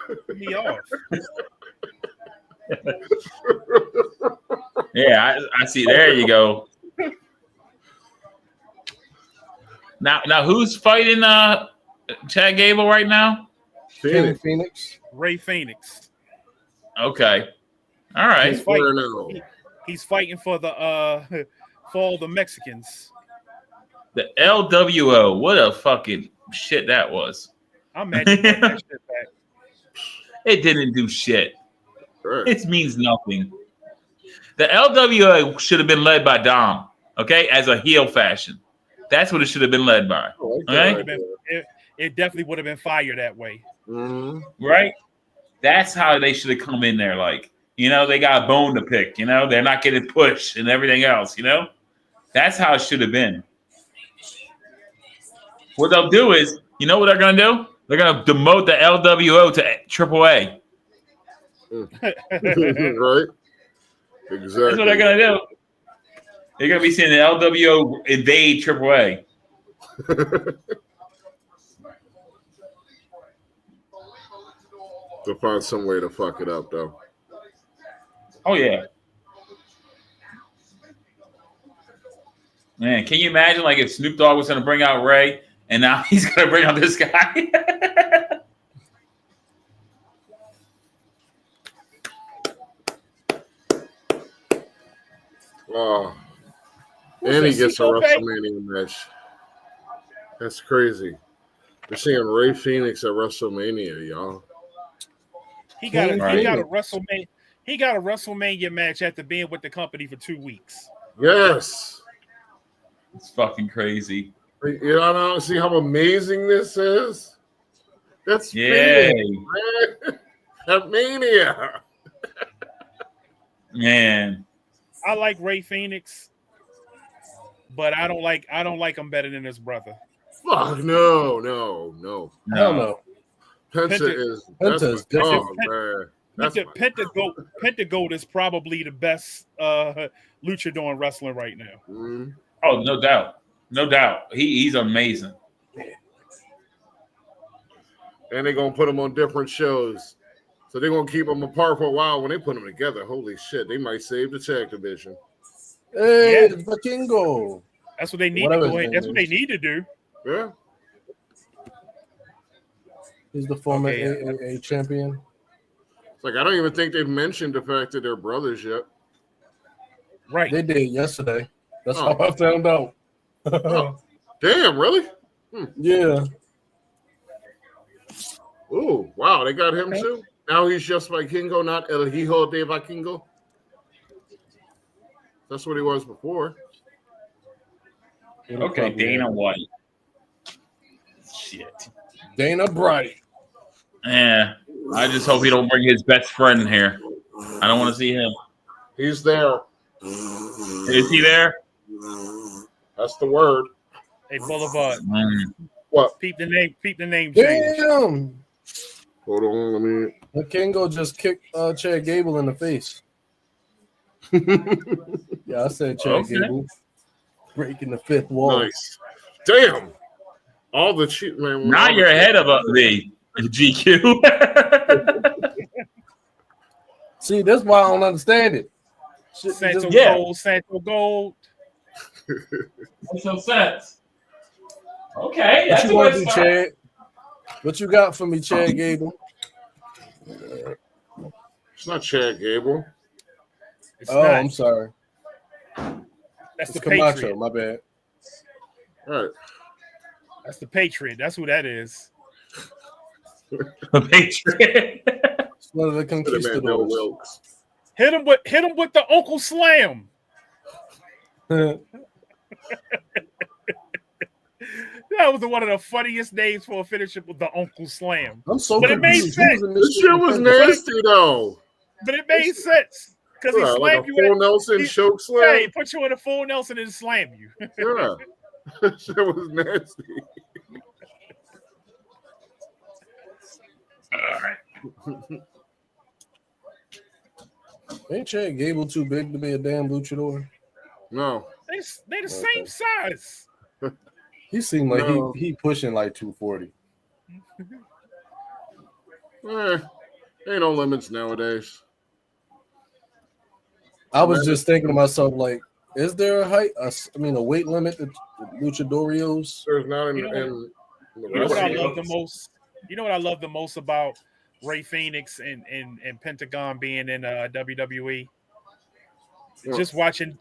Put me off. Yeah, I see. There you go. Now, who's fighting Chad Gable right now? Phoenix. Ray Phoenix. Okay. All right. He's fighting for the for all the Mexicans. The LWO. What a fucking shit that was. I'm mad you brought that shit back. It didn't do shit. Right. It means nothing. The LWO should have been led by Dom, okay, as a heel fashion. That's what it should have been led by. Okay? It definitely would have been fire that way. Mm-hmm. Right? That's how they should have come in there. Like, they got a bone to pick. They're not getting pushed and everything else. That's how it should have been. What they'll do is, what they're going to do? They're going to demote the LWO to AAA. Right? Exactly. That's what they're going to do. They're going to be seeing the LWO invade AAA. They'll find some way to fuck it up, though. Oh, yeah. Man, can you imagine if Snoop Dogg was going to bring out Ray and now he's going to bring out this guy? Oh. And he gets a WrestleMania match. That's crazy. We're seeing Ray Phoenix at WrestleMania, y'all. He got a WrestleMania match after being with the company for 2 weeks. Yes. It's fucking crazy. You don't see how amazing this is? That's Yay. man. At Mania. Man. I like Ray Phoenix, but I don't like him better than his brother. Fuck no. Hell no. Penta is different. Man. Pentagold is probably the best luchador in wrestling right now. Mm-hmm. Oh, no doubt. No doubt. He's amazing. And they're going to put them on different shows. So they're going to keep them apart for a while. When they put them together, holy shit, they might save the tag division. Hey, yeah. Vikingo. That's what they need to go ahead. That's what they need to do. Yeah. He's the former AAA champion. It's I don't even think they've mentioned the fact that they're brothers yet. Right. They did yesterday. That's how I found out. Oh. Damn, really? Yeah. Oh, wow. They got him too? Now he's just Vikingo, not El Hijo de Vikingo. That's what he was before. Okay, Dana White. Shit. Dana Bright. Yeah. I just hope he don't bring his best friend here. I don't want to see him. He's there. Is he there? That's the word. Hey, Boulevard. What? Peep the name change. Damn. Hold on, let me. Vikingo just kicked Chad Gable in the face. Yeah, I said Chad Gable breaking the fifth wall. Nice. Damn. All the cheat man. Now you're ahead of the GQ. See, that's why I don't understand it. Santo Gold. Makes no sense. Okay, What that's you want to do, Chad? What you got for me, Chad Gable? It's not Chad Gable. Not. I'm sorry. That's the Camacho. Patriot. My bad. All right. That's the Patriot. That's who that is. The Patriot. It's one of the conquistadors. Hit him with the Uncle Slam. That was one of the funniest names for a finisher with the Uncle Slam. I'm so But it made confused. sense. This shit was nasty though. But it made sense because he Yeah, slammed like a you full in. Nelson choke Yeah, he slam. put you in a full Nelson and slam you. Yeah, that shit was nasty. Ain't Chad Gable too big to be a damn luchador? No, They the same size. He seemed like No. he pushing like 240. Ain't no limits nowadays. I was just thinking to myself, like, is there a weight limit to luchadorios? There's not in, You know in the You know what I wrestling. love the most? You know what I love the most about Ray Phoenix and Pentagon being in WWE? Yeah. Just watching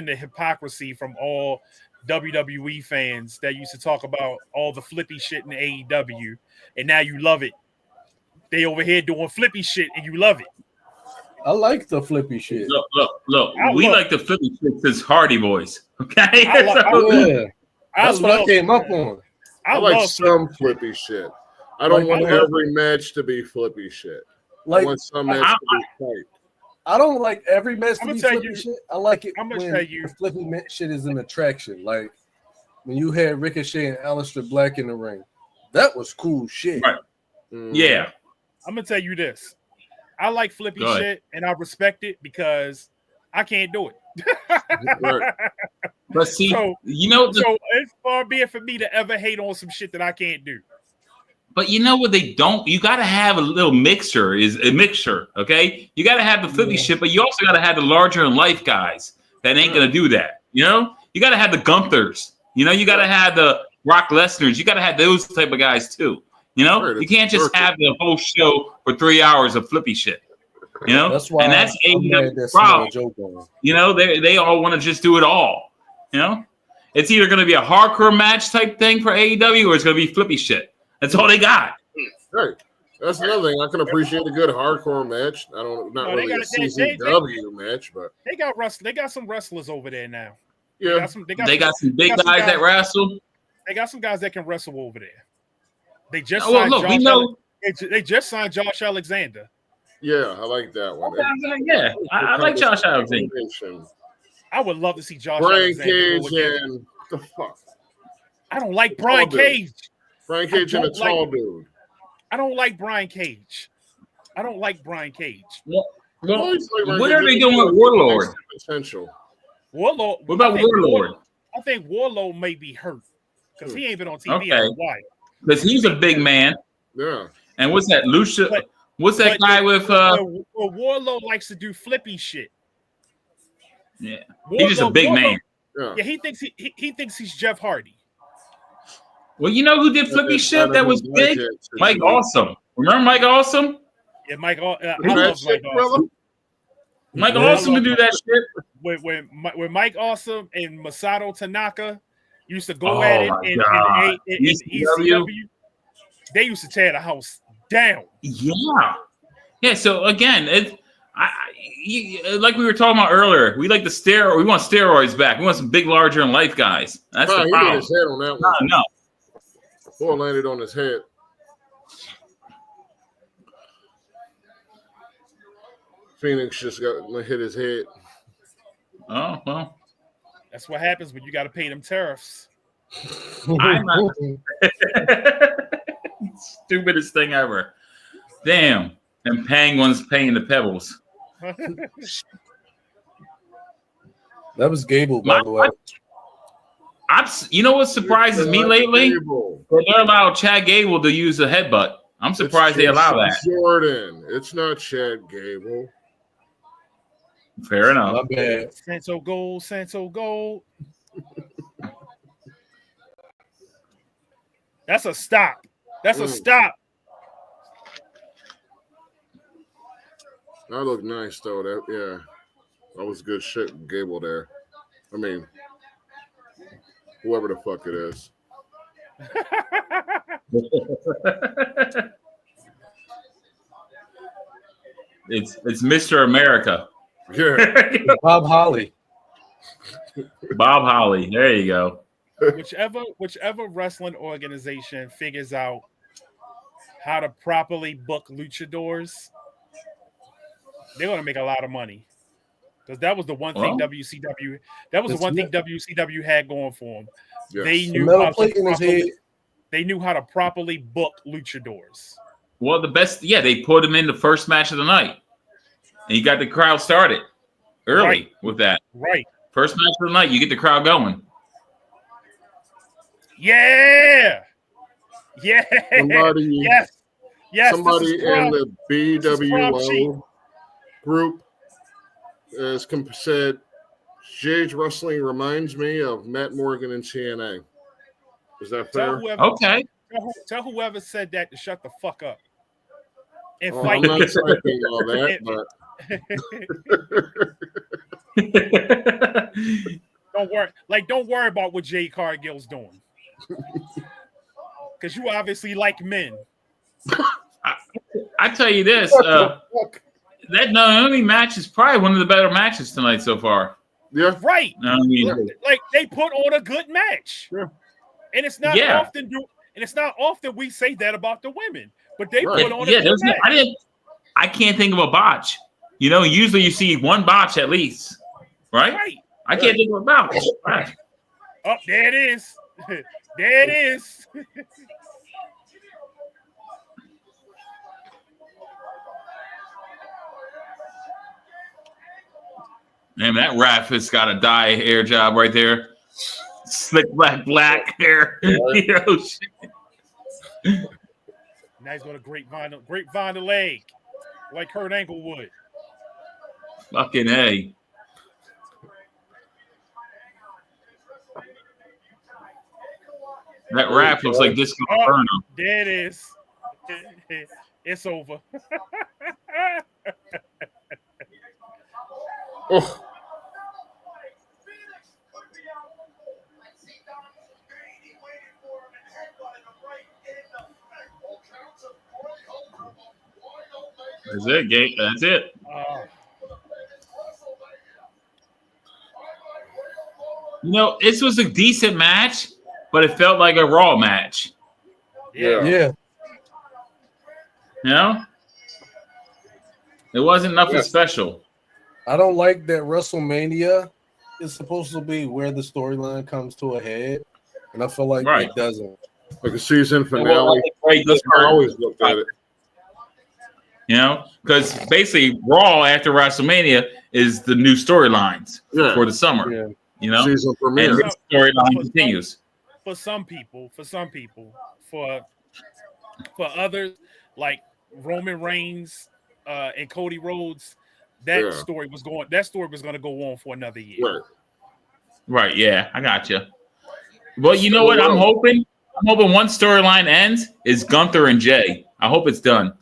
the hypocrisy from all WWE fans that used to talk about all the flippy shit in AEW, and now you love it. They over here doing flippy shit, and you love it. I like the flippy shit. Look. We like the flippy shit since Hardy Boys. Okay, That's what I came up on. I like some flippy shit. I don't want every match to be flippy shit. Like, I want some match to be tight. I don't like every match to be flippy you, shit. I like it I'm when gonna tell you, the flippy shit is an attraction. Like when you had Ricochet and Aleister Black in the ring. That was cool shit. Right. Yeah. I'm gonna tell you this. I like flippy shit and I respect it because I can't do it. Right. But see, so it's far be it for me to ever hate on some shit that I can't do. But you know what they don't? You got to have a little mixture. Okay? You got to have the flippy shit, but you also got to have the larger in life guys that ain't gonna do that. You know, you got to have the Gunthers. You know, you got to have the Brock Lesnar's. You got to have those type of guys too. You know, you can't just have the whole show for 3 hours of flippy shit. You know, that's why that's AEW's problem. You know, they all want to just do it all. You know, it's either going to be a hardcore match type thing for AEW or it's going to be flippy shit. That's all they got. Right. That's another thing. I can appreciate a good hardcore match. Not really a CZW match, but they got some wrestlers over there now. Yeah, they got some big guys that wrestle. They got some guys that can wrestle over there. They just they just signed Josh Alexander. Yeah, I like that one. Yeah, I like Josh Alexander. I would love to see Josh Brian Alexander. Cage and the fuck. I don't like Brian Cage. Brian Cage and a tall dude. I don't like Brian Cage. Well, what are they doing with Warlord? Potential. Warlord. What about Warlord? I think Warlord may be hurt because he ain't been on TV in a while. Because he's a big man. Yeah. And what's that? Lucia. What's that guy with? Warlord likes to do flippy shit. Yeah, he's just a big man. Yeah, he thinks he's Jeff Hardy. Well, you know who did flippy shit that was big? Mike Awesome. Remember Mike Awesome? Yeah, I love Mike Awesome. Mike Awesome to do that shit. When Mike Awesome and Masato Tanaka used to go at it in ECW, they used to tear the house down. Yeah. So again, like we were talking about earlier, we like we want steroids back. We want some big, larger in life guys. That's the problem. He hit his head on that one. No. Ball landed on his head. Phoenix just hit his head. Oh well. That's what happens when you got to pay them tariffs. I'm not. Stupidest thing ever. Damn. And Penguins paying the pebbles. That was Gable, by the way. You know what surprises me lately? They're allowed Chad Gable to use a headbutt. I'm surprised they allow that. Jordan. It's not Chad Gable. Fair enough. My bad. Santo Gold. That's a stop. That's a stop. That looked nice though. That was good shit. Gable there. I mean, whoever the fuck it is. It's Mr. America. Yeah. Bob Holly. Bob Holly. There you go. whichever wrestling organization figures out how to properly book luchadors, they're gonna make a lot of money. Because that was the one thing WCW. That was the one thing WCW had going for them. Yes. They knew they knew how to properly book luchadors. Well, they put him in the first match of the night, and you got the crowd started early with that. Right. First match of the night, you get the crowd going. Yeah. Yeah. Yes. Somebody in the BWO group has said, "Jade Wrestling reminds me of Matt Morgan and TNA." Is that fair? Okay. Tell whoever said that to shut the fuck up. And I'm fight not me. typing all that, but Don't worry about what Jade Cargill's doing. Because you obviously like men. I tell you this, that Naomi match is probably one of the better matches tonight so far. Yeah. Right. Naomi. Like they put on a good match. Yeah. And it's not often we say that about the women. But they put on a good match. I can't think of a botch. Usually you see one botch at least. Right? I can't think of a botch. Right. Oh, there it is. There it is. Man, that ref has got a dye hair job right there. Slick black hair. Shit. Now he's got a grapevine the leg, like Kurt Angle would. Fucking A. That rap looks like Disco Inferno. There it is. It's over. oh. That's it, Gate. That's it. This was a decent match, but it felt like a Raw match. Yeah. It wasn't nothing special. I don't like that WrestleMania is supposed to be where the storyline comes to a head, and I feel like it doesn't. Like a season finale. That's how I always looked at it. Because basically Raw after WrestleMania is the new storylines for the summer. Yeah. Season premiere. And the storyline continues. For some people, for others, like Roman Reigns and Cody Rhodes, that story was going to go on for another year. Right, yeah, I got you. Well, you know what? I'm hoping one storyline ends is Gunther and Jay. I hope it's done.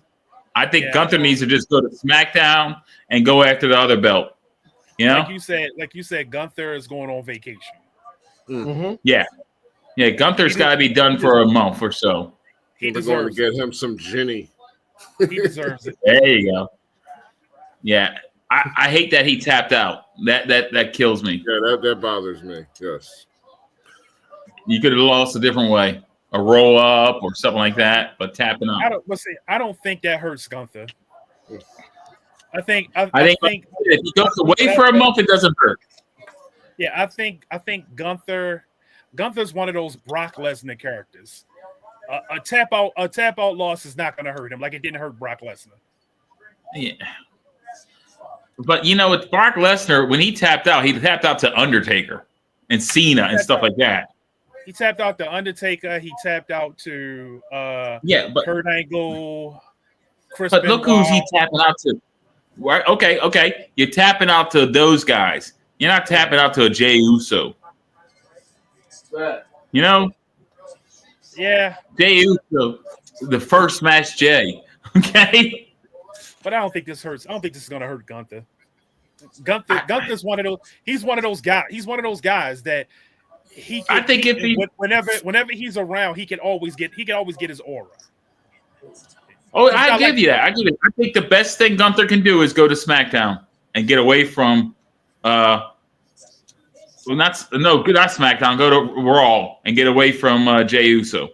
I think Gunther needs to just go to SmackDown and go after the other belt. Like you said, Gunther is going on vacation. Mm-hmm. Yeah, Gunther's got to be done for a month or so. We're going to get him some Ginny. He deserves it. There you go. Yeah, I hate that he tapped out. That kills me. Yeah, that bothers me. Yes. You could have lost a different way, a roll up or something like that, but tapping out. I don't think that hurts Gunther. I think if he goes away for a month, it doesn't hurt. Yeah, I think Gunther's one of those Brock Lesnar characters. A tap out loss is not going to hurt him like it didn't hurt Brock Lesnar. Yeah. But with Brock Lesnar, when he tapped out to Undertaker and Cena and stuff like that. He tapped out to Undertaker. He tapped out to Kurt Angle, Chris But Benoit. look who's he tapping out to. Right? Okay. You're tapping out to those guys. You're not tapping out to a Jey Uso. Yeah. Jey Uso, the first match Jey. Okay. But I don't think this hurts. I don't think this is going to hurt Gunther. Gunther's one of those. He's one of those guys. He's one of those guys that whenever he's around, he can always get his aura. Oh, I give you that. I think the best thing Gunther can do is go to SmackDown and get away from not SmackDown. Go to Raw and get away from Jey Uso.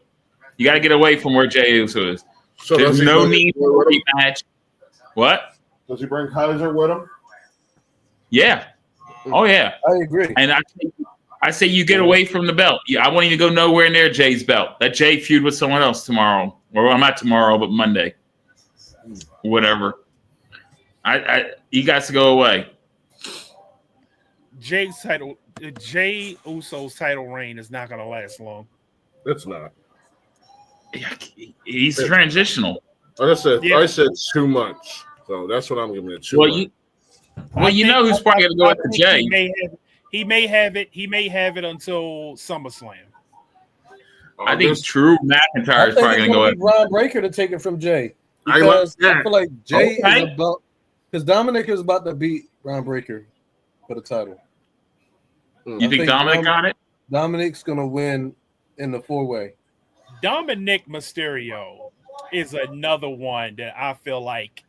You got to get away from where Jey Uso is. So there's no need for a rematch. What? Does he bring Kaiser with him? Yeah. Oh yeah. I agree. And I say you get away from the belt. Yeah, I won't even go nowhere near Jay's belt. Let Jay feud with someone else tomorrow. Or not tomorrow, but Monday. Whatever. You guys to go away. Jay Uso's title reign is not going to last long. It's not. He's transitional. I said too much, so that's what I'm giving it. Too much. You know who's probably going to go after Jay. He may have it until SummerSlam. I think Drew McIntyre is probably going to go after Ron Breaker to take it from Jay. Because I feel like Jay is about, because Dominic is about to beat Ron Breaker for the title. You think Dominic got it? Dominic's going to win in the 4-way. Dominic Mysterio is another one that I feel like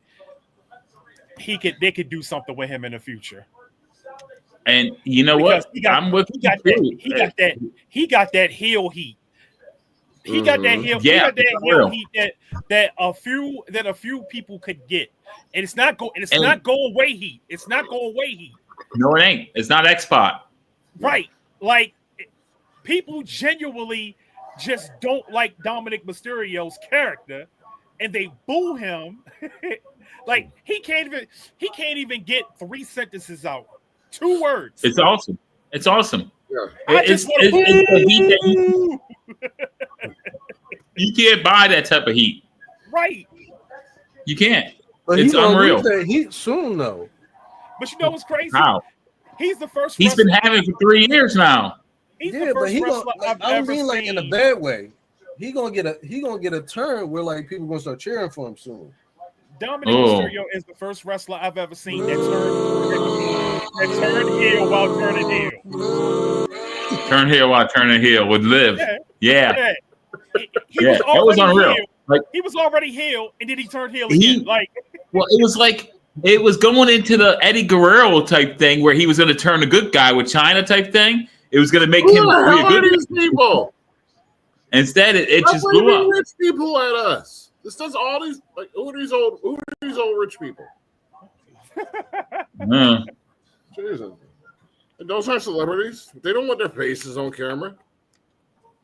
they could do something with him in the future. And you know what? He got that heel heat. He got that heel. He got that heel heat that a few people could get, and it's not go away heat. It's not go away heat. No, it ain't. It's not X-Spot. Right. Like people genuinely just don't like Dominic Mysterio's character, and they boo him. Like he can't even get 3 sentences out. 2 words. It's awesome. It's awesome. Yeah. It's the heat that you can't buy that type of heat. Right. You can't. But it's unreal. That heat soon though. But you know what's crazy? How? He's the first. He's been having it for 3 years now. He's the first wrestler I've ever seen. Like in a bad way. He gonna get a turn where like people gonna start cheering for him soon. Dominic Mysterio is the first wrestler I've ever seen that turned heel while turning heel. Turn heel while turning heel with Liv. Yeah. That was unreal. Like, he was already heel, and then he turned heel again. It was like it was going into the Eddie Guerrero type thing where he was going to turn a good guy with China type thing. It was going to make him be a good people. Instead, it just blew up. Rich people at us. This does all these like who are these old rich people? Jesus. And those are celebrities. They don't want their faces on camera.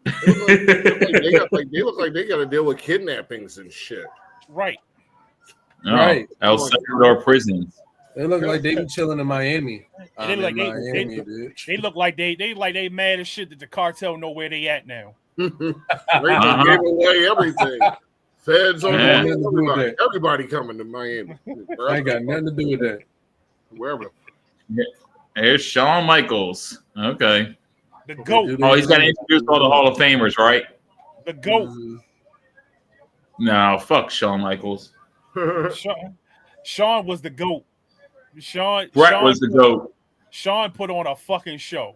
They look like they got to deal with kidnappings and shit. Right. Right. El Salvador prisons. They look like they be chilling in Miami. They look like they mad as shit that the cartel know where they at now. They gave away everything. Feds on everybody coming to Miami. I ain't got nothing to do with that. Wherever. Yeah. Here's Shawn Michaels. Okay. The GOAT. Oh, he's got to introduce all the Hall of Famers, right? The GOAT. No, fuck Shawn Michaels. Shawn was the GOAT. Brett was the GOAT. Shawn put on a fucking show.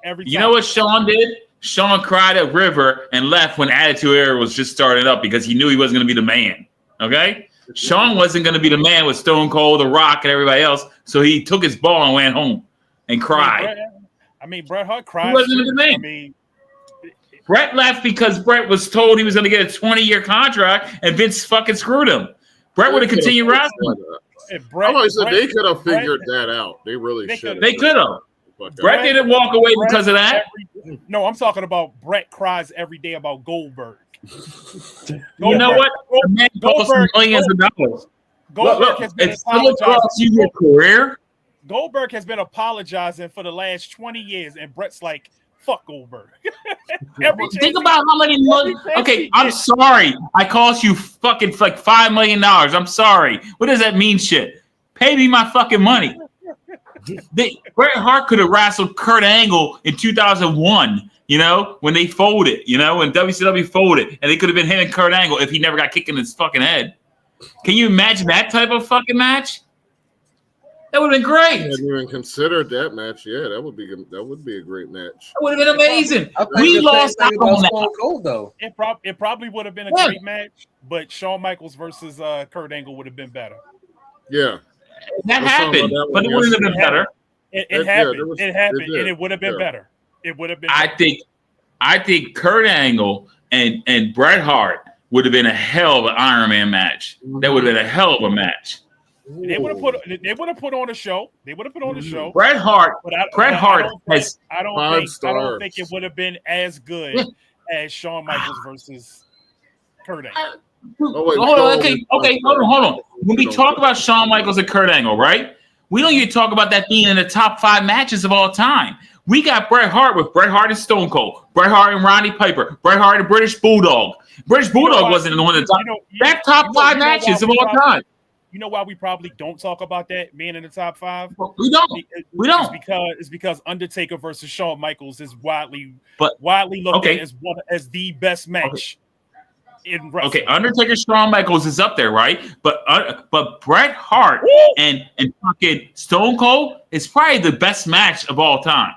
Every time. You know what Shawn did? Shawn cried at River and left when Attitude Era was just starting up because he knew he wasn't going to be the man. Okay? Shawn wasn't going to be the man with Stone Cold, The Rock, and everybody else. So he took his ball and went home and cried. Bret Hart cried. He wasn't the man. Bret left because Bret was told he was going to get a 20-year contract and Vince fucking screwed him. Bret would have continued wrestling. They could have figured that out. They really should. They could have. Bret didn't walk away because of that. No, I'm talking about Bret cries every day about Goldberg. You know what? The man cost millions of dollars. Goldberg has been apologizing. Your career. Goldberg has been apologizing for the last 20 years, and Bret's like, "Fuck Goldberg." Think about how many money. Okay, I'm sorry. I cost you fucking like $5 million. I'm sorry. What does that mean? Shit. Pay me my fucking money. Bret Hart could have wrestled Kurt Angle in 2001, when they folded, when WCW folded, and they could have been him and Kurt Angle if he never got kicked in his fucking head. Can you imagine that type of fucking match? That would have been great. I hadn't even considered that match. Yeah, that would be a great match. That would have been amazing. We lost out on that. Cold, though. It probably would have been a great match, but Shawn Michaels versus Kurt Angle would have been better. Yeah. That happened, but it wouldn't have been better. It happened. It happened, and it would have been better. It would have been. I think Kurt Angle and Bret Hart would have been a hell of an Iron Man match. That would have been a hell of a match. They would have put on a show. They would have put on a show. Bret Hart. I don't think it would have been as good as Shawn Michaels versus Kurt Angle. Hold on. When we talk about Shawn Michaels and Kurt Angle, right? We don't even talk about that being in the top 5 matches of all time. We got Bret Hart with Bret Hart and Stone Cold, Bret Hart and Roddy Piper, Bret Hart and British Bulldog. British Bulldog wasn't in one of the top 5 matches of all time. You know why we probably don't talk about that being in the top 5? We don't. It's because Undertaker versus Shawn Michaels is widely looked at as the best match in wrestling. Okay, Undertaker Shawn Michaels is up there, right? But Bret Hart and fucking Stone Cold is probably the best match of all time.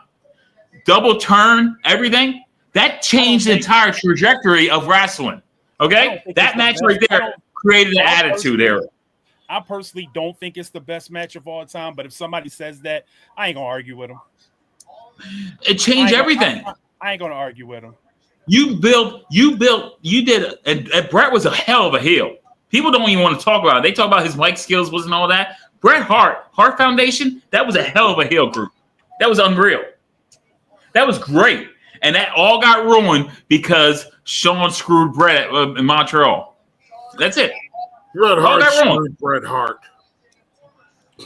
Double turn, everything that changed the entire trajectory of wrestling. Okay, that match right there created an attitude there. I personally don't think it's the best match of all time, but if somebody says that, I ain't gonna argue with them. It changed everything. I ain't gonna argue with them. You did, and Bret was a hell of a heel. People don't even want to talk about it. They talk about his mic skills, wasn't all that. Bret Hart Foundation, that was a hell of a heel group. That was unreal. That was great. And that all got ruined because Shawn screwed Bret in Montreal. That's it. Bret Hart screwed Bret Hart.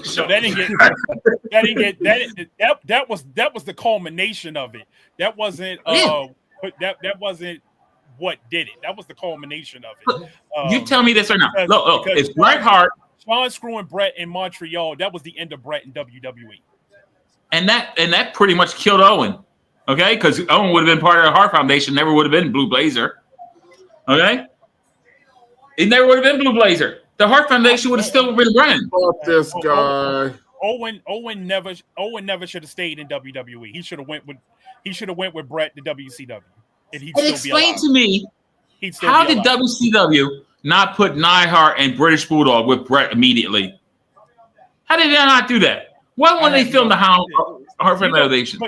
So that was the culmination of it. That wasn't that wasn't what did it. That was the culmination of it. You tell me this or not. Look, if Bret Hart, Shawn screwing Bret in Montreal, that was the end of Bret in WWE. And that pretty much killed Owen. Okay, because Owen would have been part of the Hart Foundation, never would have been Blue Blazer. Okay, it never would have been Blue Blazer. The Hart Foundation would have still been running. Fuck this guy. Owen never should have stayed in WWE. He should have went with Bret to WCW. And explain to me how did WCW not put Neidhart and British Bulldog with Bret immediately? How did they not do that? Why wouldn't they film the Hart Foundation?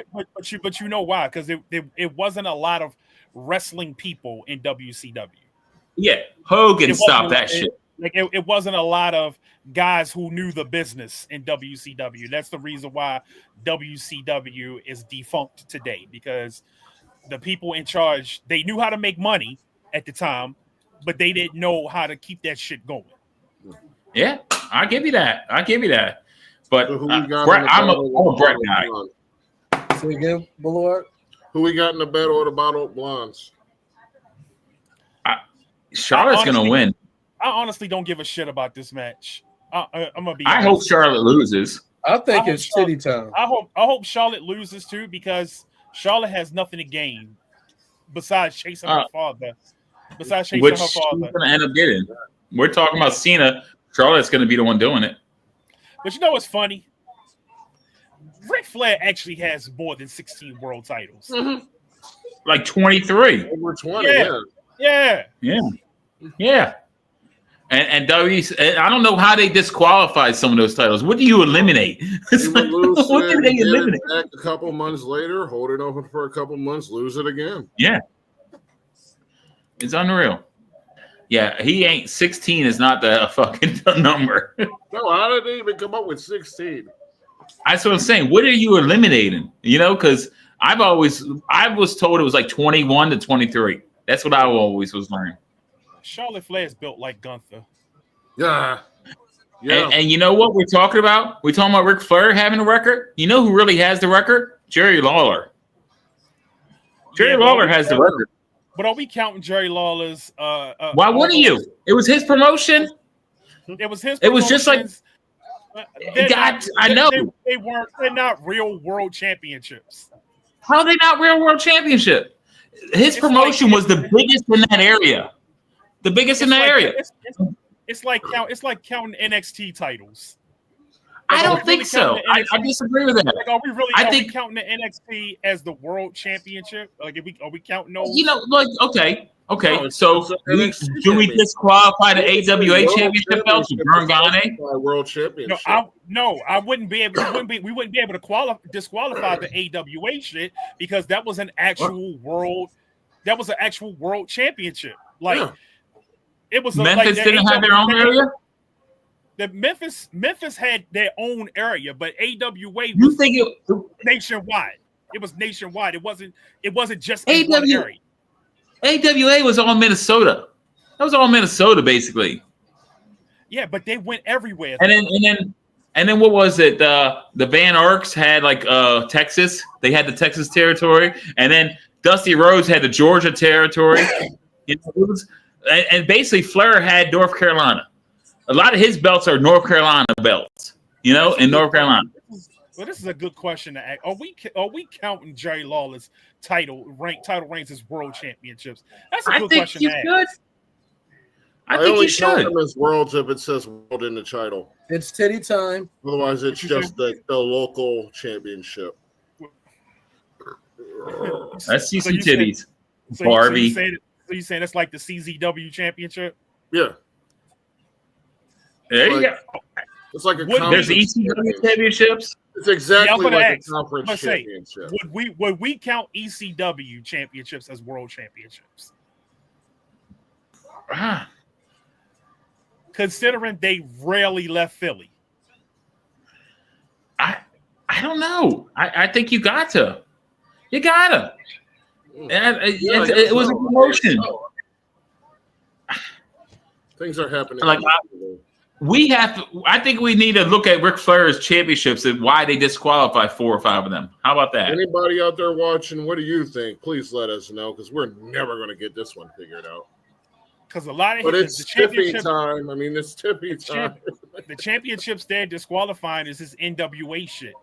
But you know why? Because it wasn't a lot of wrestling people in WCW. Yeah, Hogan stopped that shit. Like it wasn't a lot of guys who knew the business in WCW. That's the reason why WCW is defunct today, because the people in charge, they knew how to make money at the time, but they didn't know how to keep that shit going. Yeah, I'll give you that. But I'm a Bret guy. Say again, Boulevard? Who we got in the battle of the bottle of blondes? Charlotte's going to win. I honestly don't give a shit about this match. I'm gonna be. I hope Charlotte loses. I think it's shitty time. I hope Charlotte loses too, because Charlotte has nothing to gain besides chasing her father. Which she's going to end up getting. We're talking about Cena. Charlotte's going to be the one doing it. But you know what's funny? Ric Flair actually has more than 16 world titles. Mm-hmm. Like 23. Over 20. Yeah. And I don't know how they disqualify some of those titles. What do you eliminate? What did they eliminate? Back a couple months later, hold it open for a couple months, lose it again. Yeah. It's unreal. Yeah, he ain't 16 is not the fucking number. No, how did they even come up with 16? That's what I'm saying. What are you eliminating? Because I was told it was like 21 to 23. That's what I always was learning. Charlotte Flair is built like Gunther. Yeah. And you know what we're talking about? We're talking about Ric Flair having a record. You know who really has the record? Jerry Lawler. Jerry Lawler has the record. But are we counting Jerry Lawler's? Why wouldn't you? It was his promotion. It was his. It was just like. I know they're not real world championships. How are they not real world championship? His promotion was the biggest in that area. The biggest in that area. It's like counting NXT titles. I don't think so. I disagree with that. Like, are we really? I we think counting the NXT as the World Championship? Like, are we counting those? you know, like okay. No, So do we disqualify the AWA championship belt to Gargano? World Championship. I wouldn't be able. We wouldn't be able to disqualify the AWA shit because that was an actual world. That was an actual world championship. Like it was. Memphis didn't have their own area. The Memphis had their own area, but AWA You was think it nationwide. It was nationwide. It wasn't just in one area. AWA was all Minnesota. That was all Minnesota, basically. Yeah, but they went everywhere. And then what was it? The Van Arks had like Texas. They had the Texas territory, and then Dusty Rhodes had the Georgia territory. And basically Flair had North Carolina. A lot of his belts are North Carolina belts. In North Carolina. Well, this is a good question to ask. Are we counting Jerry Lawler's title reigns as world championships? That's a good question to ask. I think only you should. count them as worlds if it says world in the title. It's titty time. Otherwise, it's just the local championship. Let's see some titties, Barbie. So you saying that's like the CZW championship? Yeah. There you go. It's like a there's ECW championships. It's exactly like a conference championship. Would we count ECW championships as world championships? Considering they rarely left Philly. I don't know. I think you got to. You gotta. It was a promotion. Things are happening. Like we have to. I think we need to look at Ric Flair's championships and why they disqualify 4 or 5 of them. How about that? Anybody out there watching? What do you think? Please let us know because we're never going to get this one figured out. Because a lot of it's tippy time. I mean, it's tippy time. The championships they're disqualifying is this NWA shit.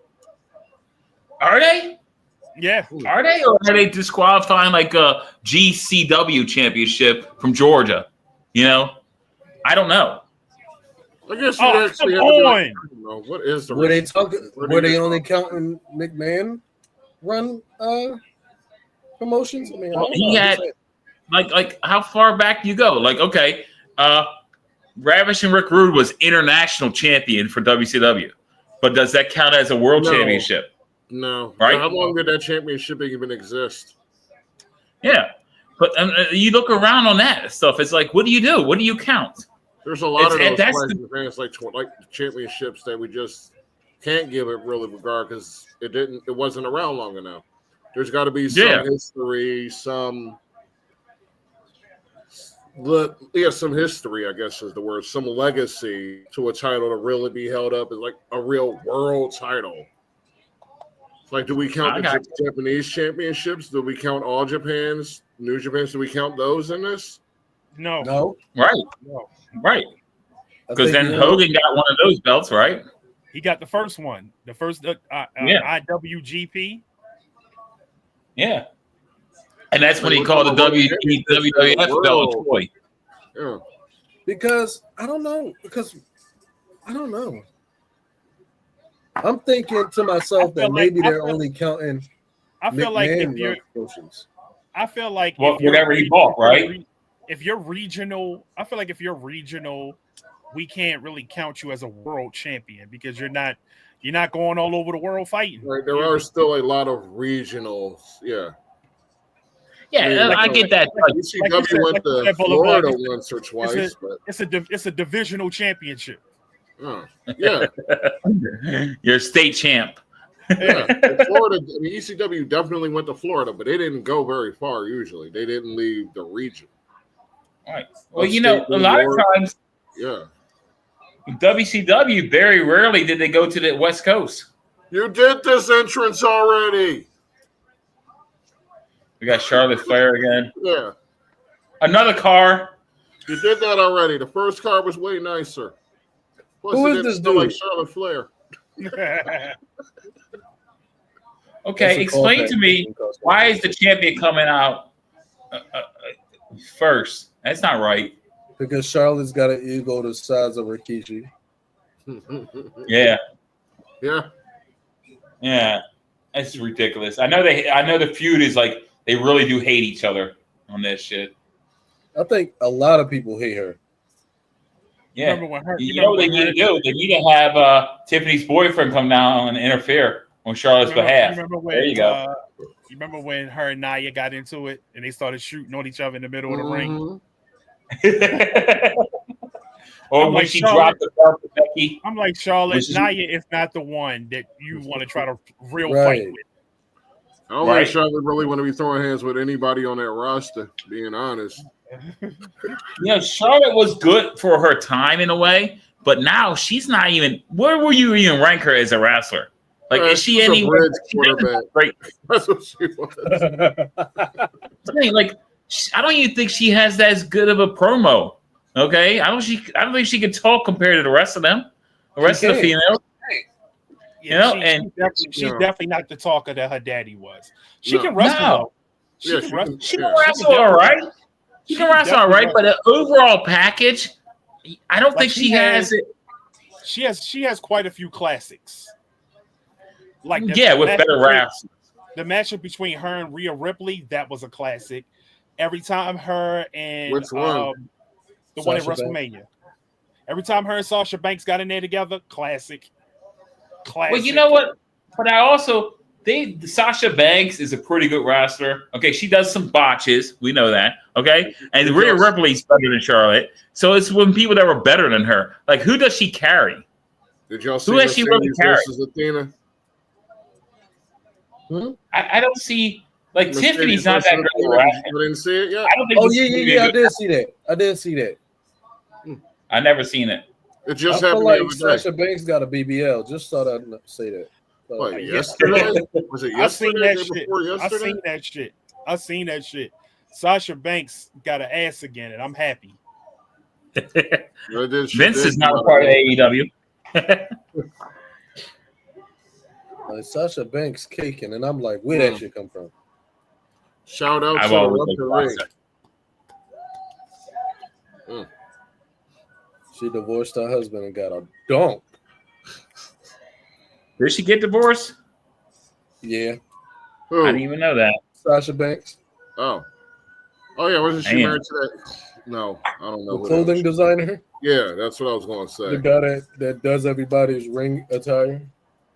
Are they? Yeah. Are they? Or are they disqualifying like a GCW championship from Georgia? I don't know. I guess you actually have to I don't know. What is the Were they only counting McMahon run promotions? I mean, he had like how far back do you go? Like, okay, Ravishing Rick Rude was international champion for WCW, but does that count as a world championship? No. Right? How long did that championship even exist? Yeah, but you look around on that stuff. It's like, what do you do? What do you count? There's a lot of those events like championships that we just can't give it really regard because it wasn't around long enough. There's got to be some history, some history, I guess is the word, some legacy to a title to really be held up as like a real world title. Like, do we count the Japanese championships? Do we count all Japan's, New Japan's? Do we count those in this? No. Right. No. Right. Because then Hogan got one of those belts, right? He got the first one. The first IWGP. Yeah. And that's when he called the WWF belt a toy. Yeah. Because I don't know. I'm thinking to myself that maybe they're only counting. I feel like whatever he bought, right? If you're regional, I feel like if you're regional, we can't really count you as a world champion because you're not going all over the world fighting. Right, there are still a lot of regionals. Yeah. Yeah, I get that. ECW went to Florida once or twice, but it's a divisional championship. Yeah. You're state champ. Yeah. Florida, ECW definitely went to Florida, but they didn't go very far usually. They didn't leave the region. Right. Well, a lot of times, WCW, very rarely did they go to the West Coast. You did this entrance already. We got Charlotte Flair again. Yeah. Another car. You did that already. The first car was way nicer. Plus, who is this dude? Like Charlotte Flair. Okay, explain to me why is the champion coming out first? That's not right. Because Charlotte's got an ego the size of Rikishi. Yeah. Yeah. Yeah, it's ridiculous. I know the feud is like they really do hate each other on this shit. I think a lot of people hate her. Yeah, Remember when her? you know what they need to do? They need to have Tiffany's boyfriend come down and interfere on Charlotte's behalf. There you go. You remember when her and Nia got into it and they started shooting on each other in the middle of the ring? Or when she dropped the belt to Becky. I'm like, Charlotte, Nia is not the one that you want to try to fight with. I don't think Charlotte really want to be throwing hands with anybody on that roster, being honest. Charlotte was good for her time in a way, but now she's not even. Where will you even rank her as a wrestler? Like, is she any great? That's what she was. Like, I don't even think she has as good of a promo. Okay, I don't think she can talk compared to the rest of them. The rest of the females. Yeah, she's definitely not the talker that her daddy was. She can wrestle. She can wrestle all right. She can wrestle all right, but the overall package, I don't think she has it. She has quite a few classics. Like with better wrestlers. The matchup between her and Rhea Ripley, that was a classic. Every time her and which one? The one at WrestleMania. Every time her and Sasha Banks got in there together, classic. Well, you know what? But I also think Sasha Banks is a pretty good wrestler. Okay, she does some botches. We know that. Okay, and Rhea Ripley's better than Charlotte. So it's when people that were better than her. Like, who does she carry? Did y'all see who has she really carried? Athena? I don't see. Like, Tiffany's not that great. You didn't see it yet? I don't think I did see that. I did see that. I never seen it. It just I happened. Like Sasha Banks got a BBL. Just thought I'd say that. Yesterday? Was it yesterday? I seen that shit. Sasha Banks got an ass again, and I'm happy. Vince is not a part of AEW. Sasha Banks caking, and I'm like, where that shit come from? Shout out to the ring. She divorced her husband and got a dunk. Did she get divorced? Yeah. Who? I didn't even know that. Sasha Banks. Oh yeah, wasn't she married to that? No, I don't know. The clothing designer? Yeah, that's what I was going to say. The guy that does everybody's ring attire?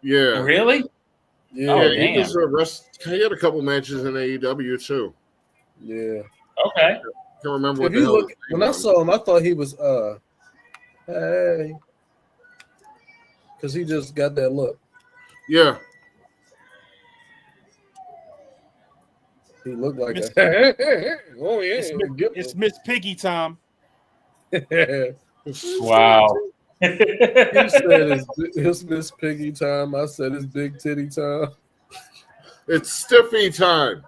Yeah. Really? Yeah. Oh, he had a couple matches in AEW too. Yeah. Okay. Can't remember what when I saw him, I thought he was hey. Because he just got that look. Yeah. He looked like Miss, oh yeah. It's Miss Piggy time. Wow. He said it's Miss Piggy time. I said it's Big Titty time. It's Stiffy time.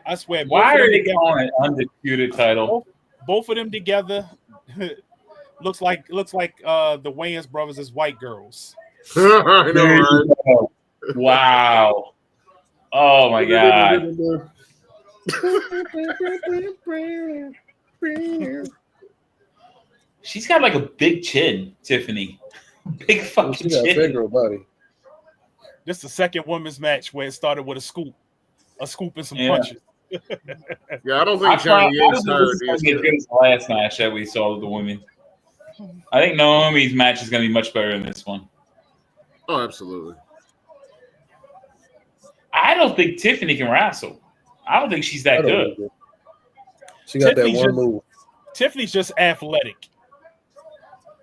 I swear. Why are they calling it undisputed title? Both of them together looks like the Wayans brothers as white girls. I know, right? Wow. Oh my god. She's got like a big chin, Tiffany. Big fucking she got chin. a big girl body. This is the second women's match where it started with a scoop and some punches. Yeah, I don't think Johnny is as good as the last match that we saw with the women. I think Naomi's match is going to be much better than this one. Oh, absolutely. I don't think Tiffany can wrestle. I don't think she's that good. She got that one move. Tiffany's just athletic.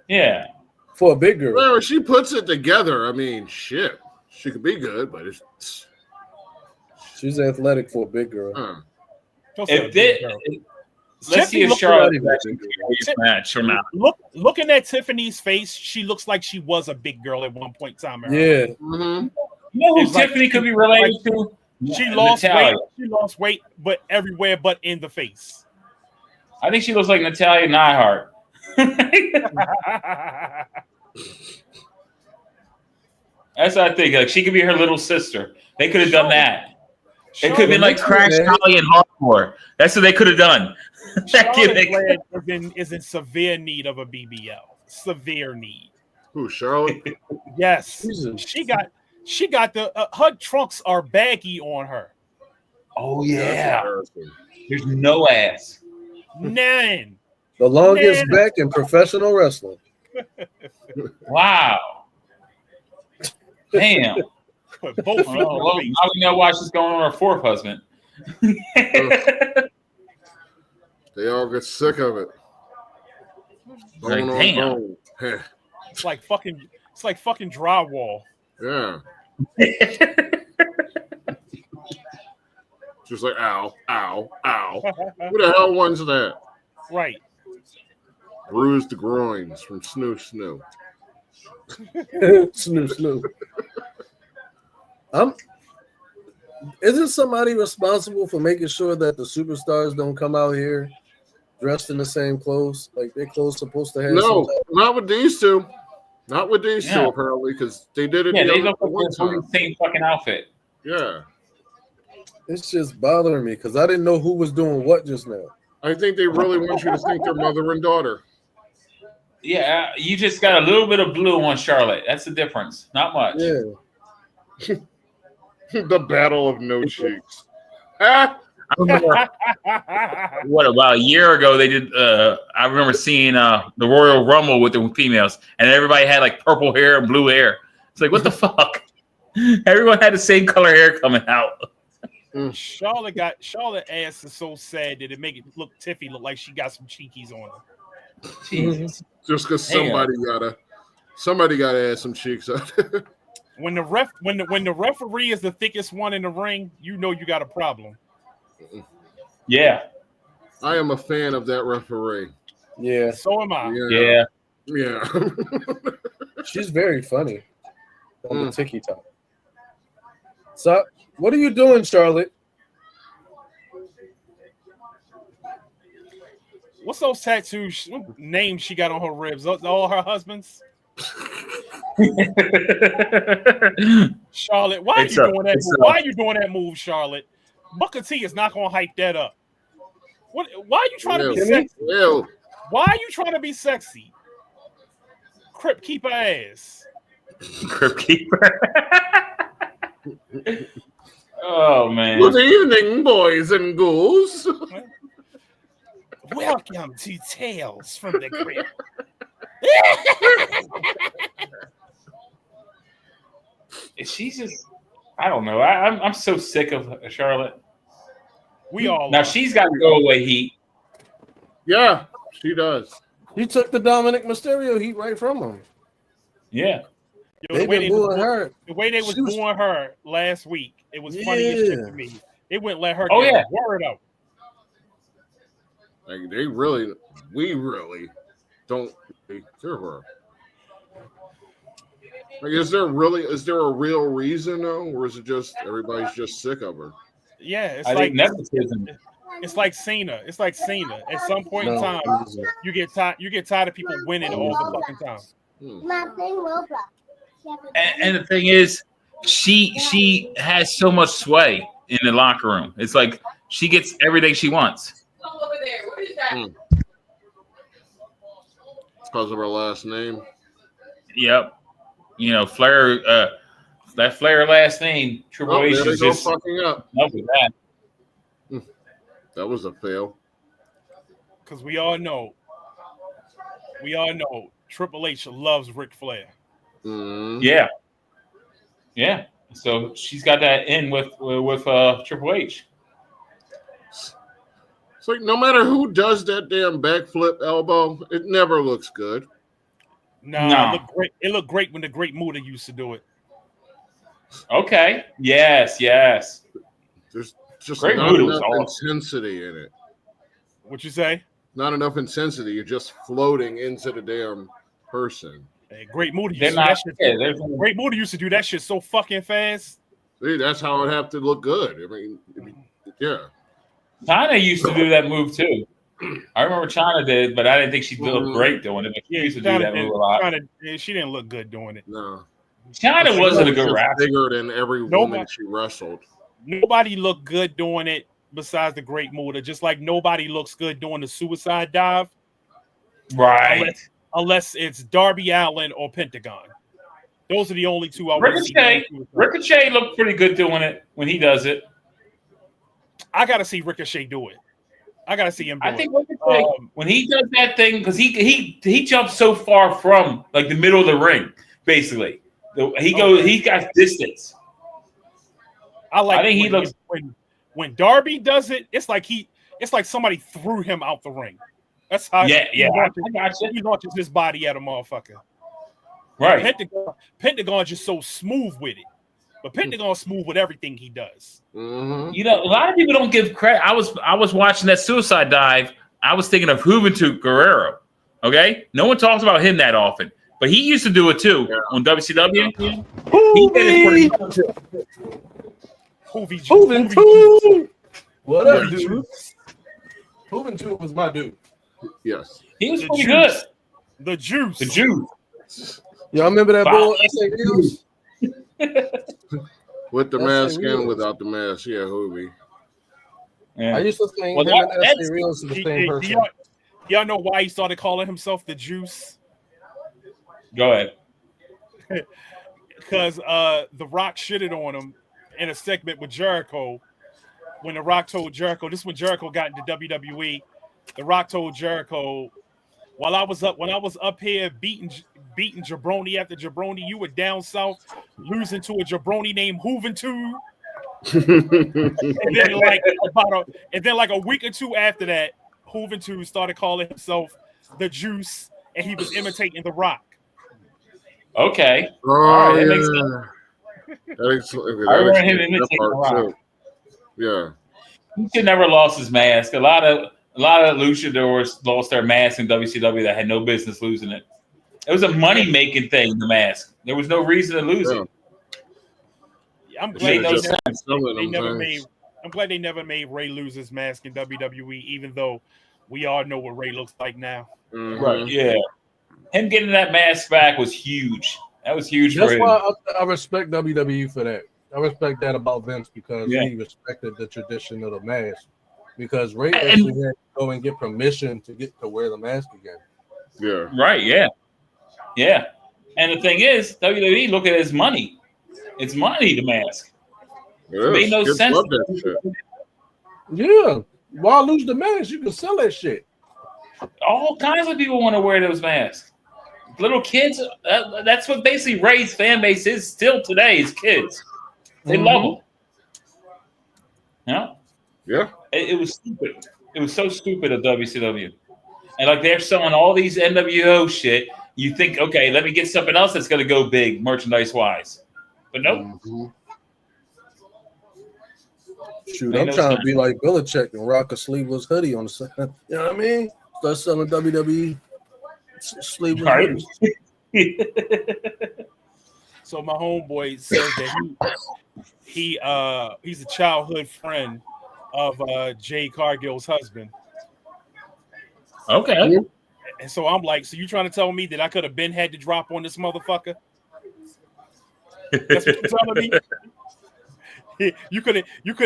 Yeah. For a big girl. Well, she puts it together. I mean, shit. She could be good, but it's... She's athletic for a big girl. Let's see if Charlotte match or not. Looking at Tiffany's face, she looks like she was a big girl at one point in time. Yeah. Mm-hmm. You know who Tiffany could be related to? She lost weight. She lost weight, but everywhere but in the face. I think she looks like Natalia Neihart. That's what I think. Like, she could be her little sister. They could have done that. It could have been like Crash Holly and Hardcore. That's what they could have done. Charlotte is in severe need of a BBL. Severe need. Who, Charlotte? Yes, Jesus. she got the her trunks are baggy on her. Oh That's yeah. embarrassing. There's no ass. None. The longest Man. back in professional wrestling. Wow. Damn. Put both feet in Well, her face. now we know why she's going on her fourth husband. They all get sick of it. Like, Bone on damn. bone. Heh. It's like fucking drywall. Yeah. Just like, ow, ow, ow. Who the hell wants that? Right. Bruised groins from Snoo Snoo. Snoo. Isn't somebody responsible for making sure that the superstars don't come out here dressed in the same clothes? Like their clothes supposed to have No, some not with these two. Not with these Yeah. two, apparently, because they did it Yeah, the they other look like one they're wearing time. the same fucking outfit. Yeah. It's just bothering me because I didn't know who was doing what just now. I think they really want you to think they're mother and daughter. Yeah, you just got a little bit of blue on Charlotte. That's the difference. Not much. Yeah. The battle of no cheeks. Ah! I remember, what, about a year ago they did I remember seeing the Royal Rumble with the females and everybody had like purple hair and blue hair. It's like, what the fuck? Everyone had the same color hair coming out. Charlotte ass is so sad that it make it look Tiffy look like she got some cheekies on her. Jesus. Just because Damn. somebody gotta add some cheeks up. When the referee is the thickest one in the ring, you know you got a problem. Yeah. I am a fan of that referee. Yeah. So am I. Yeah. Yeah. She's very funny on the TikTok. So, what are you doing, Charlotte? What's those tattoos? What names she got on her ribs? All her husbands? Charlotte, why are you doing that move? Why are you doing that move, Charlotte? Booker T is not gonna hype that up. What? Why are you trying to be sexy? Ew. Why are you trying to be sexy? Crip keeper ass. Crip keeper. Oh man. Good evening, boys and ghouls. Welcome to Tales from the Crypt. She's just, I don't know. I'm so sick of Charlotte. We all now are. she's got to go away heat. Yeah, she does. You took the Dominic Mysterio heat right from him. Yeah. Yo, the way they was She was- booing her last week, it was funny as shit to me. They wouldn't let her Oh, get yeah. a word out. Like we really don't take care of her. Like, is there a real reason though, or is it just everybody's just sick of her? Yeah, it's I like think nepotism. it's like Cena. It's like Cena. At some point in No, time, easy. you get tired of people winning all the fucking time. And the thing is, she has so much sway in the locker room. It's like she gets everything she wants. Over there. What is that? It's because of her last name. Yep. You know, Flair. That Flair last name, Triple H There they is go just fucking up. up with that. That was a fail. Because we all know Triple H loves Ric Flair. Mm. Yeah. Yeah. So she's got that in with Triple H. It's like no matter who does that damn backflip elbow, it never looks good. Nah. It looked great when the Great Muta used to do it. Okay. Yes. There's just Great not Muta was enough awesome. intensity in it. What you say? Not enough intensity. You're just floating into the damn person. Hey, Great Muta used They're to do not. that shit. Yeah, there's- Great Muta used to do that shit so fucking fast. See, that's how it have to look good. I mean, yeah. China used to do that move too. I remember China did, but I didn't think she looked great doing it. But she used to do that move a lot. She didn't look good doing it. No. China wasn't a good Just rapper. bigger than every woman she wrestled. Nobody looked good doing it besides the Great Muta. Just like nobody looks good doing the suicide dive. Right. unless it's Darby Allin or Pentagon. Those are the only two I want to see. Ricochet looked pretty good doing it when he does it. I got to see Ricochet do it. I got to see him do it. I think Ricochet, when he does that thing, because he jumps so far from like the middle of the ring, basically. He got distance. I think he looks when Darby does it, it's like somebody threw him out the ring. That's how he launches his body at a motherfucker. Right. Pentagon's just so smooth with it. But Pentagon's smooth with everything he does. Mm-hmm. You know, a lot of people don't give credit. I was watching that suicide dive. I was thinking of Juventud Guerrero. Okay? No one talks about him that often. But he used to do it too on WCW. He did it pretty Juventud. What up, dude? Juventud was my dude. Yes. He was pretty good. The juice. Y'all remember that boy S.A. Reels? With the mask and without the mask, yeah, Hoovy. Yeah. I used to think him and S.A. Reels is the same person. Y'all know why he started calling himself the Juice? Go ahead. Because The Rock shitted on him in a segment with Jericho. When The Rock told Jericho, this is when Jericho got into WWE. The Rock told Jericho, when I was up here beating jabroni after jabroni, you were down south losing to a jabroni named Juventud. and then like a week or two after that, Juventud started calling himself the Juice, and he was imitating The Rock. Okay. Oh, all right, that makes sense. I remember him imitating The Rock. Yeah. He should never lost his mask. A lot of luchadors lost their mask in WCW that had no business losing it. It was a money-making thing, the mask. There was no reason to lose it. I'm glad they never made Ray lose his mask in WWE, even though we all know what Ray looks like now. Mm-hmm. Right, yeah. Him getting that mask back was huge. That was huge for him. That's why I respect WWE for that. I respect that about Vince because he respected the tradition of the mask. Because Ray actually had to go and get permission to get to wear the mask again. Yeah. Right, yeah. Yeah. And the thing is, WWE look at it as money. It's money, the mask. It made no sense. Yeah. Why lose the mask? You can sell that shit. All kinds of people want to wear those masks. Little kids, that's what basically Ray's fan base is still today, is kids. They love them. Yeah. Yeah. It was stupid. It was so stupid of WCW. And like they're selling all these NWO shit. You think, okay, let me get something else that's going to go big merchandise-wise. But nope. Mm-hmm. Shoot, I'm trying to be like Belichick and rock a sleeveless hoodie on the side. You know what I mean? Start selling WWE sleeveless hoodies. So my homeboy says that he's a childhood friend of Jay Cargill's husband. Okay. And so I'm like, so you trying to tell me that I could have had to drop on this motherfucker? That's what you're telling me? You could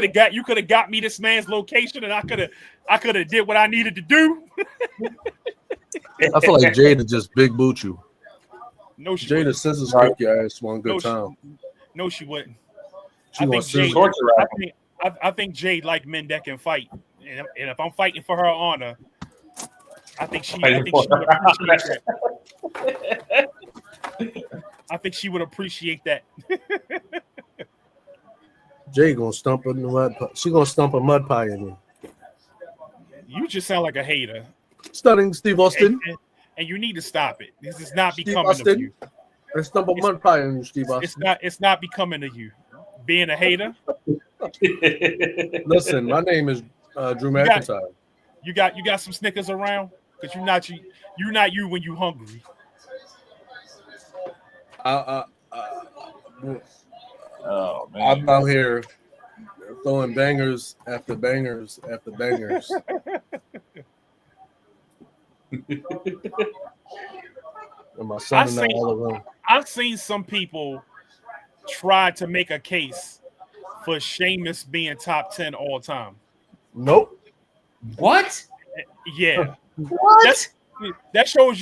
have got me this man's location, and I could have did what I needed to do. I feel like Jada just big boot you. No, she Jada scissors kick your ass one good time. No, she wouldn't. I think Jade like men that can fight, and if I'm fighting for her honor, I think she would appreciate that. I think she would appreciate that. Jay gonna stump a mud pie. She gonna stump a mud pie in you. You just sound like a hater. Stunning Steve Austin. And you need to stop it. This is not becoming of you. I stump a mud pie in you, Steve Austin. It's not becoming of you. Being a hater. Listen, my name is Drew McIntyre. You got some Snickers around? Because you're not you when you hungry. Oh man. I'm out here throwing bangers after bangers after bangers. And my son and all of them. I've seen some people try to make a case for Sheamus being top 10 all time. Nope. What? Yeah. What? That shows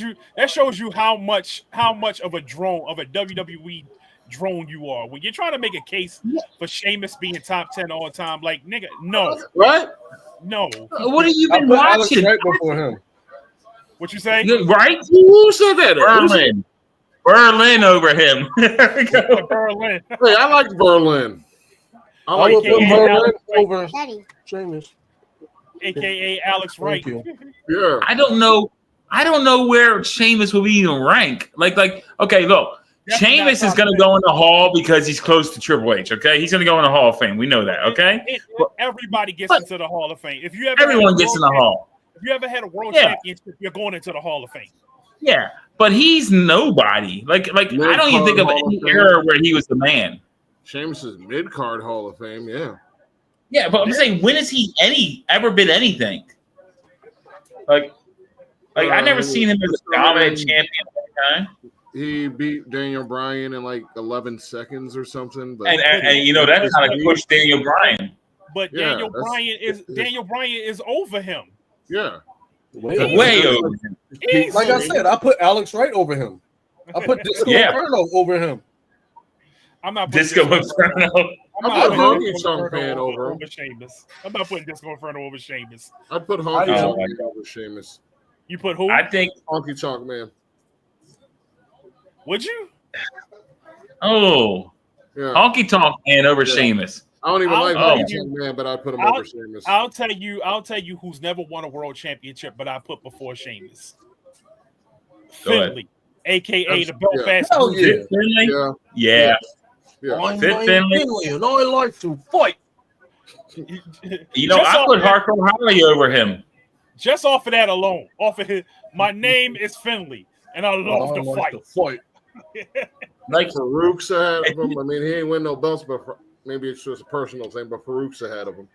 you how much of a drone of a WWE drone you are. When you're trying to make a case for Sheamus being top 10 all time, like nigga, no. What? No. What have you I been put Alex watching? right before him. What you say? Right? Who said that? Berlin over him. There we go. Berlin. Hey, I like Berlin. I like would put AKA Berlin Alex over Sheamus. AKA Alex Wright. Thank you. Yeah. I don't know where Sheamus will even rank. Like, okay, look. Definitely Sheamus not is going to top go in the Hall because he's close to Triple H, okay? He's going to go in the Hall of Fame. We know that, okay? Everybody gets But- into the Hall of Fame. If you ever Everyone gets in the Hall. If you ever had a world Yeah. championship, you're going into the Hall of Fame. Yeah, but he's nobody. Like I don't even think of Hall of any Fame. era where he was the man. Sheamus is mid-card Hall of Fame, yeah. Yeah, but I'm saying, when has he ever been anything? Like I never seen him as a dominant champion at the time. He beat Daniel Bryan in like 11 seconds or something. But And you know that kind of pushed Daniel Bryan. But Yeah, Daniel Bryan is over him. yeah. Way over him. Easily. Like I said, I put Alex right over him. I put Disco Yeah. Inferno over him. I'm not putting Disco Inferno. I'm I not put putting Honky Disco Tonk Man Inferno over him. Sheamus. I'm not putting Disco Inferno over Sheamus. I'd put I Honky do. Tonk Man over Sheamus. You put who? I think. Honky Tonk Man. Would you? Oh, Yeah. Honky Tonk Man over Yeah. Sheamus. I don't even like I'll Honky tell Tonk Man, but I'd put him I'll- over Sheamus. I'll tell you who's never won a world championship, but I put before Sheamus. Go ahead. Finley, aka That's- the Belfast. Hell yeah. Fit Finley? Yeah. Yeah. Yeah. I'm Fit Ryan Finley. Finley, and I like to fight. You know, Just I put off- Hardcore Holly over him. Just off of that alone, off of his, my name is Finley, and I love I to like fight. to fight. Like, Farouk's ahead of him. I mean, he ain't win no belts, but maybe it's just a personal thing, but Farouk's ahead of him.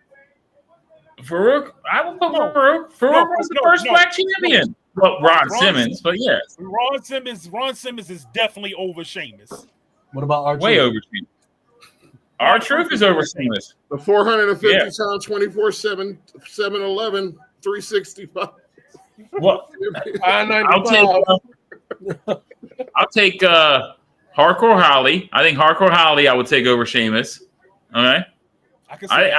Farouk, I would put No. Farouk. Farouk was the first black champion. Well, Ron Simmons, but yes, Ron Simmons is definitely over Sheamus. What about our way over Sheamus. Our truth is over Sheamus. The 450 Yeah. pound, 24/7, 7-Eleven, 365. Well, I'll take Hardcore Holly. I think Hardcore Holly I would take over Sheamus. Okay. I can say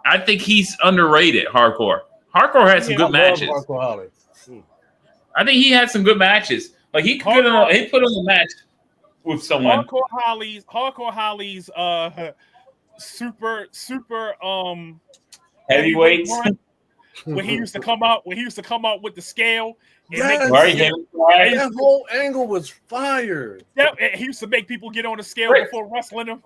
I think he's underrated. Hardcore had some good matches. I think he had some good matches. Like he put on a match with someone. Hardcore Holly's super Heavyweights. run, when he used to come out with the scale. and Yes. make- Right, That whole angle was fire. Yeah, he used to make people get on the scale Right. before wrestling them.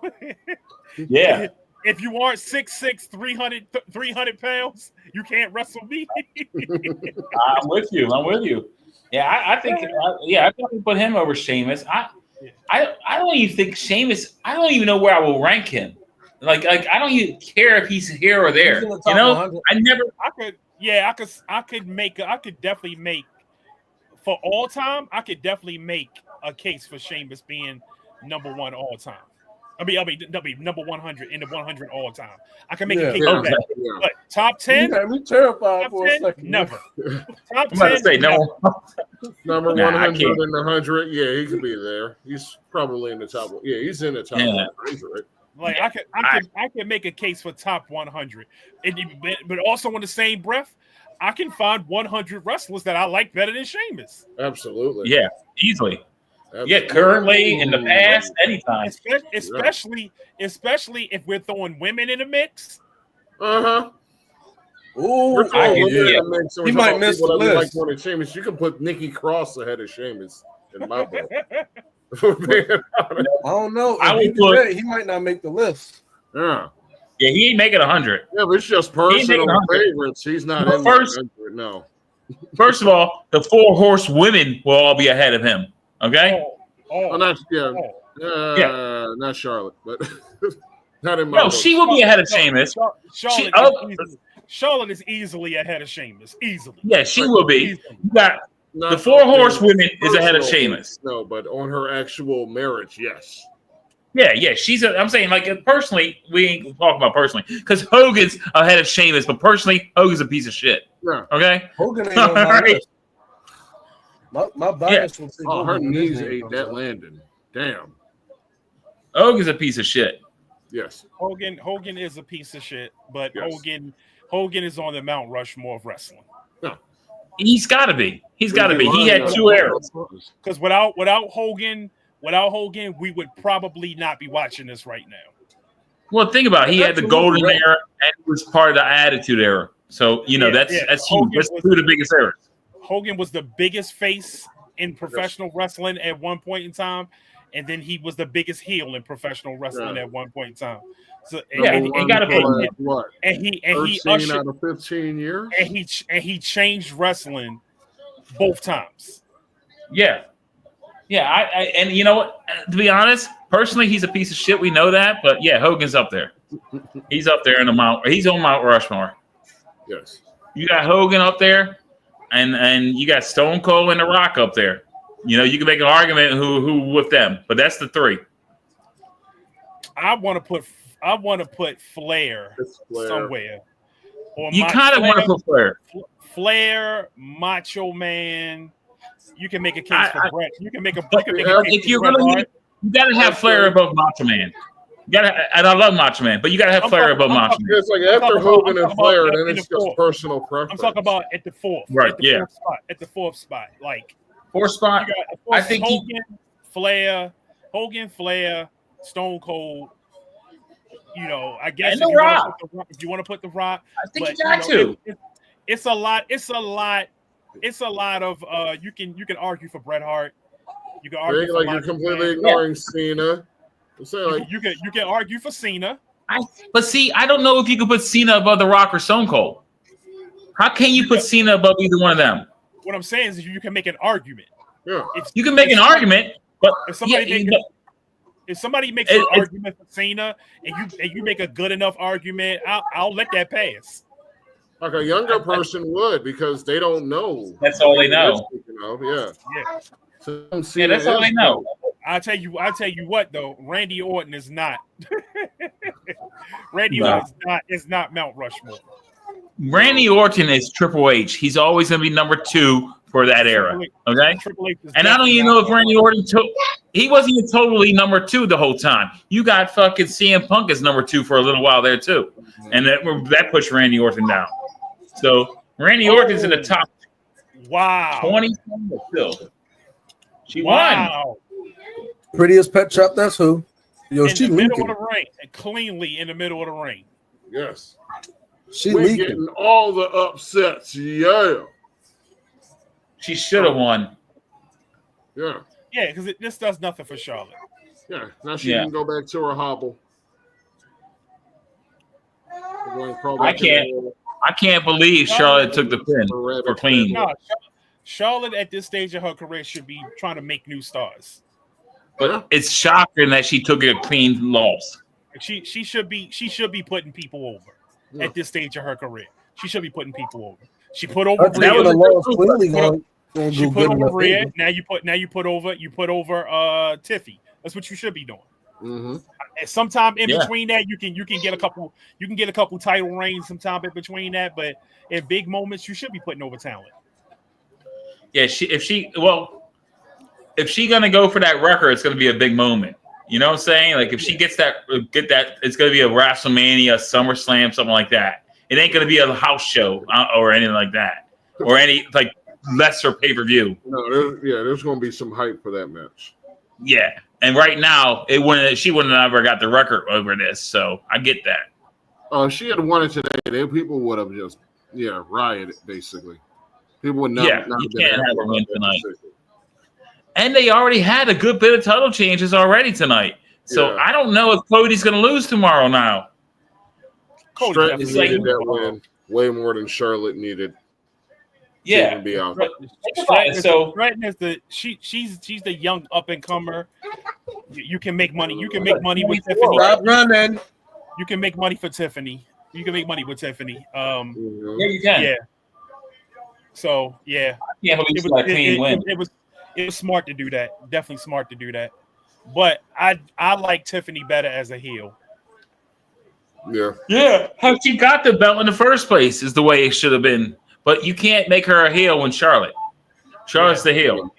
Yeah. If you aren't 6'6", 300 pounds, you can't wrestle me. I'm with you. Yeah, I think I definitely put him over Sheamus. I don't even think Sheamus. I don't even know where I will rank him. Like I don't even care if he's here or there. He's in the You top know, 100. I could definitely make for all time. I could definitely make a case for Sheamus being number one all time. I mean, number 100 in the 100 all time. I can make a case for that. Yeah. But top 10, You got me terrified top for a 10, second. never. Top I'm about to 10, say never. no. Number Nah, I 100 can't. and 100. Yeah, he could be there. He's probably in the top. Yeah, he's in the top Yeah. 100. Like I could make a case for top 100, but also in the same breath, I can find 100 wrestlers that I like better than Sheamus. Absolutely. Yeah, easily. Absolutely. Yeah, currently, in the past, anytime. Especially if we're throwing women in the mix. Uh-huh. Ooh, We're throwing women yeah. in the mix, so He we're might talking miss people the that we list. Like more than Sheamus. You can put Nikki Cross ahead of Sheamus in my book. If we're being honest. I don't know. I If he would do put- that, he might not make the list. Yeah. Yeah, he ain't making 100. Yeah, but it's just He ain't personal making 100. favorites. He's not But in first- 100, no. First of all, the 4 horse women will all be ahead of him. Okay. Oh, not not Charlotte, but not in my No, book. she will be ahead of Sheamus. Charlotte is easily ahead of Sheamus. Easily. Yeah, she will be. Easily. You got Not the 4 on horse her women is ahead of personal- Sheamus. No, but on her actual marriage, yes. Yeah. I'm saying, like, personally, we ain't talking about personally because Hogan's ahead of Sheamus, but personally, Hogan's a piece of shit. Yeah. Okay. Hogan ain't on my Alright. list. My bias will say Oh, her Hogan when his knees name ate comes that up. landing. Damn. Hogan's a piece of shit. Yes. Hogan is a piece of shit, but Yes. Hogan is on the Mount Rushmore of wrestling. No. He's got to be. He's got to We'd be be. He lying had now. 2 eras. Because without Hogan, we would probably not be watching this right now. Well, think about it. He had the golden era and he was part of the attitude era. So, that's huge. Hogan That's was 2 of the biggest eras. Hogan was the biggest face in professional wrestling at one point in time, and then he was the biggest heel in professional wrestling at one point in time. So He got to put what? And he 13 ushered, out of 15 years. and he changed wrestling both times. Yeah. And you know what? To be honest, personally, he's a piece of shit. We know that, but yeah, Hogan's up there. He's up there in the Mount. He's on Mount Rushmore. Yes. You got Hogan up there, and you got Stone Cold and The Rock up there. You can make an argument who with them, but that's the 3. I want to put Flair somewhere. Or You kind of want to put Flair. Flair, Macho Man. You can make a case for Bret. You can make a case If you're for Bret gonna, Hart. you gotta have Flair above Macho Man. And I love Macho Man, but you gotta have Flair above Macho Man. It's like after Hogan and Flair, then it's just personal preference. I'm talking about at the 4th. Right, At the 4th spot. At the 4th spot. Like 4th spot. I think Hogan, Flair, Stone Cold. I guess And The Rock. If you want to put The Rock, I think you got to. It's a lot. It's a lot of you can argue for Bret Hart. You can argue for you're completely ignoring Cena. You can argue for Cena. But see, I don't know if you could put Cena above The Rock or Stone Cold. How can you put Cena above either one of them? What I'm saying is you can make an argument. Yeah. You can make an argument, but if somebody makes an argument for Cena and you make a good enough argument, I'll let that pass. Like a younger person would, because they don't know. That's all they know. Yeah. So that's all they know. I'll tell you what though, Randy Orton is not. Orton is not Mount Rushmore. Randy Orton is Triple H. He's always going to be number 2 for that era. Okay? And I don't even know if Randy Orton he wasn't even totally number 2 the whole time. You got fucking CM Punk as number 2 for a little while there too. And that pushed Randy Orton down. So Randy Orton's in the top 20 still. She won. Prettiest pet shop, that's who. In the middle of the ring, cleanly in the middle of the ring. Yes. We're getting all the upsets. Yeah. She should have won. Yeah. Yeah, because this does nothing for Charlotte. Yeah. Now she can go back to her hobble. I can't believe Charlotte took the pin for clean. No, Charlotte at this stage of her career should be trying to make new stars. But it's shocking that she took a clean loss. She should be putting people over at this stage of her career. She should be putting people over. She put over Rhea. She put over Rhea. Now you put over Tiffy. That's what you should be doing. Mm-hmm. And sometime in between that, you can get a couple title reigns sometime in between that. But in big moments, you should be putting over talent. Yeah, if she's gonna go for that record, it's gonna be a big moment. You know what I'm saying? Like if she get that, it's gonna be a WrestleMania, SummerSlam, something like that. It ain't gonna be a house show or anything like that, or any like lesser pay-per-view. No, there's gonna be some hype for that match. Yeah, and right now she wouldn't have ever got the record over this, so I get that. If she had won it today, people would have just rioted basically. People would not. You can't have her win tonight. And they already had a good bit of title changes already tonight. So I don't know if Cody's going to lose tomorrow now. Stratton needed that win way more than Charlotte needed. Yeah. To be out. Stratton is she's the young up and comer. You can make money. You can make money with Tiffany. Stop running. You can make money for Tiffany. You can make money with Tiffany. Yeah, you can. Yeah. So I can't believe she got a clean win. It was smart to do that. Definitely smart to do that. But I like Tiffany better as a heel. Yeah. Yeah. How she got the belt in the first place is the way it should have been. But you can't make her a heel when Charlotte. Charlotte's the heel.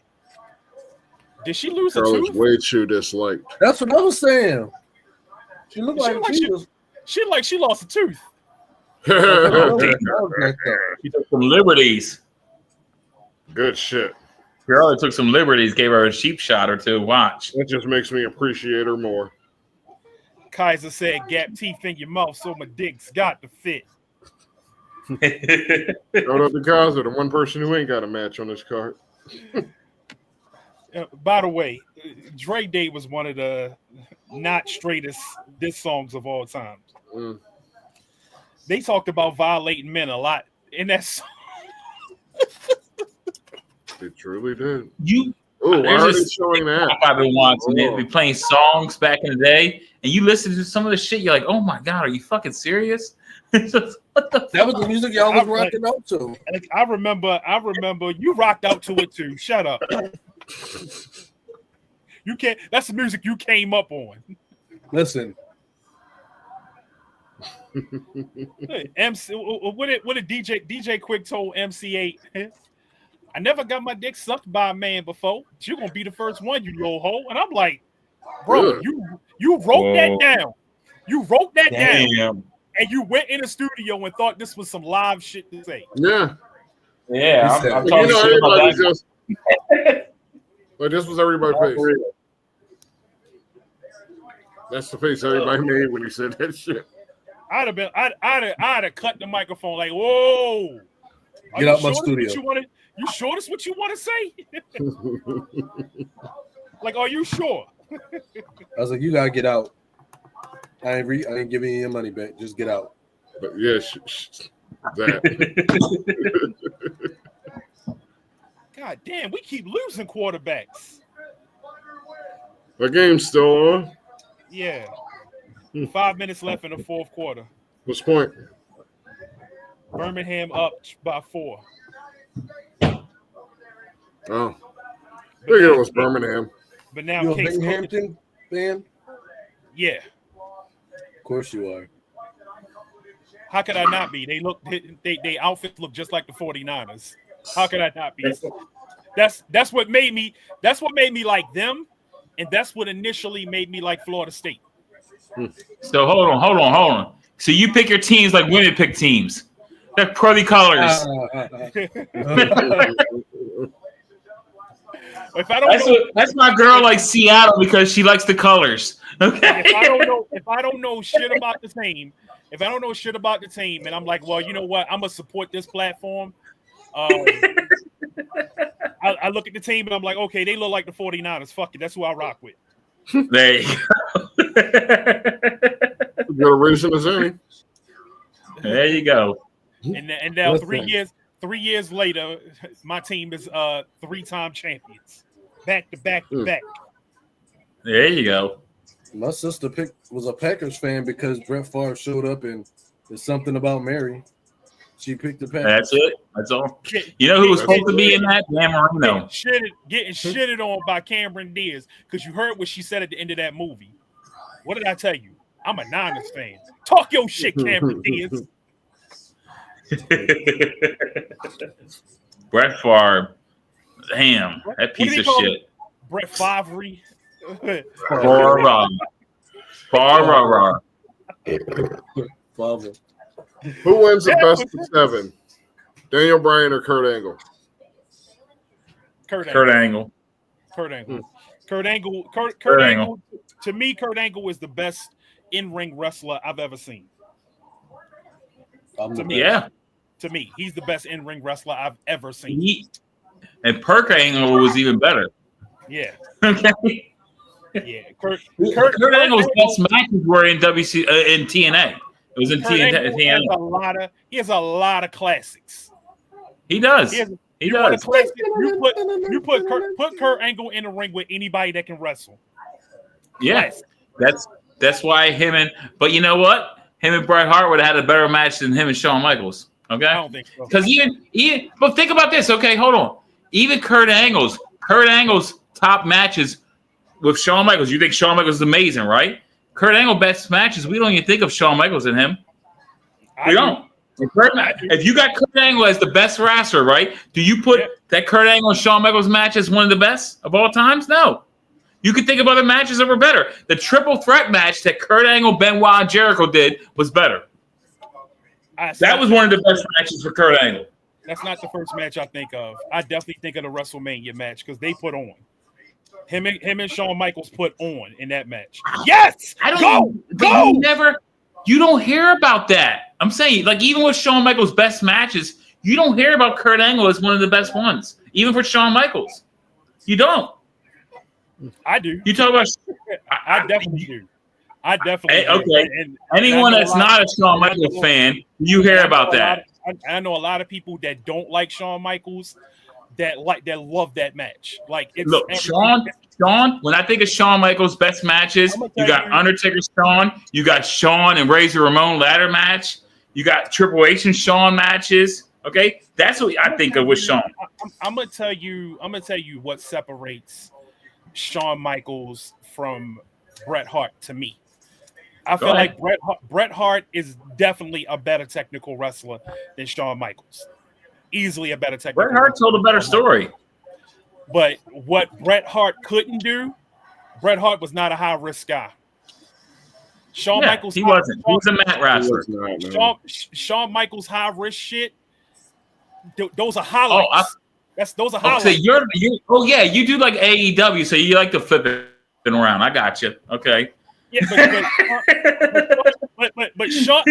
Did she lose a Charlotte's tooth? way too disliked. That's what I was saying. She looked like she was. She like she lost a tooth. She took some liberties. Good shit. Charlotte took some liberties, gave her a cheap shot or two. Watch. That just makes me appreciate her more. Kaiser said, "Gap teeth in your mouth, so my dick's got to fit." Shout out to Kaiser, the one person who ain't got a match on this card. By the way, Dre Day was one of the not straightest diss songs of all time. Mm. They talked about violating men a lot in that song. They truly did. You. Oh, why are they There's showing that? I've been watching it. Be playing songs back in the day, and you listen to some of the shit. You're like, "Oh my god, are you fucking serious?" What the? That was the music y'all was rocking out to. I remember you rocked out to it too. Shut up. You can't. That's the music you came up on. Listen, MC, what did DJ Quick told MC8? I never got my dick sucked by a man before. You're gonna be the first one, you little hoe. And I'm like, bro, you wrote that down. You wrote that down, and you went in the studio and thought this was some live shit to say. Yeah. Yeah, I'm You talking know, shit about everybody that. just. But this was everybody's face. That's the face everybody made when he said that shit. I'd have cut the microphone like, whoa. Get out my studio. You sure this what you want to say? Like, are you sure? I was like, you gotta get out. I ain't giving you your money back. Just get out. But yeah, that. God damn, we keep losing quarterbacks. The game's still on. Yeah. 5 minutes left in the fourth quarter. What's the point? Birmingham up by 4. Oh. I think it was Birmingham. But now You a Case Binghamton fan? Yeah. Of course you are. How could I not be? They outfits look just like the 49ers. How could I not be? That's what made me like them, and that's what initially made me like Florida State. So hold on. So you pick your teams like women pick teams. They're pearly colors. If I don't That's my girl like Seattle because she likes the colors. Okay. if I don't know shit about the team, and I'm like, well, you know what? I'm gonna support this platform. I look at the team and I'm like, okay, they look like the 49ers. Fuck it, that's who I rock with. There you go. Got a reason as any. There you go. And now 3 years later, my team is 3-time champions, back to back to back. There you go. My sister was a Packers fan because Brett Favre showed up and there's something about Mary. She picked the Packers. That's it. That's all. You know who was supposed to be in that? Dan Marino. Getting shitted on by Cameron Diaz because you heard what she said at the end of that movie. What did I tell you? I'm a Niners fan. Talk your shit, Cameron Diaz. Brett Favre. Damn, that piece of shit. Brett Favre. Favre. Who wins the best of 7? Daniel Bryan or Kurt Angle? Kurt Angle. To me, Kurt Angle is the best in-ring wrestler I've ever seen. To me, he's the best in-ring wrestler I've ever seen. And Kurt Angle was even better. Yeah. Okay. Yeah. Kurt Angle's best matches were in in TNA. It was in TNA. He has a lot of classics. He does. He does. You put Kurt Angle in the ring with anybody that can wrestle. Yes. That's why but you know what? Him and Bret Hart would have had a better match than him and Shawn Michaels. Okay? I don't think so. Because but think about this, okay? Hold on. Even Kurt Angle's top matches with Shawn Michaels. You think Shawn Michaels is amazing, right? Kurt Angle best matches, we don't even think of Shawn Michaels in him. We don't. If you got Kurt Angle as the best wrestler, right? Do you put that Kurt Angle and Shawn Michaels match as one of the best of all times? No. You could think of other matches that were better. The triple threat match that Kurt Angle, Benoit, and Jericho did was better. That was one of the best matches for Kurt Angle. That's not the first match I think of. I definitely think of the WrestleMania match because they put on. Him and Shawn Michaels put on in that match. Yes! Go! You don't hear about that. I'm saying, like, even with Shawn Michaels' best matches, you don't hear about Kurt Angle as one of the best ones. Even for Shawn Michaels. You don't. I do. You talk about... I definitely do. I definitely do. Okay. And anyone that's not a Shawn Michaels fan, you hear about that. I know a lot of people that don't like Shawn Michaels that love that match. Like, it's look, Shawn, when I think of Shawn Michaels' best matches, you got Undertaker Shawn, you got Shawn and Razor Ramon ladder match, you got Triple H and Shawn matches. Okay, that's what I think of with Shawn. I'm gonna tell you what separates Shawn Michaels from Bret Hart to me. I feel like Bret Hart is definitely a better technical wrestler than Shawn Michaels. Easily a better technical. Bret Hart told a better story. But what Bret Hart couldn't do, Bret Hart was not a high risk guy. Shawn Michaels, he wasn't. He was a mat wrestler. Shawn Michaels high risk shit. Those are highlights. Those are highlights. So you do like AEW, so you like to flip it around. I got you. Okay. Yeah, but Shawn,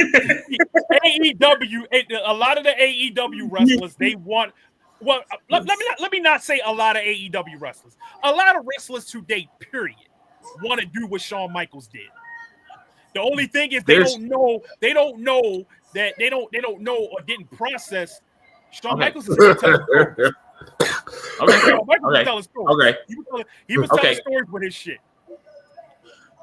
AEW, a lot of the AEW wrestlers, they want. Well, let me not say a lot of AEW wrestlers. A lot of wrestlers today, period, want to do what Shawn Michaels did. The only thing is they don't know or didn't process. Shawn Michaels is telling stories. Shawn Michaels was telling stories. He was telling stories with his shit.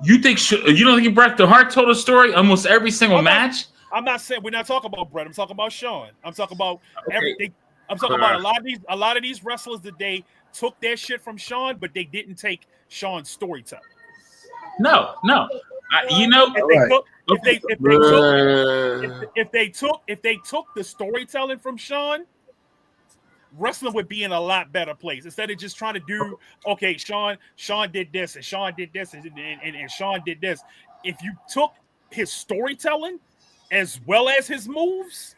You don't think Bret Hart told a story almost every single match? I'm not saying we're not talking about Bret. I'm talking about Shawn. I'm talking about everything. I'm talking about a lot of these wrestlers that they took their shit from Shawn, but they didn't take Shawn's storytelling. No. If they took the storytelling from Shawn, wrestling would be in a lot better place instead of just trying to do Shawn did this and Shawn did this and Shawn did this. If you took his storytelling as well as his moves,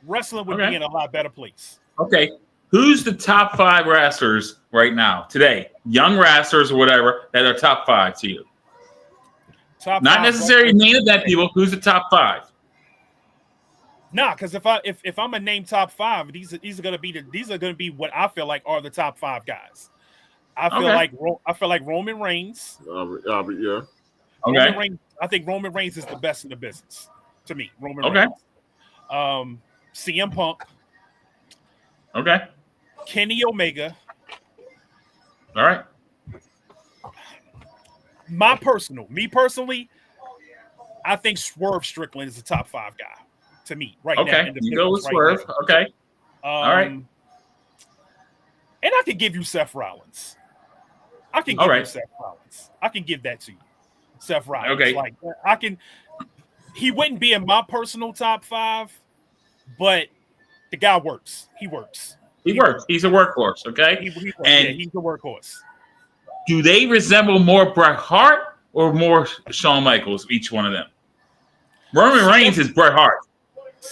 wrestling would be in a lot better place. Okay, who's the top 5 wrestlers right now today? Young wrestlers or whatever that are top 5 to you? Not necessarily name of that people. Who's the top 5? Nah, because if I'm gonna name top 5, these are gonna be what I feel like are the top 5 guys. I feel like Roman Reigns. Yeah. Okay. I think Roman Reigns is the best in the business to me. Roman Reigns. CM Punk. Okay. Kenny Omega. All right. Me personally, I think Swerve Strickland is the top 5 guy. To me, right now. Okay, you go with Swerve. Now. Okay. All right. And I could give you Seth Rollins. I can give that to you. Seth Rollins. Okay. He wouldn't be in my personal top 5, but the guy works. He works. He works. He's a workhorse, okay? He's a workhorse. Do they resemble more Bret Hart or more Shawn Michaels, each one of them? Roman Reigns is Bret Hart.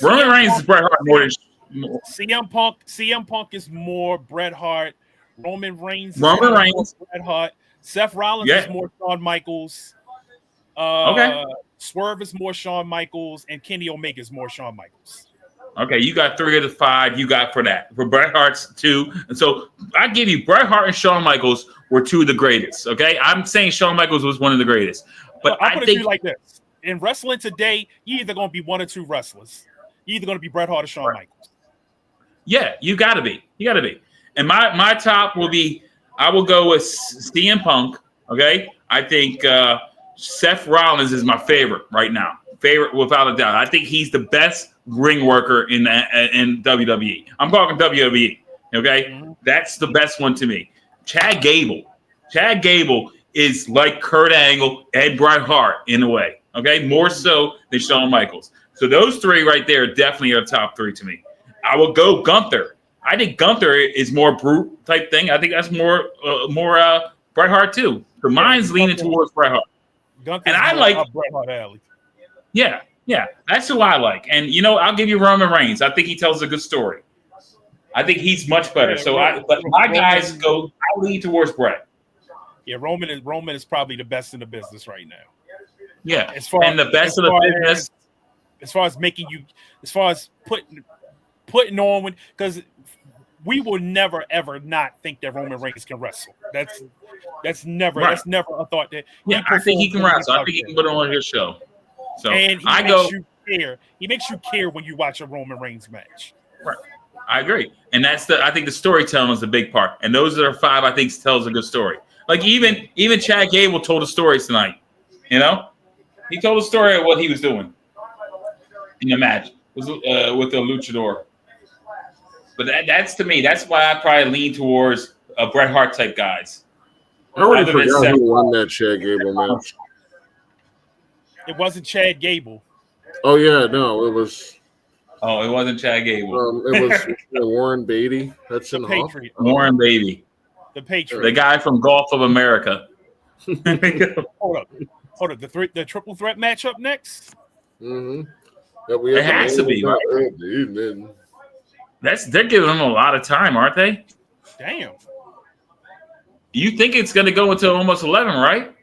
Roman Reigns is Bret Hart more than CM Punk is more Bret Hart. Roman Reigns is Bret Hart. Seth Rollins is more Shawn Michaels. Swerve is more Shawn Michaels, and Kenny Omega is more Shawn Michaels. Okay, you got 3 of the 5 you got for that. For Bret Hart's 2. And so I give you Bret Hart and Shawn Michaels were 2 of the greatest. Okay, I'm saying Shawn Michaels was one of the greatest. But I put it to you like this. In wrestling today, you're either going to be 1 or 2 wrestlers. You're either going to be Bret Hart or Shawn Michaels. Yeah, you got to be. And my top will be, I will go with CM Punk. Okay, I think Seth Rollins is my favorite right now. Favorite without a doubt. I think he's the best ring worker in WWE. I'm talking WWE. Okay, That's the best one to me. Chad Gable is like Kurt Angle and Bret Hart in a way. Okay, more so than Shawn Michaels. So those three right there definitely are top three to me. I will go Gunther. I think Gunther is more brute type thing. I think that's more Bret Hart too. So mine's leaning towards Bret Hart. Gunther's And I more like up Bret Hart alley. Yeah, that's who I like. And I'll give you Roman Reigns. I think he tells a good story. I think he's much better. But my guys I lean towards Bret. Yeah, Roman is probably the best in the business right now. Yeah, the best of the business. As far as putting on, because we will never ever not think that Roman Reigns can wrestle. That's never a thought that. Yeah, I think he can wrestle. I think he can put on his show. So and you care. He makes you care when you watch a Roman Reigns match. Right. I agree. And I think the storytelling is the big part. And those are 5 I think tells a good story. Like even Chad Gable told a story tonight. He told a story of what he was doing in the match with the luchador. But that's to me, that's why I probably lean towards a Bret Hart type guys. I already forgot who won that Chad Gable match. It wasn't Chad Gable. Oh yeah, no, it was. Oh, it wasn't Chad Gable. It was Warren Beatty. That's in Patriot. Warren Beatty. The Patriot. The guy from Gulf of America. Hold up. The triple threat match up next? Mm-hmm. It has to be, right? They're giving them a lot of time, aren't they? Damn. You think it's going to go until almost 11, right?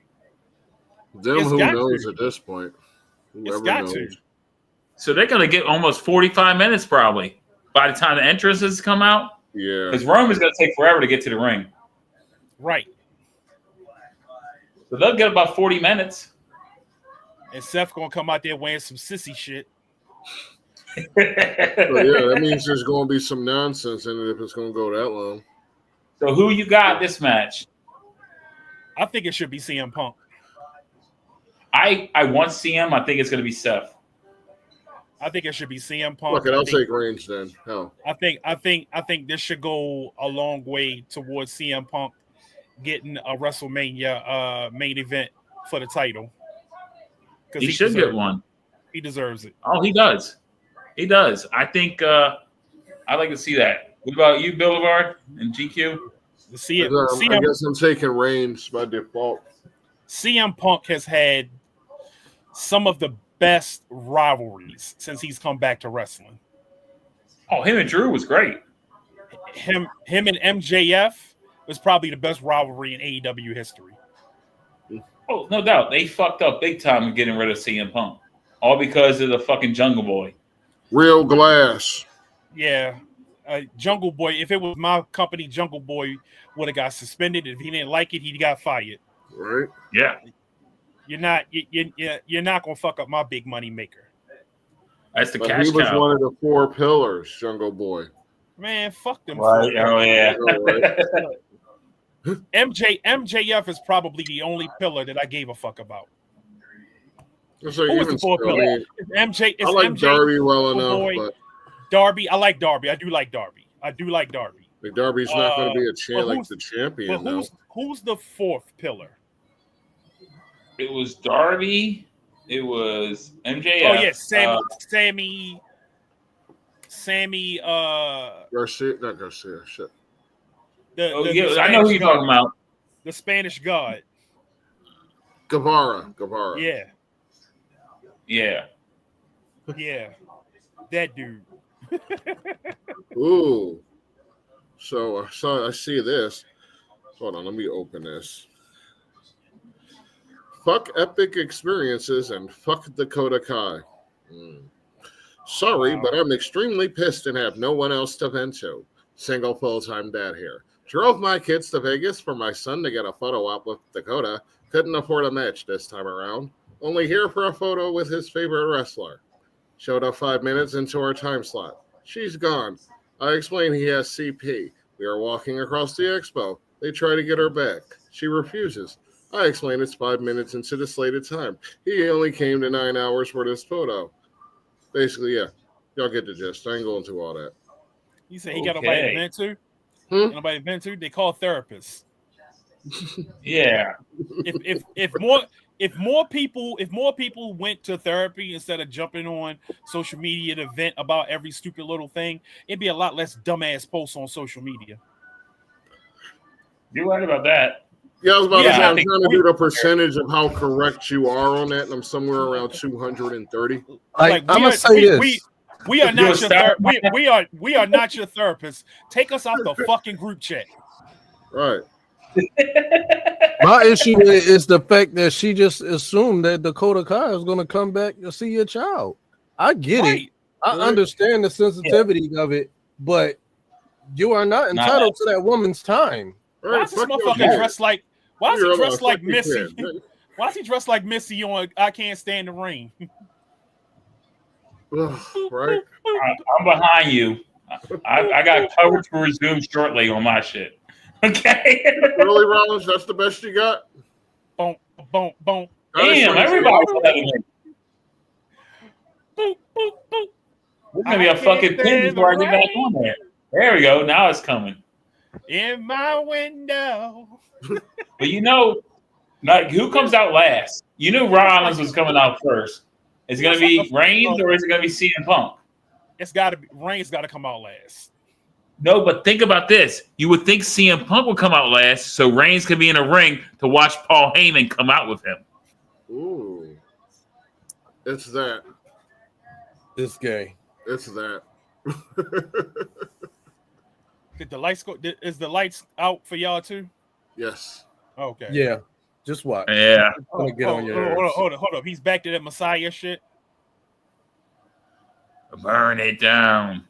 Who knows at this point? It's got to. So they're going to get almost 45 minutes probably by the time the entrances come out. Yeah. Because Roman's going to take forever to get to the ring. Right. So they'll get about 40 minutes. And Seth going to come out there wearing some sissy shit. So that means there's going to be some nonsense in it if it's going to go that long. So who you got this match? I think it should be CM Punk. I want CM. I think it's going to be Seth. I think it should be CM Punk. Okay, I'll take Reigns then. Hell. I think this should go a long way towards CM Punk getting a WrestleMania main event for the title. He should get one. He deserves it. Oh, he does. He does. I think I'd like to see that. What about you, Boulevard and GQ? I guess I'm taking Reigns by default. CM Punk has had some of the best rivalries since he's come back to wrestling. Oh, him and Drew was great. Him and MJF was probably the best rivalry in AEW history. Oh, no doubt. They fucked up big time in getting rid of CM Punk. All because of the fucking Jungle Boy. Real glass. Yeah. Jungle Boy, if it was my company, Jungle Boy would have got suspended. If he didn't like it, he got fired. Right. Yeah. You're not gonna fuck up my big money maker. That's the but cash he was cow. one of the 4 pillars, Jungle Boy. Man, fuck them. Right. Oh yeah. MJF is probably the only pillar that I gave a fuck about. So Who was the 4 pillar? I like Darby well enough, but Darby. I like Darby. I do like Darby. Like Darby's not going to be the champion. But who's the 4th pillar? It was Darby. It was MJF. Oh yeah, Sammy. Garcia, not Garcia. Shit. I know who you're talking about. The Spanish God. Guevara. Yeah. That dude. Ooh. So I see this. Hold on, let me open this. Fuck epic experiences and fuck Dakota Kai. Sorry, but I'm extremely pissed and have no one else to vent to. Single full-time dad here. Drove my kids to Vegas for my son to get a photo op with Dakota. Couldn't afford a match this time around. Only here for a photo with his favorite wrestler. Showed up 5 minutes into our time slot. She's gone. I explain he has CP. We are walking across the expo. They try to get her back. She refuses. I explain it's 5 minutes into the slated time. He only came to 9 hours for this photo. Basically, yeah. Y'all get the gist. I ain't going through all that. You said he got nobody to vent to? Nobody to vent to? They call therapists. Yeah. if more people went to therapy instead of jumping on social media to vent about every stupid little thing, it'd be a lot less dumbass posts on social media. You're right about that. Yeah, I was about to say, I I'm think trying to do the percentage of how correct you are on that, and I'm somewhere around 230. I'm gonna say this. We are not your we are not your therapist. Take us off the fucking group chat. Right. My issue is the fact that she just assumed that Dakota Kai is going to come back to see your child. I get it. I understand the sensitivity of it, but you are not entitled to that woman's time. Why is this motherfucker dressed like? Why is he dressed like Missy? Why is he dressed like Missy on I Can't Stand the Rain? Right. I'm behind you. I got coverage to resume shortly on my shit. Okay. Really, Rollins? That's the best you got? Boom, boom, boom. Damn, everybody's having it. Boom, boom, boom. There's gonna be a fucking pin before I get back on there. There we go. Now it's coming. In my window. But you know, like who comes out last? You knew Rollins was coming out first. Is it gonna be Reigns or is it gonna be CM Punk? It's gotta be Reigns gotta come out last. No, but think about this. You would think CM Punk would come out last, so Reigns could be in a ring to watch Paul Heyman come out with him. Ooh. It's that. This gay. It's that. Did the lights go? Is the lights out for y'all too? Yes. Okay. Yeah. Just watch. Yeah. Hold up. He's back to that Messiah shit. Burn it down.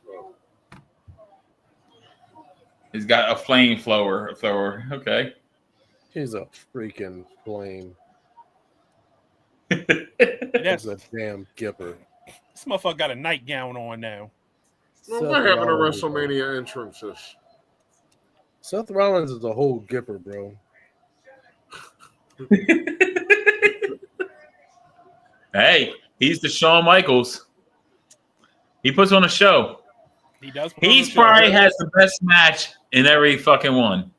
He's got a flamethrower. Okay. He's a freaking flame. That's a damn gipper. This motherfucker got a nightgown on now. Well, what happened to WrestleMania entrances? Seth Rollins is a whole gipper, bro. Hey, he's the Shawn Michaels. He puts on a show. He does. He's probably has the best match in every fucking one.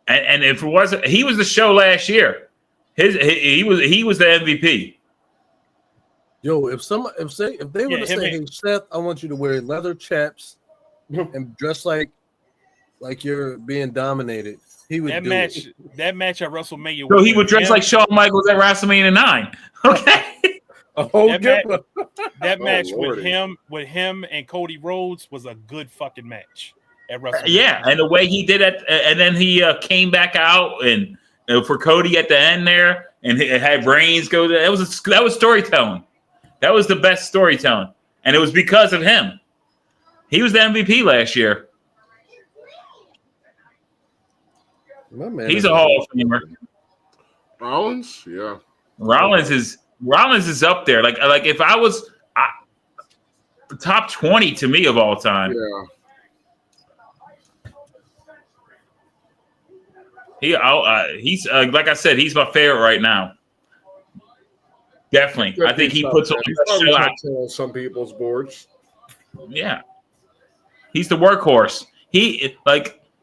And if it wasn't, he was the show last year. He was the MVP. Yo, if they were to say, "Hey Seth, I want you to wear leather chaps and dress like you're being dominated," he would do it. That match at WrestleMania. So he would dress like Shawn Michaels at WrestleMania 9. Okay. That match with him and Cody Rhodes was a good fucking match at WrestleMania. Yeah, and the way he did it, and then he came back out and for Cody at the end there, and it had Reigns go there. That was storytelling. That was the best storytelling, and it was because of him. He was the MVP last year. He's a Hall of Famer. Rollins, yeah. Rollins is up there. Like if I was top 20 to me of all time. Yeah. He's like I said, he's my favorite right now. Definitely, I think he puts on some people's boards. Yeah, he's the workhorse. He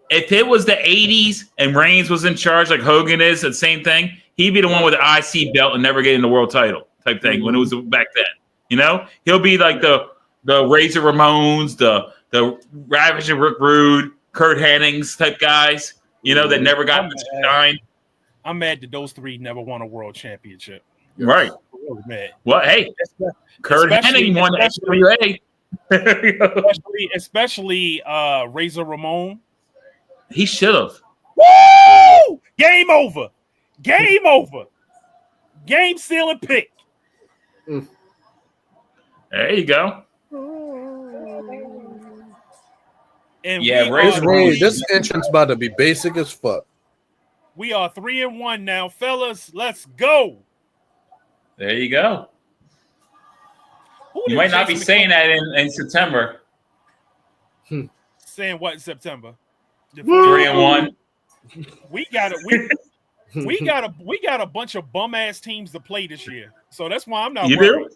if it was the 80s and Reigns was in charge, like Hogan is, the same thing. He'd be the one with the IC belt and never getting the world title type thing when it was back then. You know, he'll be like the Razor Ramones, the Ravishing Rick Rude, Kurt Hennings type guys. You know, that never got the shine. I'm mad that those three never won a world championship. Right. Man. Well, hey, Kurt Hennig won the HWA. especially Razor Ramon. He should have. Woo! Game over. Game over. Game sealing pick. There you go. And yeah, this entrance about to be basic as fuck. We are 3-1 now, fellas. Let's go. There you go. You might not be saying that in September. Saying what in September? 3-1. We got a bunch of bum ass teams to play this year, so that's why I'm not worried.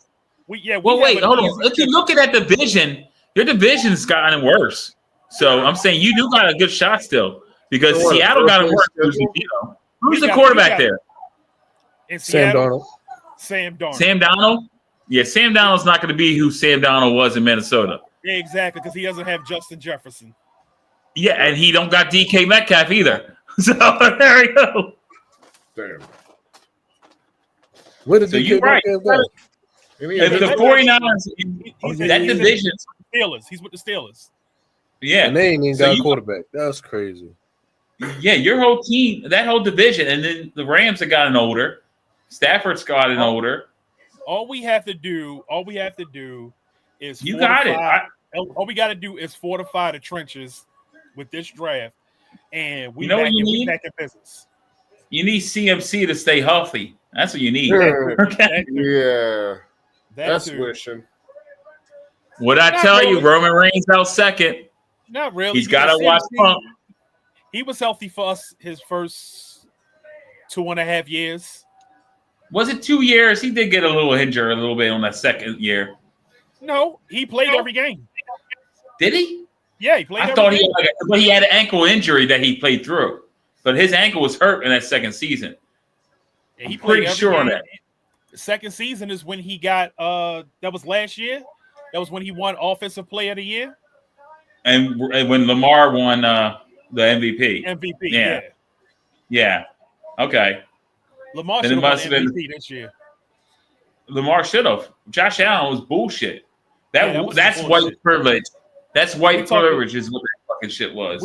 Well, wait, hold on. If you look at that division, your division's gotten worse. So I'm saying you do got a good shot still because Seattle got it worse. Who's the quarterback there? In Sam Seattle, Darnold. Sam Darnold. Sam Darnold? Yeah, Sam Darnold's not going to be who Sam Darnold was in Minnesota. Yeah, exactly, because he doesn't have Justin Jefferson. Yeah, and he don't got DK Metcalf either. So there you go. Damn. Where did So DK you're right. Metcalf go? If the 49ers, that division. Steelers. He's with the Steelers. Yeah. And they ain't even So got a you- quarterback. That's crazy. Yeah, your whole team, that whole division, and then the Rams have gotten older. Stafford's gotten older. All we have to do is You got it. all we got to do is fortify the trenches with this draft, and we You know what back, you we need? back in business. You need CMC to stay healthy. That's what you need. Yeah. Okay. Yeah. That's too. wishing. What I Not tell really. you, Roman Reigns out second. Not really. He's got to because watch CMC Punk. He was healthy for us his first 2.5 years. Was it 2 years? He did get a little injured a little bit on that second year. No, he played every game. Did he? Yeah, he played I every thought game. he had an ankle injury that he played through. But his ankle was hurt in that second season. Yeah, he I'm played pretty every sure on game. that. The second season is when he got that was last year. That was when he won Offensive Player of the Year. And when Lamar won the MVP. MVP. Yeah. Yeah. Okay. Lamar Then it should have must won have been- MVP this year. Lamar should have. Josh Allen was bullshit. That was That's bullshit. white privilege. That's white We talked- privilege is what that fucking shit was.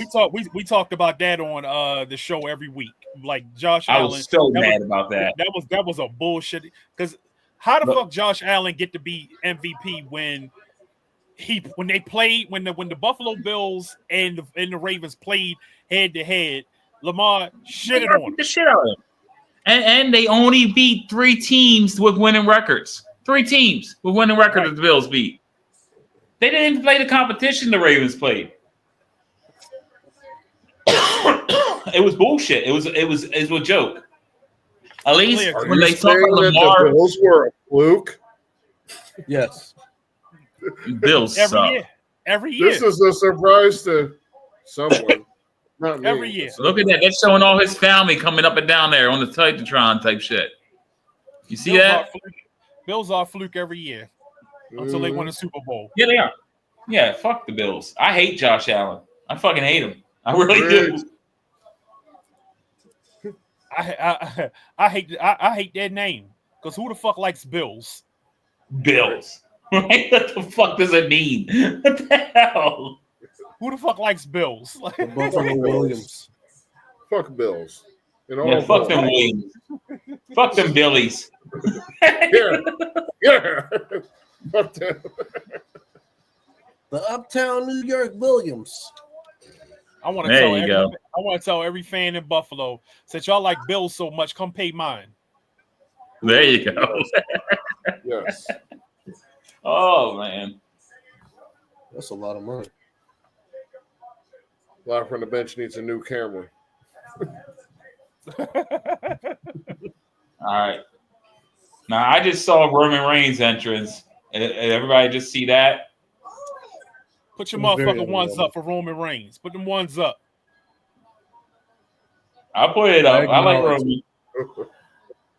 We talked about that on the show every week. Like Josh I Allen. was so that mad about that. That was a bullshit. Because how the Look. fuck Josh Allen get to be MVP when the Buffalo Bills and the Ravens played head to head? Lamar shitted on him. The shit out of him. And they only beat 3 teams with winning records. 3 teams with winning records Right. that the Bills beat. They didn't even play the competition the Ravens played. It was bullshit. It was a joke. At least Clear. when Are they you talk saying about that the Lamar, Bills were a fluke? Yes. Bills Every suck. year. Every year. This is a surprise to someone. Not me. Every year. Look at that. They're showing all his family coming up and down there on the Titantron type shit. You see that? Bills are a fluke every year until they win a Super Bowl. Yeah, they are. Yeah, fuck the Bills. I hate Josh Allen. I fucking hate him. I really do. I hate that name because who the fuck likes Bills? Bills. Right? What the fuck does it mean? What the hell? Who the fuck likes Bills? Buffalo Williams. Fuck Bills. You know, Yeah, fuck them Williams. Fuck them Billies. Yeah. Yeah. Fuck them. The Uptown New York Williams. I want There to you go. tell every fan in Buffalo, since y'all like Bills so much, come pay mine. There you go. Yes. Oh man. That's a lot of money. Live from the bench needs a new camera. All right. Now I just saw Roman Reigns' entrance. Everybody just see that? Put your It was very motherfucking ones underwhelming. up for Roman Reigns. Put them ones up. I'll put it up. I like acknowledge Roman.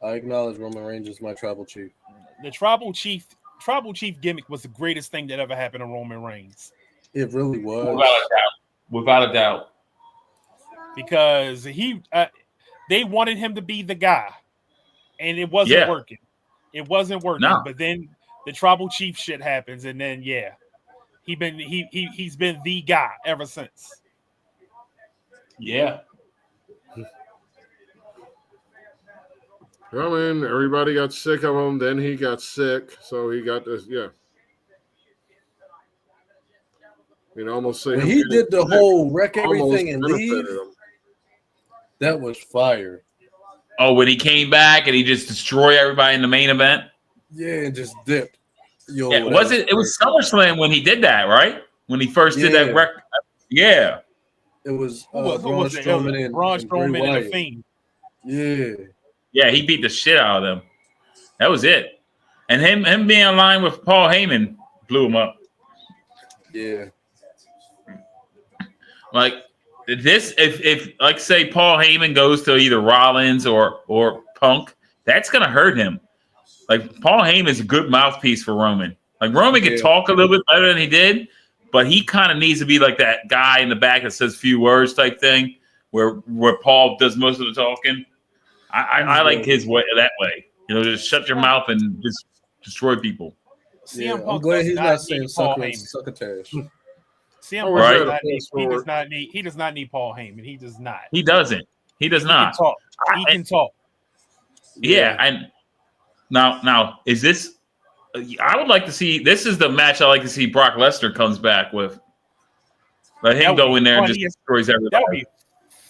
I acknowledge Roman Reigns is my tribal chief. The tribal chief gimmick was the greatest thing that ever happened to Roman Reigns It really was. Without a doubt. Without a doubt. because they wanted him to be the guy, and it wasn't working. It wasn't working. No. But then the tribal chief shit happens, and then he's been the guy ever since. Yeah. I mean, everybody got sick of him. Then he got sick, so he got this. Yeah, you know, almost say When he did the whole wreck everything and almost leave, benefited him. that was fire. Oh, when he came back and he just destroyed everybody in the main event? Yeah, and just dipped. Yo, Yeah, that was it? It was SummerSlam when he did that, right? When he first did that Yeah. record. Yeah. It was Who Braun was it? Strowman and Braun and Bray Strowman and the Wyatt. Fiend. Yeah. Yeah, he beat the shit out of them. That was it. And him being in line with Paul Heyman blew him up. Yeah. Like this, if like say Paul Heyman goes to either Rollins or Punk, that's gonna hurt him. Like Paul Heyman is a good mouthpiece for Roman. Like Roman can talk a little bit better than he did, but he kind of needs to be like that guy in the back that says few words type thing, where Paul does most of the talking. I like his way that way. You know, just shut your mouth and just destroy people. Yeah, I'm glad he's not saying succotash. CM Punk he does not need Paul Heyman. He does not. He doesn't. He does not. Can talk. He can talk. Yeah, and now is this? I would like to see. This is the match I like to see. Brock Lesnar comes back with. Let him go in there and just destroys everybody. That would be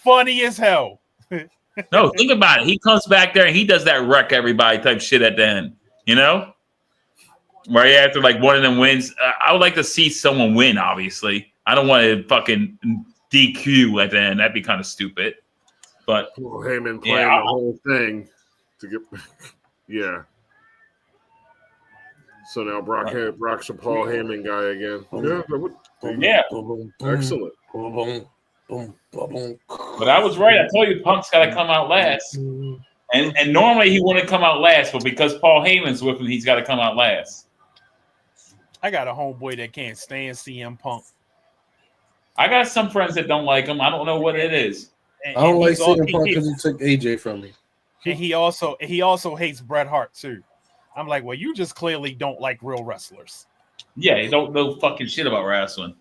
funny as hell. No, think about it. He comes back there and he does that wreck everybody type shit at the end. You know, right after like one of them wins. I would like to see someone win. Obviously, I don't want to fucking DQ at the end. That'd be kind of stupid. But Heyman playing the whole thing to get, yeah. So now Brock's a Paul Heyman guy again. Yeah, excellent. But I was right. I told you Punk's got to come out last. And normally he wouldn't come out last, but because Paul Heyman's with him, he's got to come out last. I got a homeboy that can't stand CM Punk. I got some friends that don't like him. I don't know what it is. I don't like CM Punk because he took AJ from me. And he also hates Bret Hart too. I'm like, well, you just clearly don't like real wrestlers. Yeah, you don't know fucking shit about wrestling.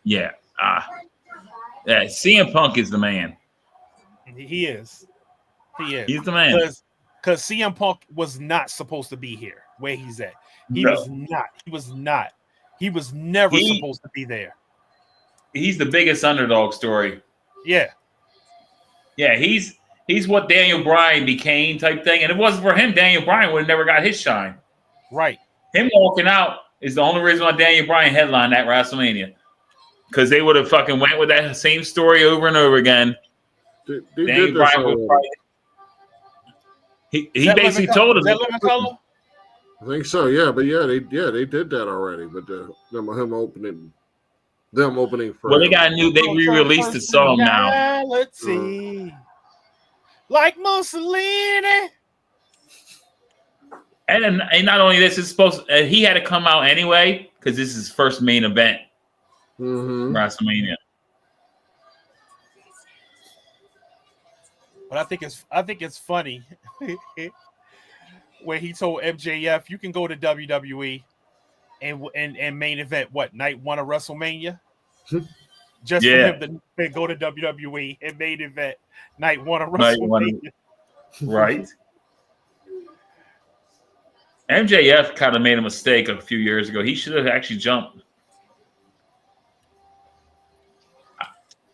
Yeah. Yeah, CM Punk is the man. He is. He's the man. Because CM Punk was not supposed to be here where he's at. He was not. He was never supposed to be there. He's the biggest underdog story. Yeah. Yeah, he's what Daniel Bryan became type thing. And if it wasn't for him, Daniel Bryan would have never got his shine. Right. Him walking out is the only reason why Daniel Bryan headlined that WrestleMania. Because they would have fucking went with that same story over and over again. Daniel Bryan would probably, he basically told us. I think so, yeah, but they did that already. But them opening for well, they re-released the song now. Let's see. Like Mussolini. And not only this, it's supposed he had to come out anyway because this is his first main event, WrestleMania. But I think it's funny where he told MJF, "You can go to WWE and main event night one of WrestleMania." Just for him to go to WWE and main event night one of WrestleMania. Right. MJF kind of made a mistake a few years ago. He should have actually jumped.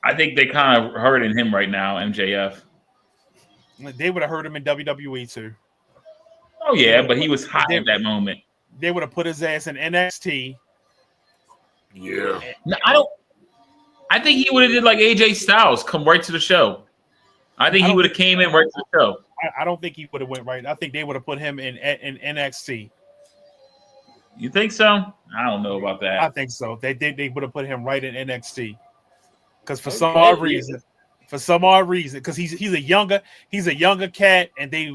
I think they kind of hurting him right now, MJF. They would have hurt him in WWE too. Oh yeah, but he was hot at that moment. They would have put his ass in NXT. Yeah. No, I think he would have did like AJ Styles, come right to the show. I think he would have came in right to the show. I don't think he would have went right. I think they would have put him in NXT. You think so? I don't know about that. I think so. They would have put him right in NXT. Because for some odd reason, because he's a younger cat, and they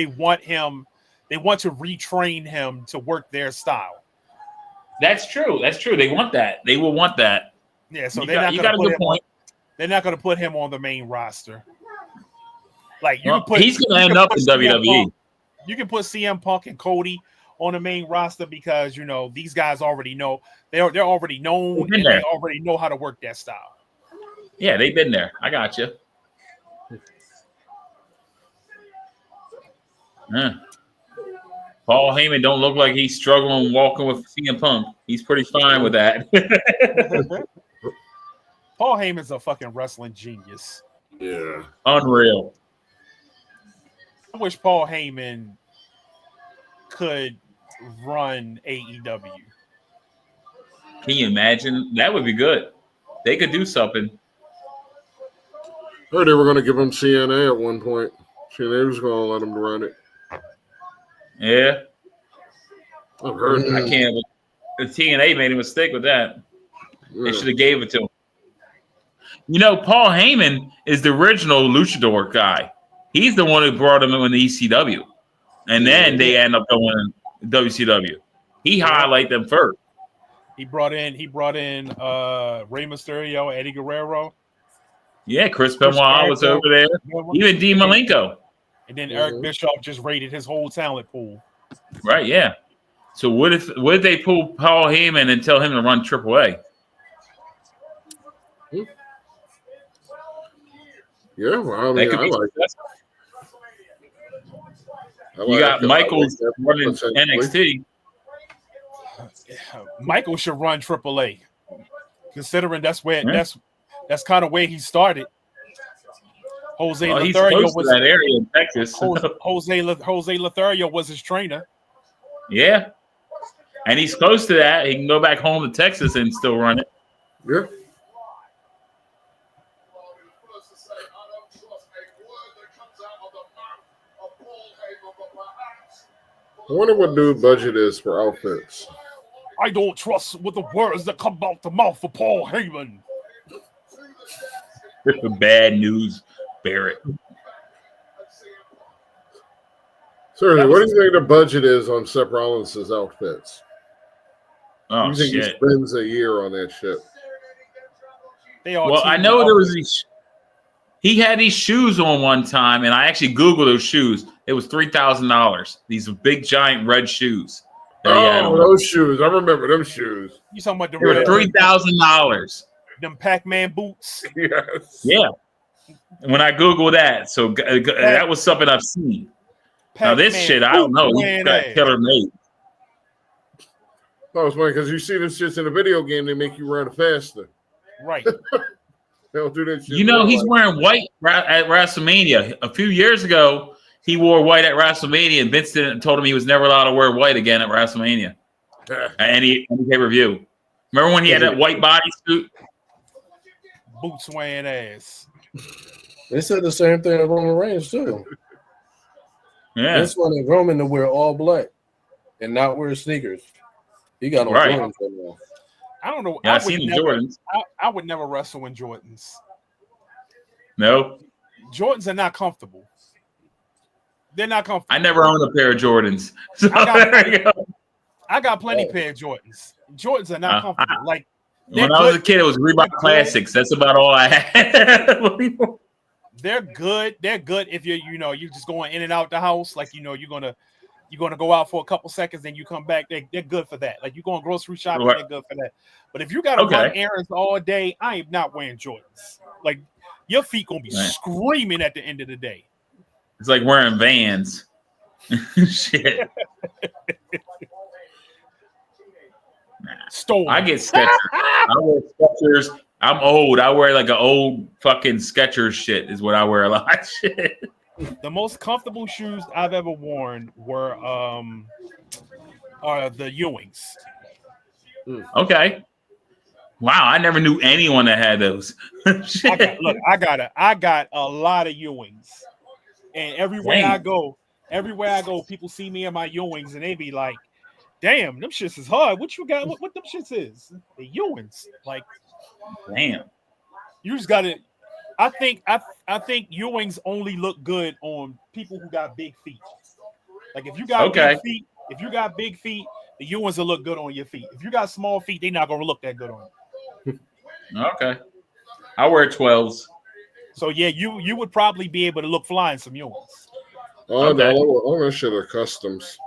want to retrain him to work their style. That's true. They want that. They will want that. Yeah, so they're not going to put him on the main roster. Like he's going to end up in WWE. You can put CM Punk and Cody on the main roster because these guys already know they're already known and they already know how to work that style. Yeah, they've been there. I got you. Paul Heyman don't look like he's struggling walking with CM Punk. He's pretty fine with that. Paul Heyman's a fucking wrestling genius. Yeah. Unreal. I wish Paul Heyman could run AEW. Can you imagine? That would be good. They could do something. I heard they were going to give him CNA at one point. CNA was going to let him run it. Yeah. I've heard that. I can't. The TNA made a mistake with that. They should have gave it to him. Paul Heyman is the original luchador guy. He's the one who brought him in the ECW, and then they end up going to WCW. He highlighted them first. He brought in Rey Mysterio, Eddie Guerrero. Yeah, Chris Benoit was over there. Even Dean Malenko. And then Eric Bischoff just raided his whole talent pool. Right, yeah. So what if they pull Paul Heyman and tell him to run AAA? Yeah, well, I mean, I like it. You got Michaels running NXT. Michael should run AAA, considering that's kind of where he started. Jose Lothario was that area in Texas. Jose Lothario was his trainer. Yeah, and he's close to that. He can go back home to Texas and still run it. Yeah. I wonder what dude budget is for outfits. I don't trust with the words that come out the mouth of Paul Heyman. Bad news, Barrett. Seriously, what do you think the budget is on Seth Rollins' outfits? Oh, you think shit. he spends a year on that shit? Well, I know there was these. He had these shoes on one time, and I actually Googled those shoes. It was $3,000. These big, giant red shoes. Oh, those shoes! I remember them shoes. You talking about the they were $3,000? Them Pac-Man boots. Yes. Yeah. When I Googled that, so that was something I've seen. Now this shit, I don't know. He's got killer made. Oh, it's funny because you see them shits in a video game, they make you run faster. Right. They don't do that shit. You know, he's wearing white at WrestleMania. A few years ago, he wore white at WrestleMania, and Vince told him he was never allowed to wear white again at WrestleMania. Any pay-per-view. Remember when he had that white bodysuit? Boots wearing ass. They said the same thing at Roman Reigns, too. Yeah. This one is Roman to wear all black and not wear sneakers. He got on Jordans right now. I don't know. Yeah, I seen the Jordans. I would never wrestle in Jordans. No. Jordans are not comfortable. They're not comfortable. I never owned a pair of Jordans. So I got plenty pair of Jordans. Jordans are not comfortable. Like when I was a kid, it was Reebok Classics. That's about all I had. They're good. They're good if you're just going in and out the house. Like you're gonna go out for a couple seconds, then you come back. They're good for that. Like you going grocery shopping, they're good for that. But if you gotta run errands all day, I am not wearing Jordans. Like your feet gonna be screaming at the end of the day. It's like wearing Vans. Shit. Stolen. I get Skechers. I wear Skechers. I'm old. I wear like an old fucking Skechers shit is what I wear a lot. Shit. The most comfortable shoes I've ever worn were the Ewings. Okay. Wow, I never knew anyone that had those. I got a lot of Ewings. And everywhere I go, people see me in my Ewings and they be like, damn, them shits is hard. What you got? What them shits is? The Ewings. Like, damn. You just gotta. I think Ewings only look good on people who got big feet. Like if you got big feet, the Ewings will look good on your feet. If you got small feet, they're not gonna look that good on you. Okay. I wear 12s. So yeah, you would probably be able to look fly in some Ewings. Oh no, all that shit are customs.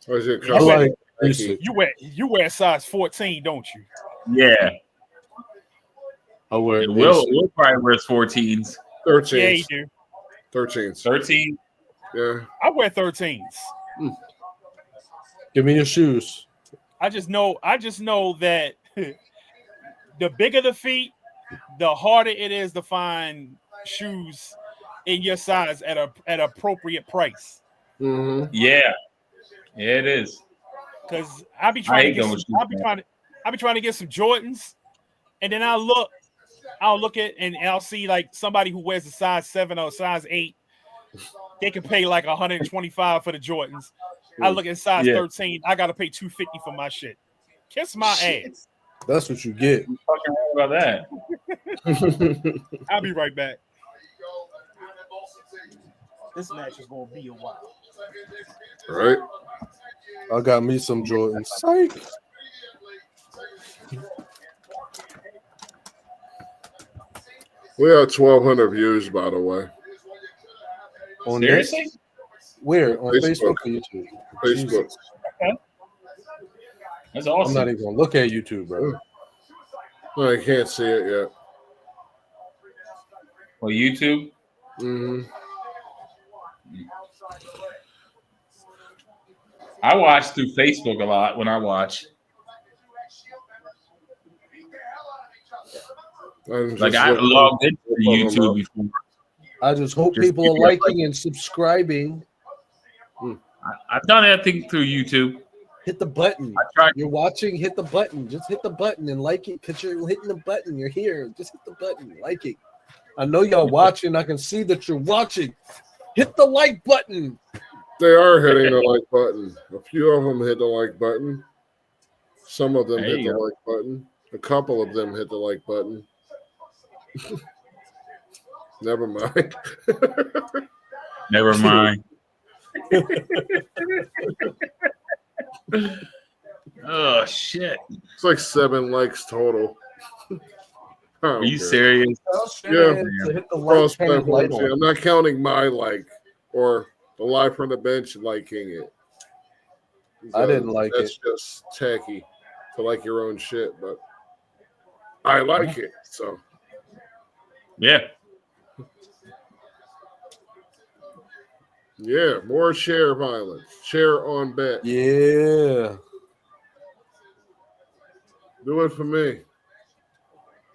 Or is it custom? You wear size 14, don't you? Yeah. I wear Will probably wears 14s. 13s. Yeah, you do. 13s. 13? Yeah. I wear 13s. Give me your shoes. I just know that the bigger the feet, the harder it is to find shoes in your size at an appropriate price. Mm-hmm. Yeah. Yeah, it is. Because I be trying to get some Jordans, and then I'll look at and I'll see like somebody who wears a size 7 or a size 8. They can pay like $125 for the Jordans. I look at size 13. I gotta pay $250 for my shit. Kiss my ass. That's what you get. You fucking right about that. I'll be right back. This match is gonna be a while. Right? I got me some Jordans. Psych. We have 1,200 views, by the way. On Seriously? this? Where? On Facebook. Facebook or YouTube? Facebook. Jesus. That's I'm awesome. not even gonna look at YouTube, bro. No, I can't see it yet. Well, YouTube. Mm-hmm. I watch through Facebook a lot when I watch. Like I logged into YouTube before. I just hope Just people are keep it liking and subscribing. I've done everything through YouTube. Hit the button. I tried. You're watching, hit the button. Just hit the button and like it because you're hitting the button. You're here. Just hit the button. Like it. I know y'all watching. I can see that you're watching. Hit the like button. They are hitting the like button. A few of them hit the like button. Some of them There hit you the go. like button. A couple of them hit the like button. Never mind. Never mind. Oh shit! It's like 7 likes total. Are you serious? Yeah. To hit the like, Cross turn the light platforms. on. I'm not counting my like or the live from the bench liking it. I didn't like That's just tacky to like your own shit, but I like it. So Yeah. yeah, more share violence. Share on bet. Yeah. Do it for me.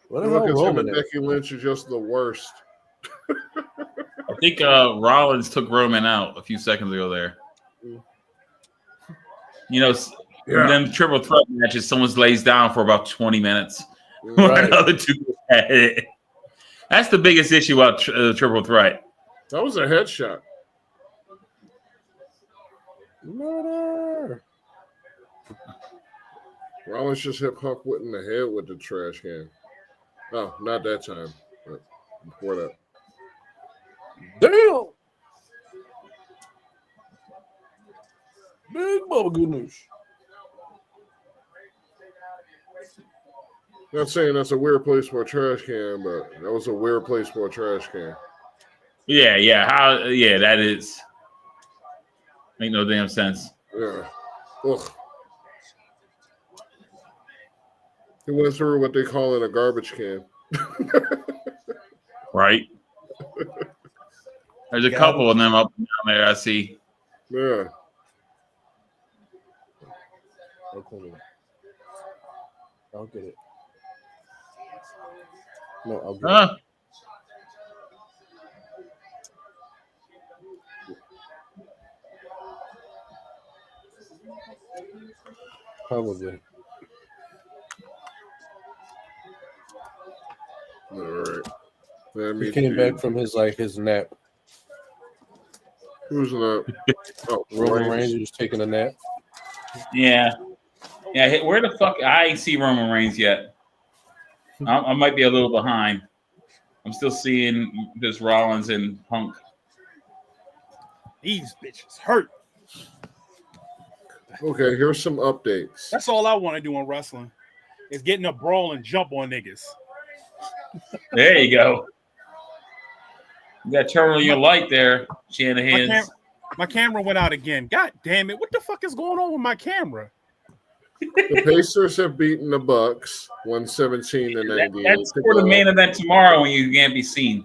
What the Look, hell, him Roman? and Becky Lynch are just the worst. I think Rollins took Roman out a few seconds ago there. You know, them triple threat matches, someone lays down for about 20 minutes. Right. Another two. That's the biggest issue about triple threat. That was a headshot. Murder. Rollins just hit Punk in the head with the trash can. Oh, not that time. But before that. Damn. Big Bubba Goodness. Not saying that's a weird place for a trash can, but that was a weird place for a trash can. Yeah, that is. Make no damn sense. Yeah. Ugh. He went through what they call in a garbage can. Right? There's a couple of them up and down there I see. Yeah. I'll get it. No, I'll get Huh? it. Probably. All right. He came back from his nap. Who's that? Oh, Roman Reigns was taking a nap. Yeah. Yeah, where the fuck? I ain't see Roman Reigns yet. I might be a little behind. I'm still seeing this Rollins and Punk. These bitches hurt. Okay, here's some updates. That's all I want to do in wrestling is get in a brawl and jump on niggas. There you go. You got to turn on your light there, Shanahan. My camera went out again. God damn it. What the fuck is going on with my camera? The Pacers have beaten the Bucks 117 to 98. That's for the main event tomorrow when you can't be seen.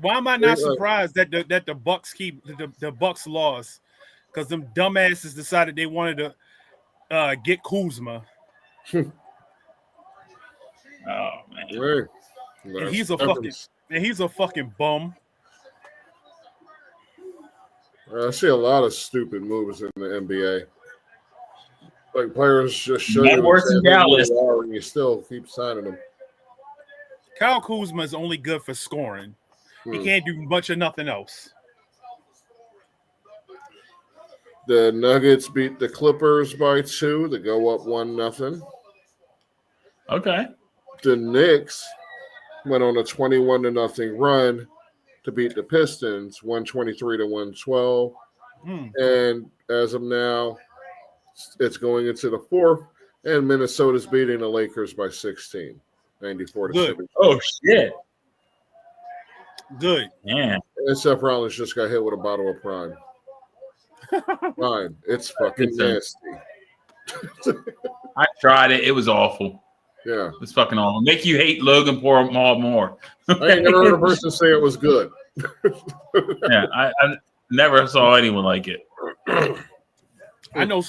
Why am I not surprised that the Bucks keep the Bucks lost? Because them dumbasses decided they wanted to get Kuzma. Oh man. Right. And he's a fucking bum. I see a lot of stupid moves in the NBA. Like players just show That works in Dallas. And you still keep signing them. Kyle Kuzma is only good for scoring. He can't do much of nothing else. The Nuggets beat the Clippers by 2 to go up 1-0. Okay. The Knicks went on a 21-0 run to beat the Pistons, 123-112. And as of now, it's going into the fourth, and Minnesota's beating the Lakers by 16, 94-7. Oh shit! Good. Yeah. And Seth Rollins just got hit with a bottle of Prime. Prime, it's fucking nasty. I tried it. It was awful. Yeah, It's fucking awful. Make you hate Logan Paul more. I ain't never heard a person say it was good. Yeah, I never saw anyone like it. I know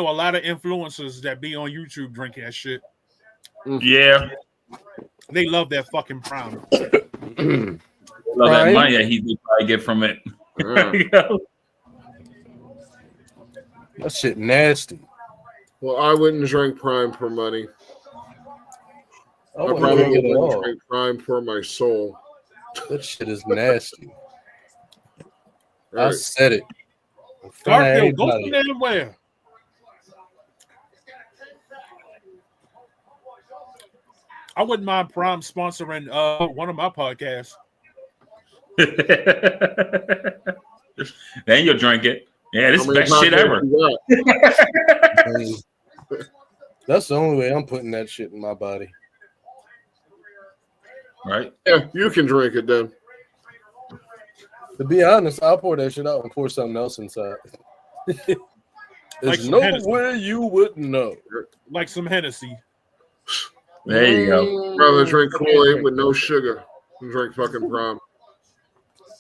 a lot of influencers that be on YouTube drinking that shit. Yeah, They love that fucking Prime. love that money that he would probably get from it. That shit nasty. Well, I wouldn't drink Prime for money. I I wouldn't probably drink it at wouldn't all. drink Prime for my soul. That shit is nasty. I Right. said it. Garfield, go from anywhere. I wouldn't mind Prime sponsoring one of my podcasts. Then you'll drink it. Yeah, this is the How many best shit ever. podcasts you got? That's the only way I'm putting that shit in my body. Right? Yeah, you can drink it then. To be honest, I'll pour that shit out and pour something else inside. There's Like some no Hennessy. way you wouldn't know. Like some Hennessy. There you go. Rather drink Kool-Aid with no sugar than drink fucking Prime.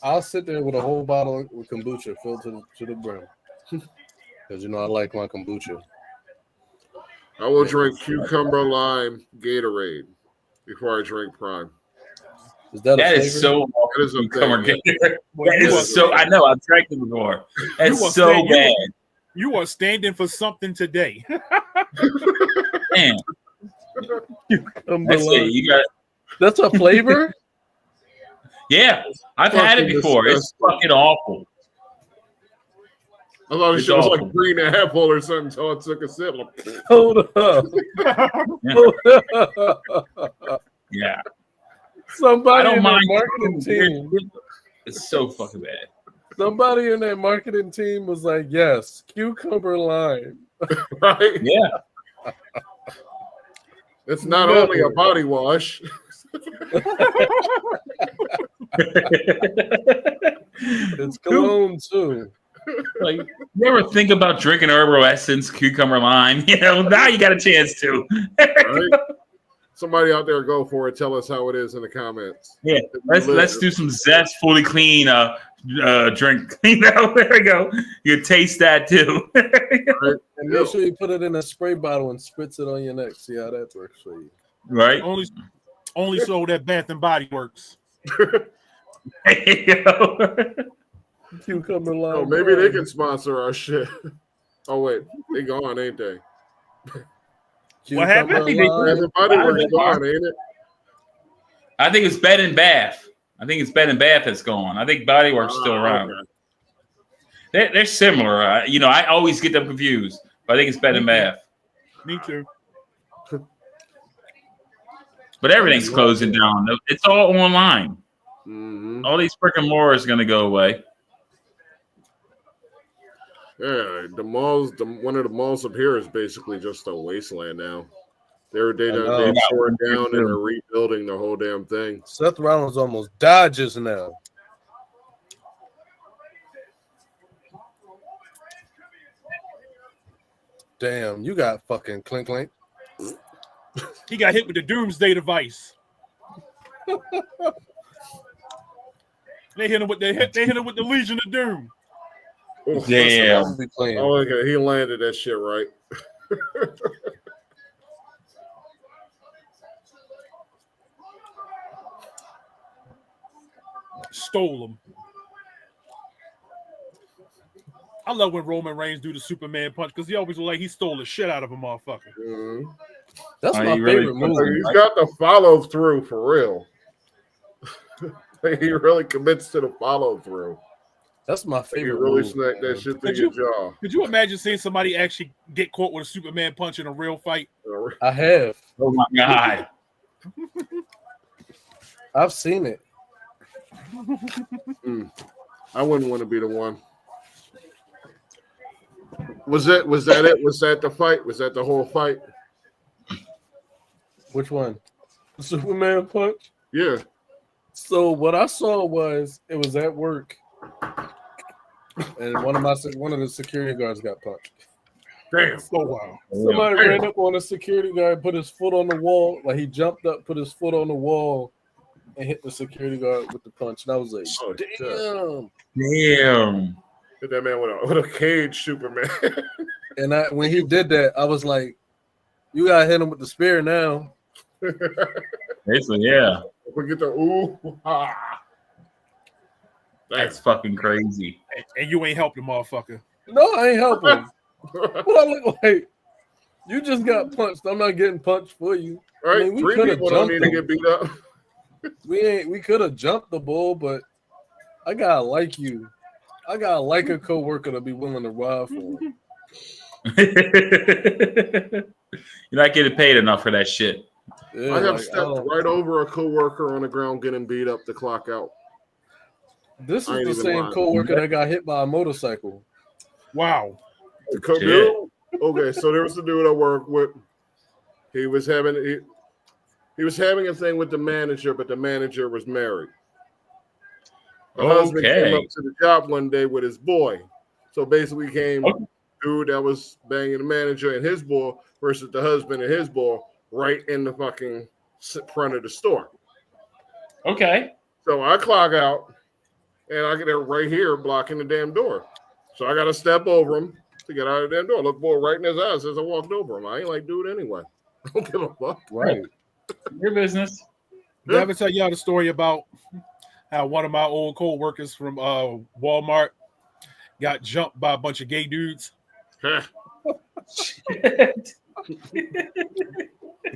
I'll sit there with a whole bottle of kombucha filled to the brim. Because, I like my kombucha. I will drink cucumber lime Gatorade before I drink Prime. Is that That a is flavor? so That is a Cucumber thing, Gatorade. That is so. I know. I've drank it before. That's so bad. You are standing for something today. Damn. Cucumber That's lime. it. You got. That's a flavor? Yeah, I've had it Fucking before. It's disgusting. fucking awful. I thought It's it was awful. like green apple or something until I took a sip. Like, Hold up. Yeah. I Somebody don't in their mind. marketing team. It's so fucking bad. Somebody in their marketing team was like, yes, cucumber lime. right? Yeah. It's not No. only a body wash. It's cologne too. Like, you ever think about drinking herbal essence, cucumber lime? Now you got a chance to. Right? Somebody out there go for it. Tell us how it is in the comments. Yeah, let's do some zest, fully clean drink. There we go. You taste that too. Right? And make sure you put it in a spray bottle and spritz it on your neck. See how that works for you. Right? Only so that Bath and Body Works. Cucumber lime. Oh, maybe they can sponsor our shit. Oh wait, they gone, ain't they? What happened? Everybody was gone, ain't it? I think it's Bed and Bath. I think it's Bed and Bath that's gone. I think Body Works still around. Okay. They're similar. I always get them confused, but I think it's Bed and Bath. Me too. But everything's closing down. It's all online. Mm-hmm. All these freaking morals going to go away. Yeah, the malls. One of the malls up here is basically just a wasteland now. They tore it down and they're rebuilding the whole damn thing. Seth Rollins almost died just now. Damn, you got fucking clink clink. He got hit with the Doomsday device. They hit him with the Legion of Doom. Oh, Damn. I'll be playing. Oh, okay. He landed that shit right. Stole him. I love when Roman Reigns do the Superman punch because he always look like he stole the shit out of a motherfucker. Mm-hmm. That's Oh, my you really favorite put movie. He's got the follow through for real. He really commits to the follow through. That's my He favorite really movie. smacked that shit through your jaw. Could you imagine seeing somebody actually get caught with a Superman punch in a real fight? I have. Oh my God. I've seen it. I wouldn't want to be the one. Was that it? Was that the fight? Was that the whole fight? Which one? The Superman punch? Yeah. So what I saw was it was at work, and one of the security guards got punched. Damn. Oh wow. Somebody ran up on a security guard, put his foot on the wall, like he jumped up, put his foot on the wall, and hit the security guard with the punch. And I was like, damn. Damn. Hit that man with a cage, Superman. And when he did that, I was like, you gotta hit him with the spear now. Basically, yeah. Forget the ooh. Ah. That's fucking crazy. And you ain't helped the motherfucker. No, I ain't helping. What I look like? You just got punched. I'm not getting punched for you. All right, I mean, we 3 could have people don't jumped need to get beat up. We could have jumped the bull, but I gotta like you. I gotta like a coworker to be willing to ride for him. You're not getting paid enough for that shit. Yeah, I have stepped right over a coworker on the ground getting beat up to clock out. This is the same coworker that got hit by a motorcycle. Wow. Okay, so there was a dude I work with. He was having a thing with the manager, but the manager was married. The husband came up to the job one day with his boy. So basically came dude that was banging the manager and his boy versus the husband and his boy right in the fucking front of the store. Okay. So I clock out and I get there right here blocking the damn door. So I got to step over him to get out of the damn door. Look boy right in his eyes as I walked over him. I ain't like dude anyway. I don't give a fuck. Right. Your business. Did I ever tell y'all the story about how one of my old co-workers from Walmart got jumped by a bunch of gay dudes? Shit. He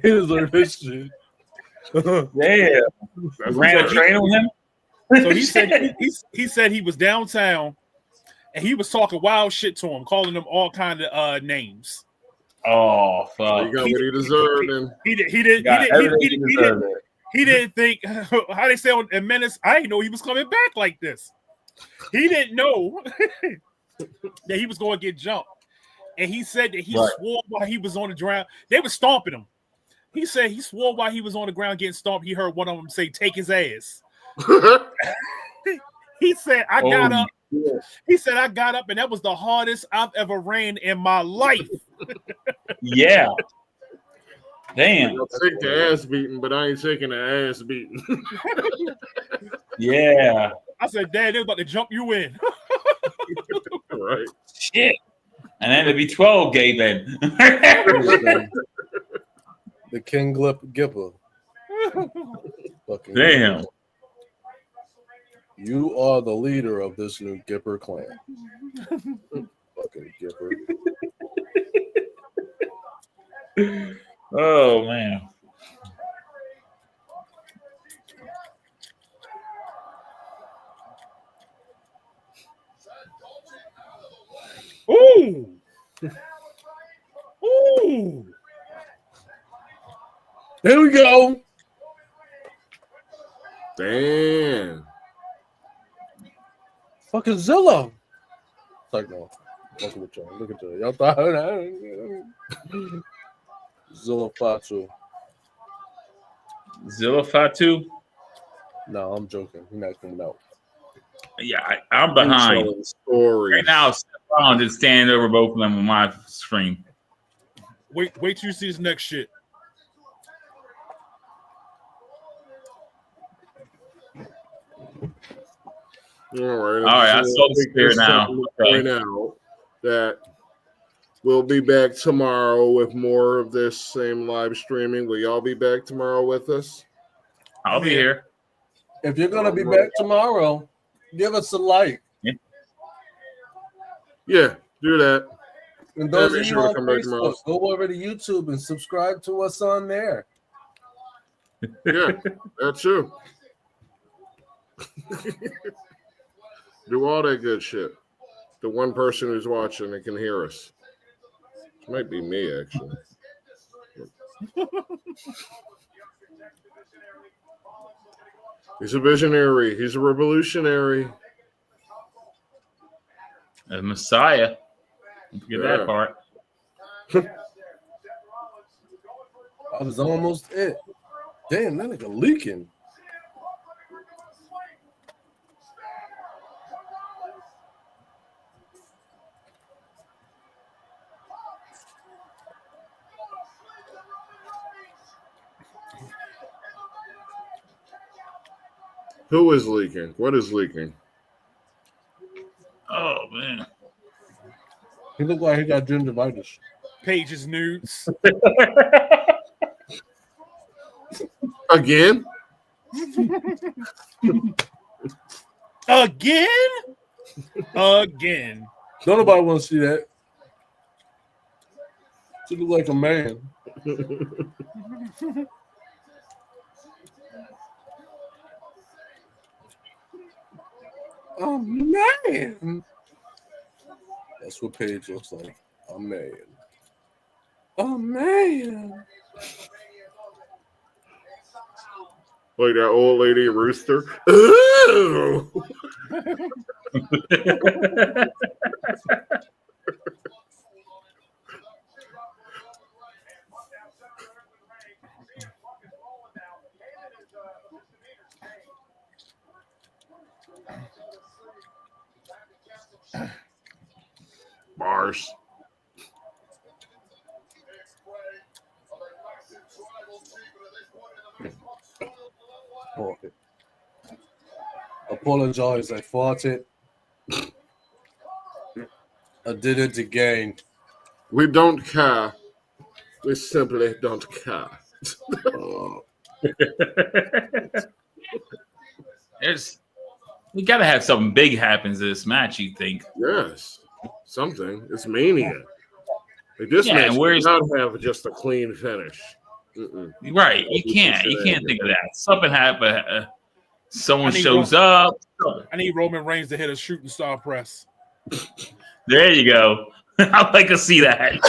deserved this shit. Damn. Ran a train on him? So he said he said he was downtown and he was talking wild shit to him, calling them all kind of names. Oh fuck! He got what he deserved, and he didn't think how they say on in Menace. I didn't know he was coming back like this. He didn't know that he was going to get jumped, and he said that he swore while he was on the ground. They were stomping him. He said he swore while he was on the ground getting stomped. He heard one of them say, "Take his ass." He said, "I got up." He said, "I got up, and that was the hardest I've ever ran in my life." Yeah. Damn. I'll take the ass beating, but I ain't taking the ass beating. Yeah. I said, "Dad, they're about to jump you in." Right. Shit. And then it'd be 12 gay men. The King Gipper. Fucking Damn. Gipper. You are the leader of this new Gipper clan. Fucking Gipper. Oh man. Ooh. Ooh. Here we go. Damn. Fucking Zilla. It's like, no. Fucking with y'all. Look at y'all. Y'all thought Zilla Fatu. Zilla Fatu? No, I'm joking. He's not coming out. Yeah, I'm behind. Right now, Stephon is standing over both of them on my screen. Wait till you see this next shit. All right. I saw the spear now. Right now that we'll be back tomorrow with more of this same live streaming. Will y'all be back tomorrow with us? I'll be here. If you're gonna be back tomorrow, give us a like. Yeah, do that. And those Yeah, of you sure on come back tomorrow. Facebook, go over to YouTube and subscribe to us on there. Yeah, that's true. Do all that good shit. The one person who's watching that can hear us. It might be me, actually. He's a visionary. He's a revolutionary. A Messiah. Don't forget that part. I was almost it. Damn, that nigga leaking. Who is leaking? What is leaking? Oh man. He looked like he got gingivitis. Paige's nudes. Again? Again? Again. Don't nobody want to see that. She look like a man. A man. That's what Paige looks like. A man. A man. Like that old lady rooster. Ooh. Bars. Boy. Apologize, I fought it. I did it again. We don't care. We simply don't care. We gotta have something big happens in this match, you think? Yes. Something. It's mania. Like this match does not have just a clean finish. Mm-mm. Right. You can't think of that. Something happened. Someone shows up. I need Roman Reigns to hit a shooting star press. There you go. I'd like to see that.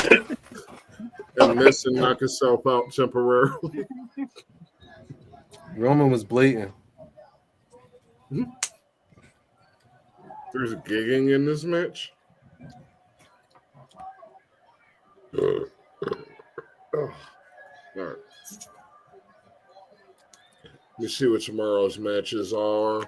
And miss and knock himself out temporarily. Roman was blatant. There's gigging in this match. Oh. All right. Let me see what tomorrow's matches are.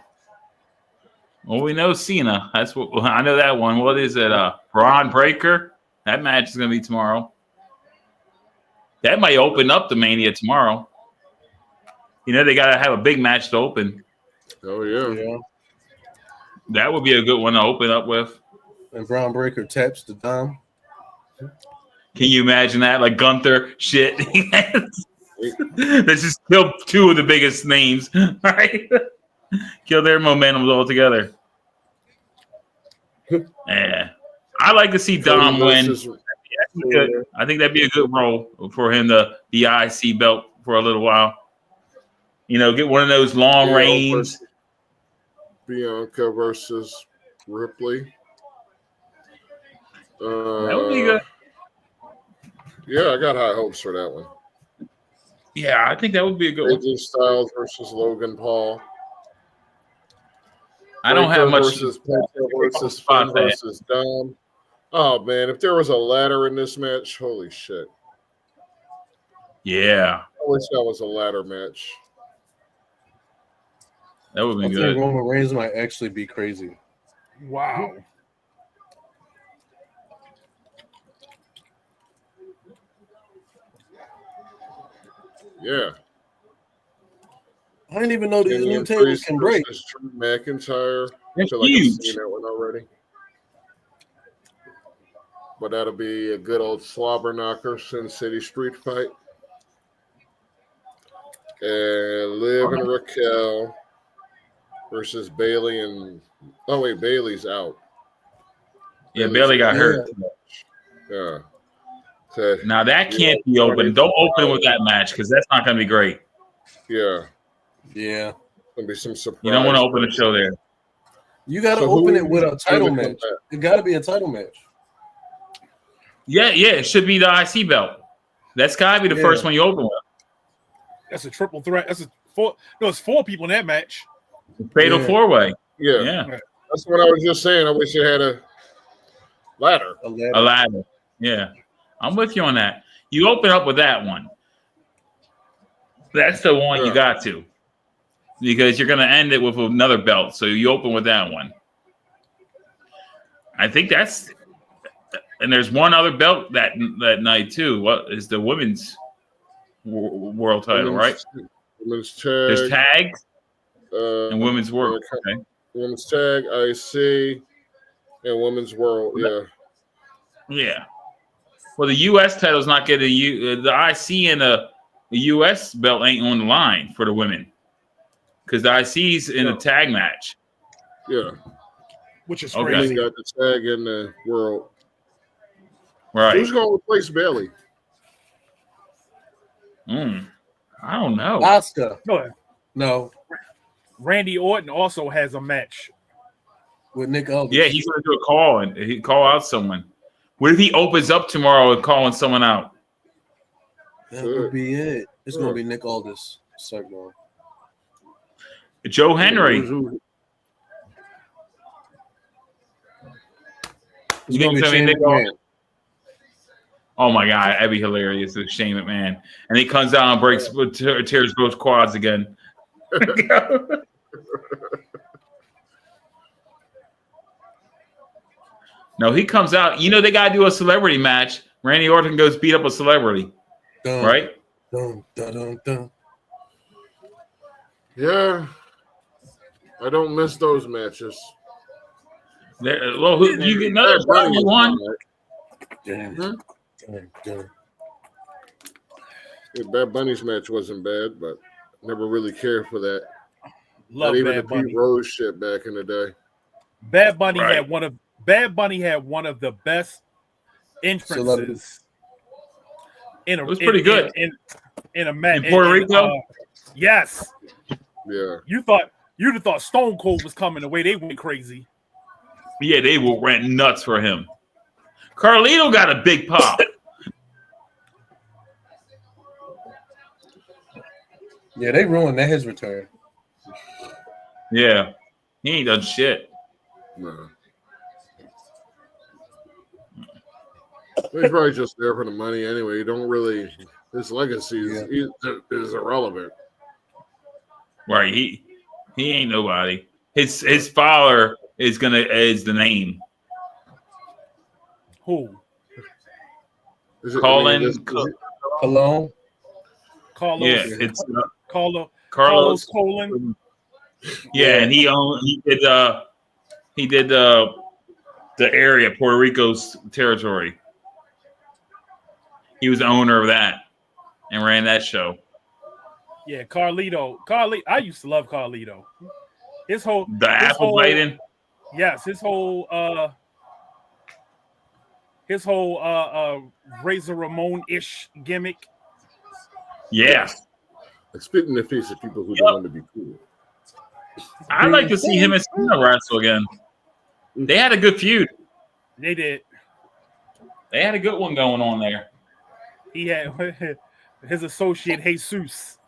Well, we know Cena. That's what I know. That one. What is it? Braun Breaker. That match is going to be tomorrow. That might open up the Mania tomorrow. You know, they got to have a big match to open. Oh yeah. That would be a good one to open up with. And Braun Breaker taps the dime. Can you imagine that? Like Gunther shit. Let's just kill two of the biggest names, right? Kill their momentum altogether. Yeah. I like to see Dom win. I think that'd be a good role for him, the IC belt for a little while. You know, get one of those long reigns. Bianca versus Ripley. That would be good. Yeah, I got high hopes for that one. Yeah, I think that would be a good one. AJ Styles versus Logan Paul. I don't have much versus Finn versus Dom. Oh man, if there was a ladder in this match, holy shit. Yeah. I wish that was a ladder match. That would be good. I think Roman Reigns might actually be crazy. Wow. Yeah. I didn't even know these new tables can break. Drew McIntyre. That's I feel like huge. I've seen that one already. But that'll be a good old slobber knocker Sin City street fight. And Liv and Raquel versus Bailey and Bailey's out. Yeah, Bailey got hurt. Yeah. So, now that can't be open. Don't open with that match because that's not going to be great. Yeah. Yeah. Gonna be some surprise. You don't want to open the show there. You got to open it with a title match. It got to be a title match. Yeah, it should be the IC belt. That's got to be the first one you open with. That's a triple threat. It's 4 people in that match. Fatal four-way. Yeah. That's what I was just saying. I wish it had a ladder. A ladder. Yeah. I'm with you on that. You open up with that one. That's the one you got to. Because you're going to end it with another belt. So you open with that one. I think that's... And there's one other belt that night, too. What is the women's world title, right? Women's tag. There's tags and women's world. Okay. Women's tag, IC, and women's world. Yeah. Yeah. Well, the U.S. title's not getting the IC and the U.S. belt ain't on the line for the women because the IC's in a tag match. Yeah. Which is crazy. crazy. Got the tag in the world. Right. Who's going to replace Bailey? I don't know. Oscar. No. No. Randy Orton also has a match with Nick Aldis. Yeah, he's going to do a call and he call out someone. What if he opens up tomorrow and calling someone out? That would be it. It's going to be Nick Aldis. Joe Henry. You think it's Nick Aldis? Oh my God, that'd be hilarious. It's Shane McMahon. And he comes out and breaks, tears both quads again. No, he comes out. You know, they got to do a celebrity match. Randy Orton goes beat up a celebrity. Right? Dun, dun, dun, dun. Yeah. I don't miss those matches. Well, you get another one. Damn. Yeah, Bad Bunny's match wasn't bad, but never really cared for that. Love Not even Bad the Bunny. Pete Rose shit back in the day. Bad Bunny had one of the best entrances. It was pretty good in a match in Puerto Rico. Yes. Yeah. You'd have thought Stone Cold was coming the way they went crazy. Yeah, they will rent nuts for him. Carlito got a big pop. Yeah, they ruined his return. Yeah, he ain't done shit. No. He's probably just there for the money anyway. You don't really. His legacy is irrelevant. Right. He ain't nobody. His father is the name. Who? Colin. Cologne. Carlos. Yeah, it's Carlos Colin. Yeah, and he did the area, Puerto Rico's territory. He was the owner of that and ran that show. Yeah, Carlito. I used to love Carlito. The apple biting. Yes, his whole Razor Ramon-ish gimmick. Yeah. Like spitting in the face of people who don't want to be cool. I'd like to see him and Cena wrestle again. They had a good feud. They did. They had a good one going on there. He had his associate Jesus.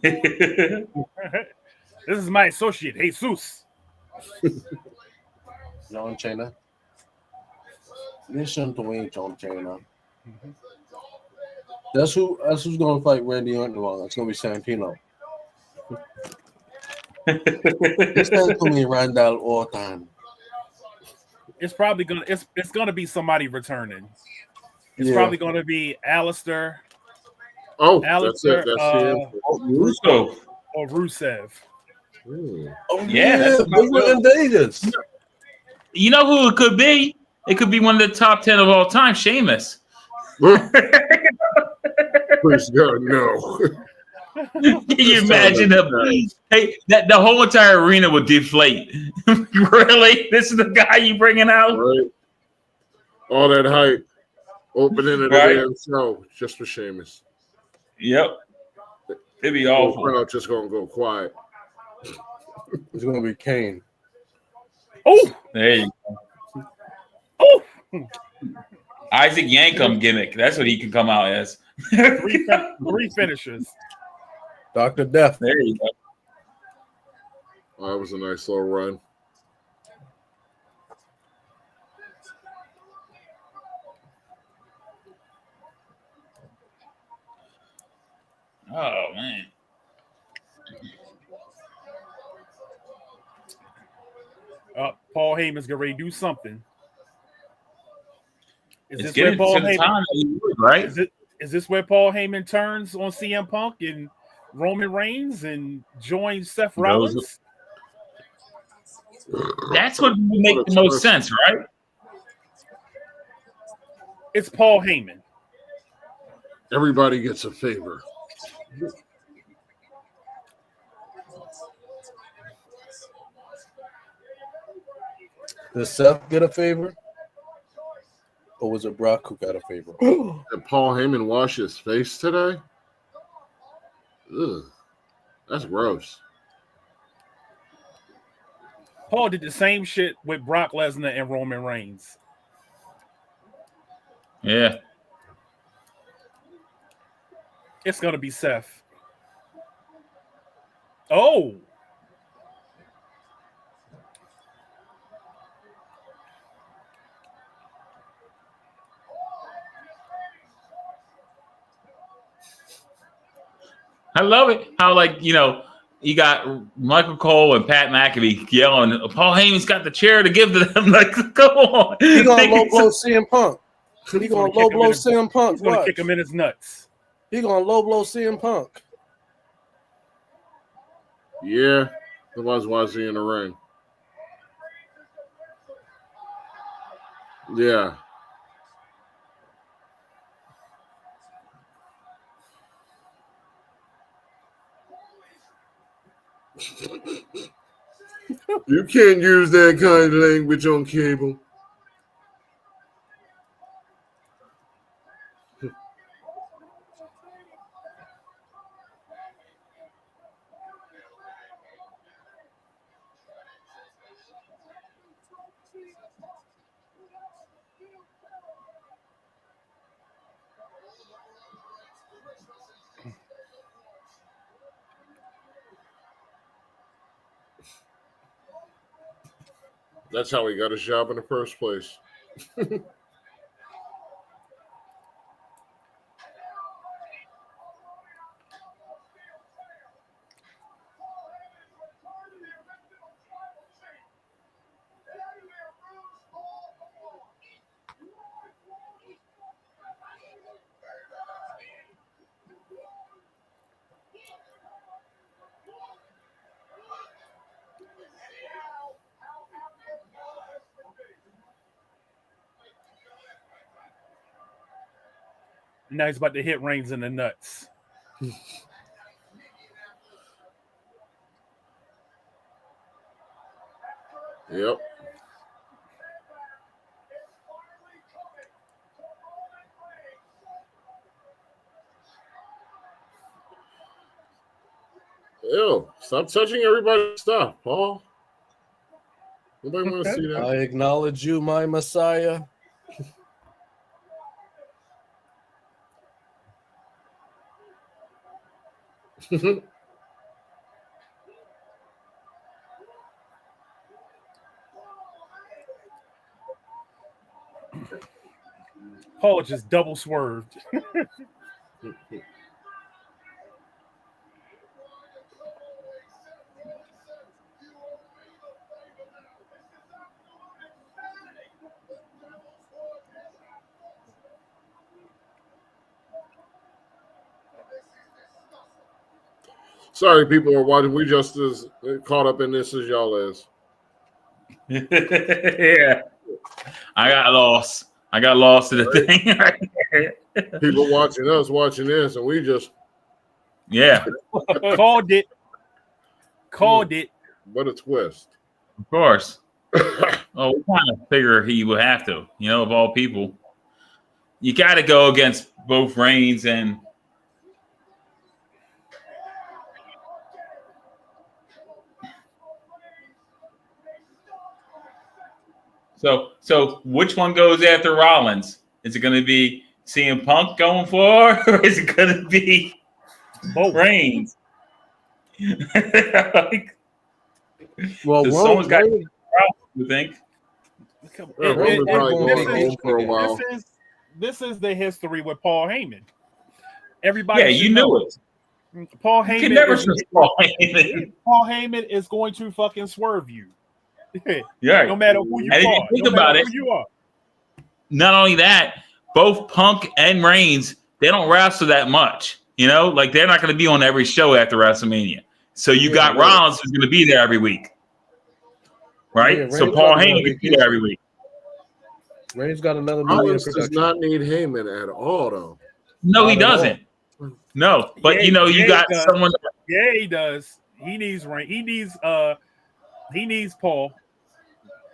This is my associate Jesus. John Cena. Listen to me, John Cena. That's who's gonna fight Randy Orton tomorrow. That's gonna be Santino. Listen to me, Randall Orton. It's probably gonna be somebody returning. It's probably gonna be Alistair. Oh, Alistair, Russo or Rusev. Oh yeah, they were in Vegas. You know who it could be? It could be one of the top 10 of all time, Sheamus. Please God, no. Can you imagine the whole entire arena would deflate? Really? This is the guy you bringing out? Right. All that hype. Opening of the damn show just for Sheamus. Yep. It'd be awful. The crowd just gonna go quiet. It's gonna be Kane. Oh, there you go. Oh, Isaac Yankum gimmick. That's what he can come out as. three finishers. Dr. Death. There you go. Oh, that was a nice little run. Oh man. Paul Heyman's getting ready to do something. Is It's this where getting Paul to the Heyman? time that he would, right? Is this where Paul Heyman turns on CM Punk and Roman Reigns and joins Seth Rollins? That's what would make the most sense, right? It's Paul Heyman. Everybody gets a favor. Did Seth get a favor? Or was it Brock who got a favor? Did Paul Heyman wash his face today? Ugh. That's gross. Paul did the same shit with Brock Lesnar and Roman Reigns. Yeah. It's going to be Seth. Oh. I love it. How, like, you know, you got Michael Cole and Pat McAfee yelling, Paul Heyman's got the chair to give to them. Like, come on. He going to low blow CM Punk. He going to low blow CM Punk. He's going to kick him in his nuts. He going to low blow CM Punk. Yeah. Otherwise, why is he in the ring? Yeah. You can't use that kind of language on cable. That's how he got his job in the first place. Now he's about to hit Reigns in the nuts. Yep. Ew, stop touching everybody's stuff, Paul. Nobody want to see that. I acknowledge you, my Messiah. Paul just double swerved. Sorry, people are watching. We just as caught up in this as y'all is. Yeah. I got lost. I got lost in the thing. People watching us, watching this, and we just Yeah, Called it. Called it. what a twist. of course. Oh, we kind of figure he would have to, you know, of all people. You got to go against both Reigns and So which one goes after Rollins? Is it going to be CM Punk going for, or is it going to be Both. Reigns? Like, Well, So someone's got you think? Roman probably going home for a while. This is the history with Paul Heyman. Everybody, yeah, you knew it. Paul You Heyman. can never trust Paul Heyman. Paul Heyman is going to fucking swerve you. Yeah. No matter who you And are. if you think about it, not only that, both Punk and Reigns, they don't wrestle that much. You know, like they're not going to be on every show after WrestleMania. So you got Rollins who's going to be there every week. Right? Yeah, so Paul Heyman can be there every week. Reigns got another Rollins does not need Heyman at all, though. No, he doesn't. No, but you know, you got someone. Yeah, he does. He needs Reigns. He needs Paul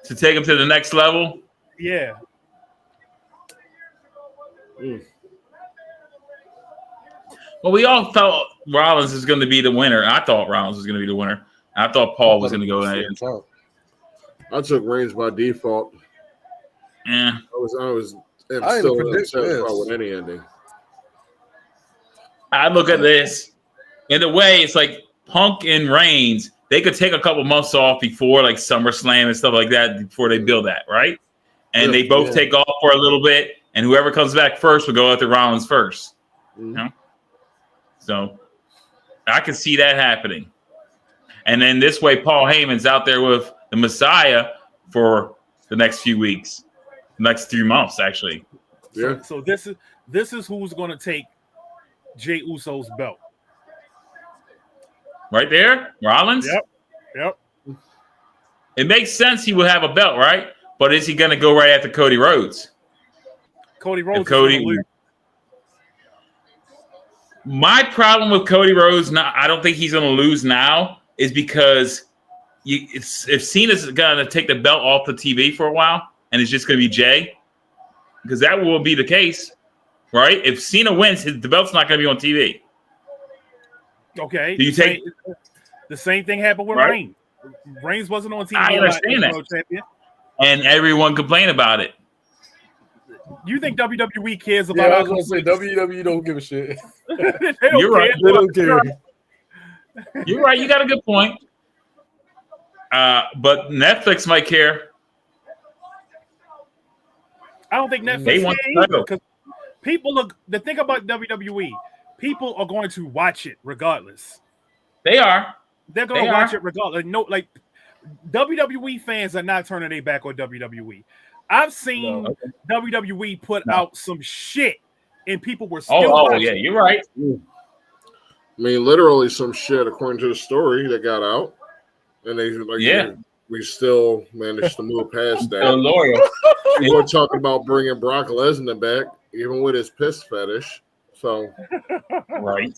to take him to the next level. Yeah. Well, we all thought Rollins is going to be the winner. I thought Rollins was going to be the winner. I thought Paul was going to go ahead. I took Reigns by default. Yeah, I was still upset with any ending. I look at this in a way. It's like Punk and Reigns. They could take a couple months off before like SummerSlam and stuff like that before they build that, right? And they both take off for a little bit, and whoever comes back first will go after Rollins first. You know? So I can see that happening. And then this way, Paul Heyman's out there with the Messiah for the next few weeks, next 3 months, actually. Yeah. So this is who's going to take Jey Uso's belt. Right there, Rollins. Yep. It makes sense he would have a belt, right? But is he going to go right after Cody Rhodes? Cody Rhodes. My problem with Cody Rhodes, I don't think he's going to lose now, is because if Cena's going to take the belt off the TV for a while, and it's just going to be Jey, because that will be the case, right? If Cena wins, the belt's not going to be on TV. Okay. Do you take the same thing happened with Reigns? Reigns wasn't on TV. I understand that. Champion. And everyone complained about it. You think WWE cares about? Yeah, I was gonna say WWE don't give a shit. You're right. They don't care. You're right. You got a good point. But Netflix might care. I don't think Netflix cares either, because people look. The thing about WWE, people are going to watch it regardless. They are. They're going to watch it regardless. No, like WWE fans are not turning their back on WWE. I've seen WWE put out some shit, and people were still watching. Yeah, you're right. I mean, literally some shit according to the story that got out, and we still managed to move past that. So loyal. We're talking about bringing Brock Lesnar back, even with his piss fetish. So, right.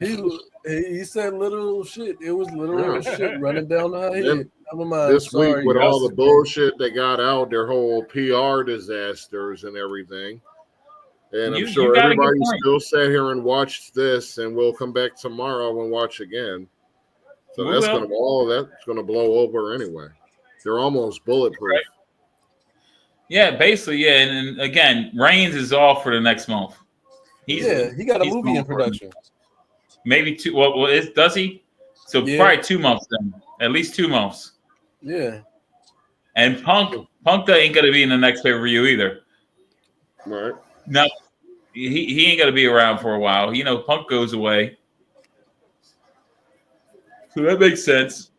He said literal shit. It was literal shit running down her head. This week, with all the bullshit that got out, their whole PR disasters and everything. And I'm sure everybody still sat here and watched this, and we'll come back tomorrow and watch again. So that's going to blow over anyway. They're almost bulletproof. Right. Yeah, basically, yeah. And again, Reigns is off for the next month. He got a movie in production. Maybe 2. Well, does he? So probably 2 months then. At least 2 months. Yeah. And Punk ain't going to be in the next pay-per-view either. Right. No, he ain't going to be around for a while. You know, Punk goes away. So that makes sense.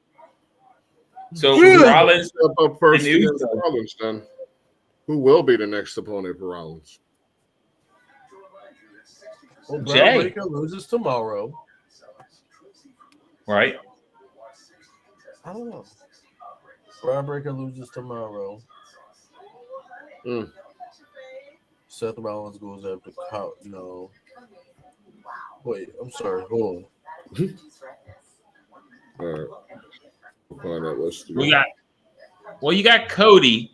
So Rollins step up first against Rollins, then. Who will be the next opponent for Rollins? Well, Brown Breaker loses tomorrow. Right. I don't know. Brown Breaker loses tomorrow. Seth Rollins goes after No. Wait, I'm sorry. Hold on. All right. Find out what's you got Cody.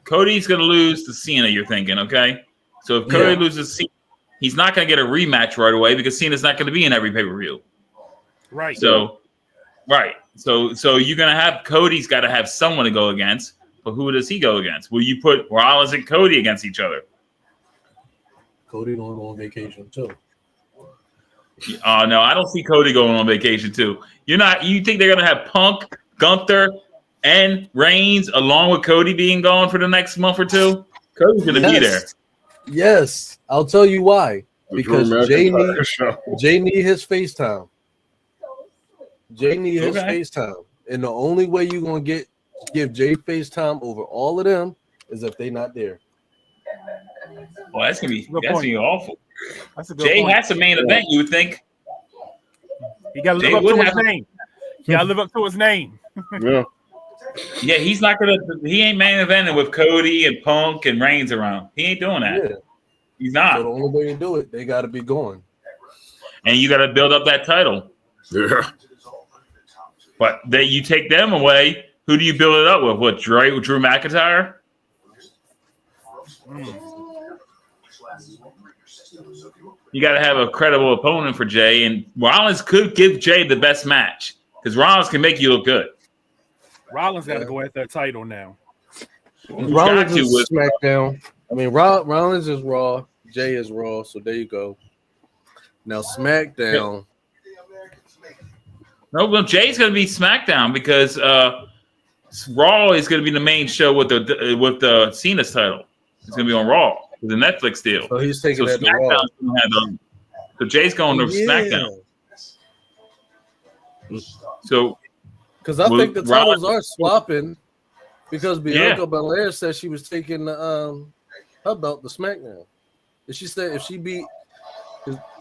Cody's going to lose to Cena, you're thinking, okay? So if Cody loses Cena, he's not going to get a rematch right away because Cena's not going to be in every pay-per-view. Right. So, So you're going to have Cody's got to have someone to go against, but who does he go against? Will you put Rollins and Cody against each other? Cody going on vacation too. No, I don't see Cody going on vacation too. You think they're going to have Punk Gunther and Reigns, along with Cody being gone for the next month or two, Cody's going to be there. Yes, I'll tell you why. Because Jay need his FaceTime. Jay need his FaceTime. And the only way you're going to give Jay FaceTime over all of them is if they're not there. Well, that's gonna be awful. That's a good Jay point. has a main event, you would think. He got to live up to his name. He got to live up to his name. Yeah, he's not gonna. He ain't main eventing with Cody and Punk and Reigns around. He ain't doing that. Yeah. He's not. So the only way to do it, they got to be going. And you got to build up that title. Yeah. But then you take them away. Who do you build it up with? What, Drew McIntyre? You got to have a credible opponent for Jay, and Rollins could give Jay the best match because Rollins can make you look good. Rollins got to go after that title now. Rollins is SmackDown. I mean, Rollins is Raw. Jay is Raw. So there you go. Now SmackDown. No, Jay's going to be SmackDown because Raw is going to be the main show with the Cena's title. It's going to be on Raw. The Netflix deal. So he's taking that to Raw. So Jay's going to SmackDown. So, because I think the titles are swapping because Bianca Belair said she was taking her belt to SmackDown. And she said if she beat,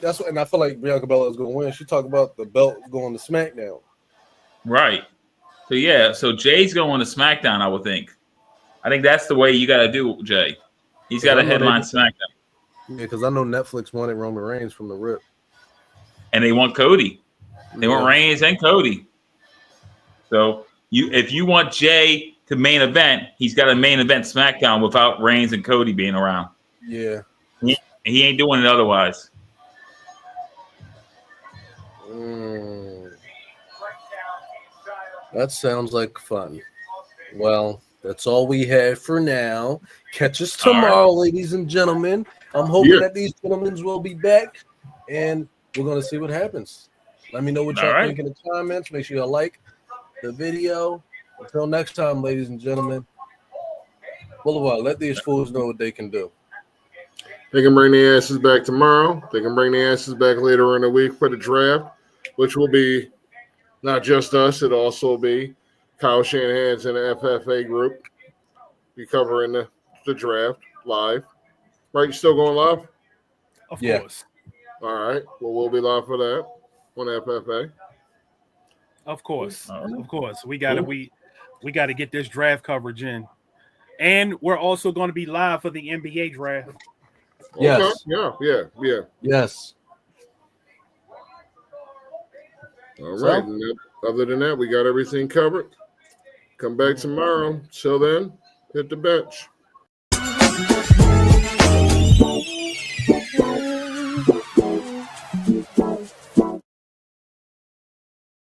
that's what, and I feel like Bianca Belair is going to win. She talked about the belt going to SmackDown. Right. So Jay's going to SmackDown. I would think. I think that's the way you got to do Jay. He's got a headline SmackDown. Yeah, because I know Netflix wanted Roman Reigns from the rip. And they want Cody. They want Reigns and Cody. So if you want Jay to main event, he's got a main event SmackDown without Reigns and Cody being around. Yeah. He ain't doing it otherwise. That sounds like fun. Well, that's all we have for now. Catch us tomorrow, ladies and gentlemen. I'm hoping that these gentlemen will be back, and we're going to see what happens. Let me know what y'all think in the comments. Make sure you like the video. Until next time, ladies and gentlemen, Boulevard, let these fools know what they can do. They can bring their asses back tomorrow. They can bring their asses back later in the week for the draft, which will be not just us. It'll also be Kyle Shanahan's in the FFA group. Be covering the draft live. Right, you still going live? Of course. All right. Well, we'll be live for that on FFA. Of course. We gotta get this draft coverage in. And we're also going to be live for the NBA draft. Yes. Okay. Yeah. Yes. All right. And other than that, we got everything covered. Come back tomorrow. Till then, hit the bench.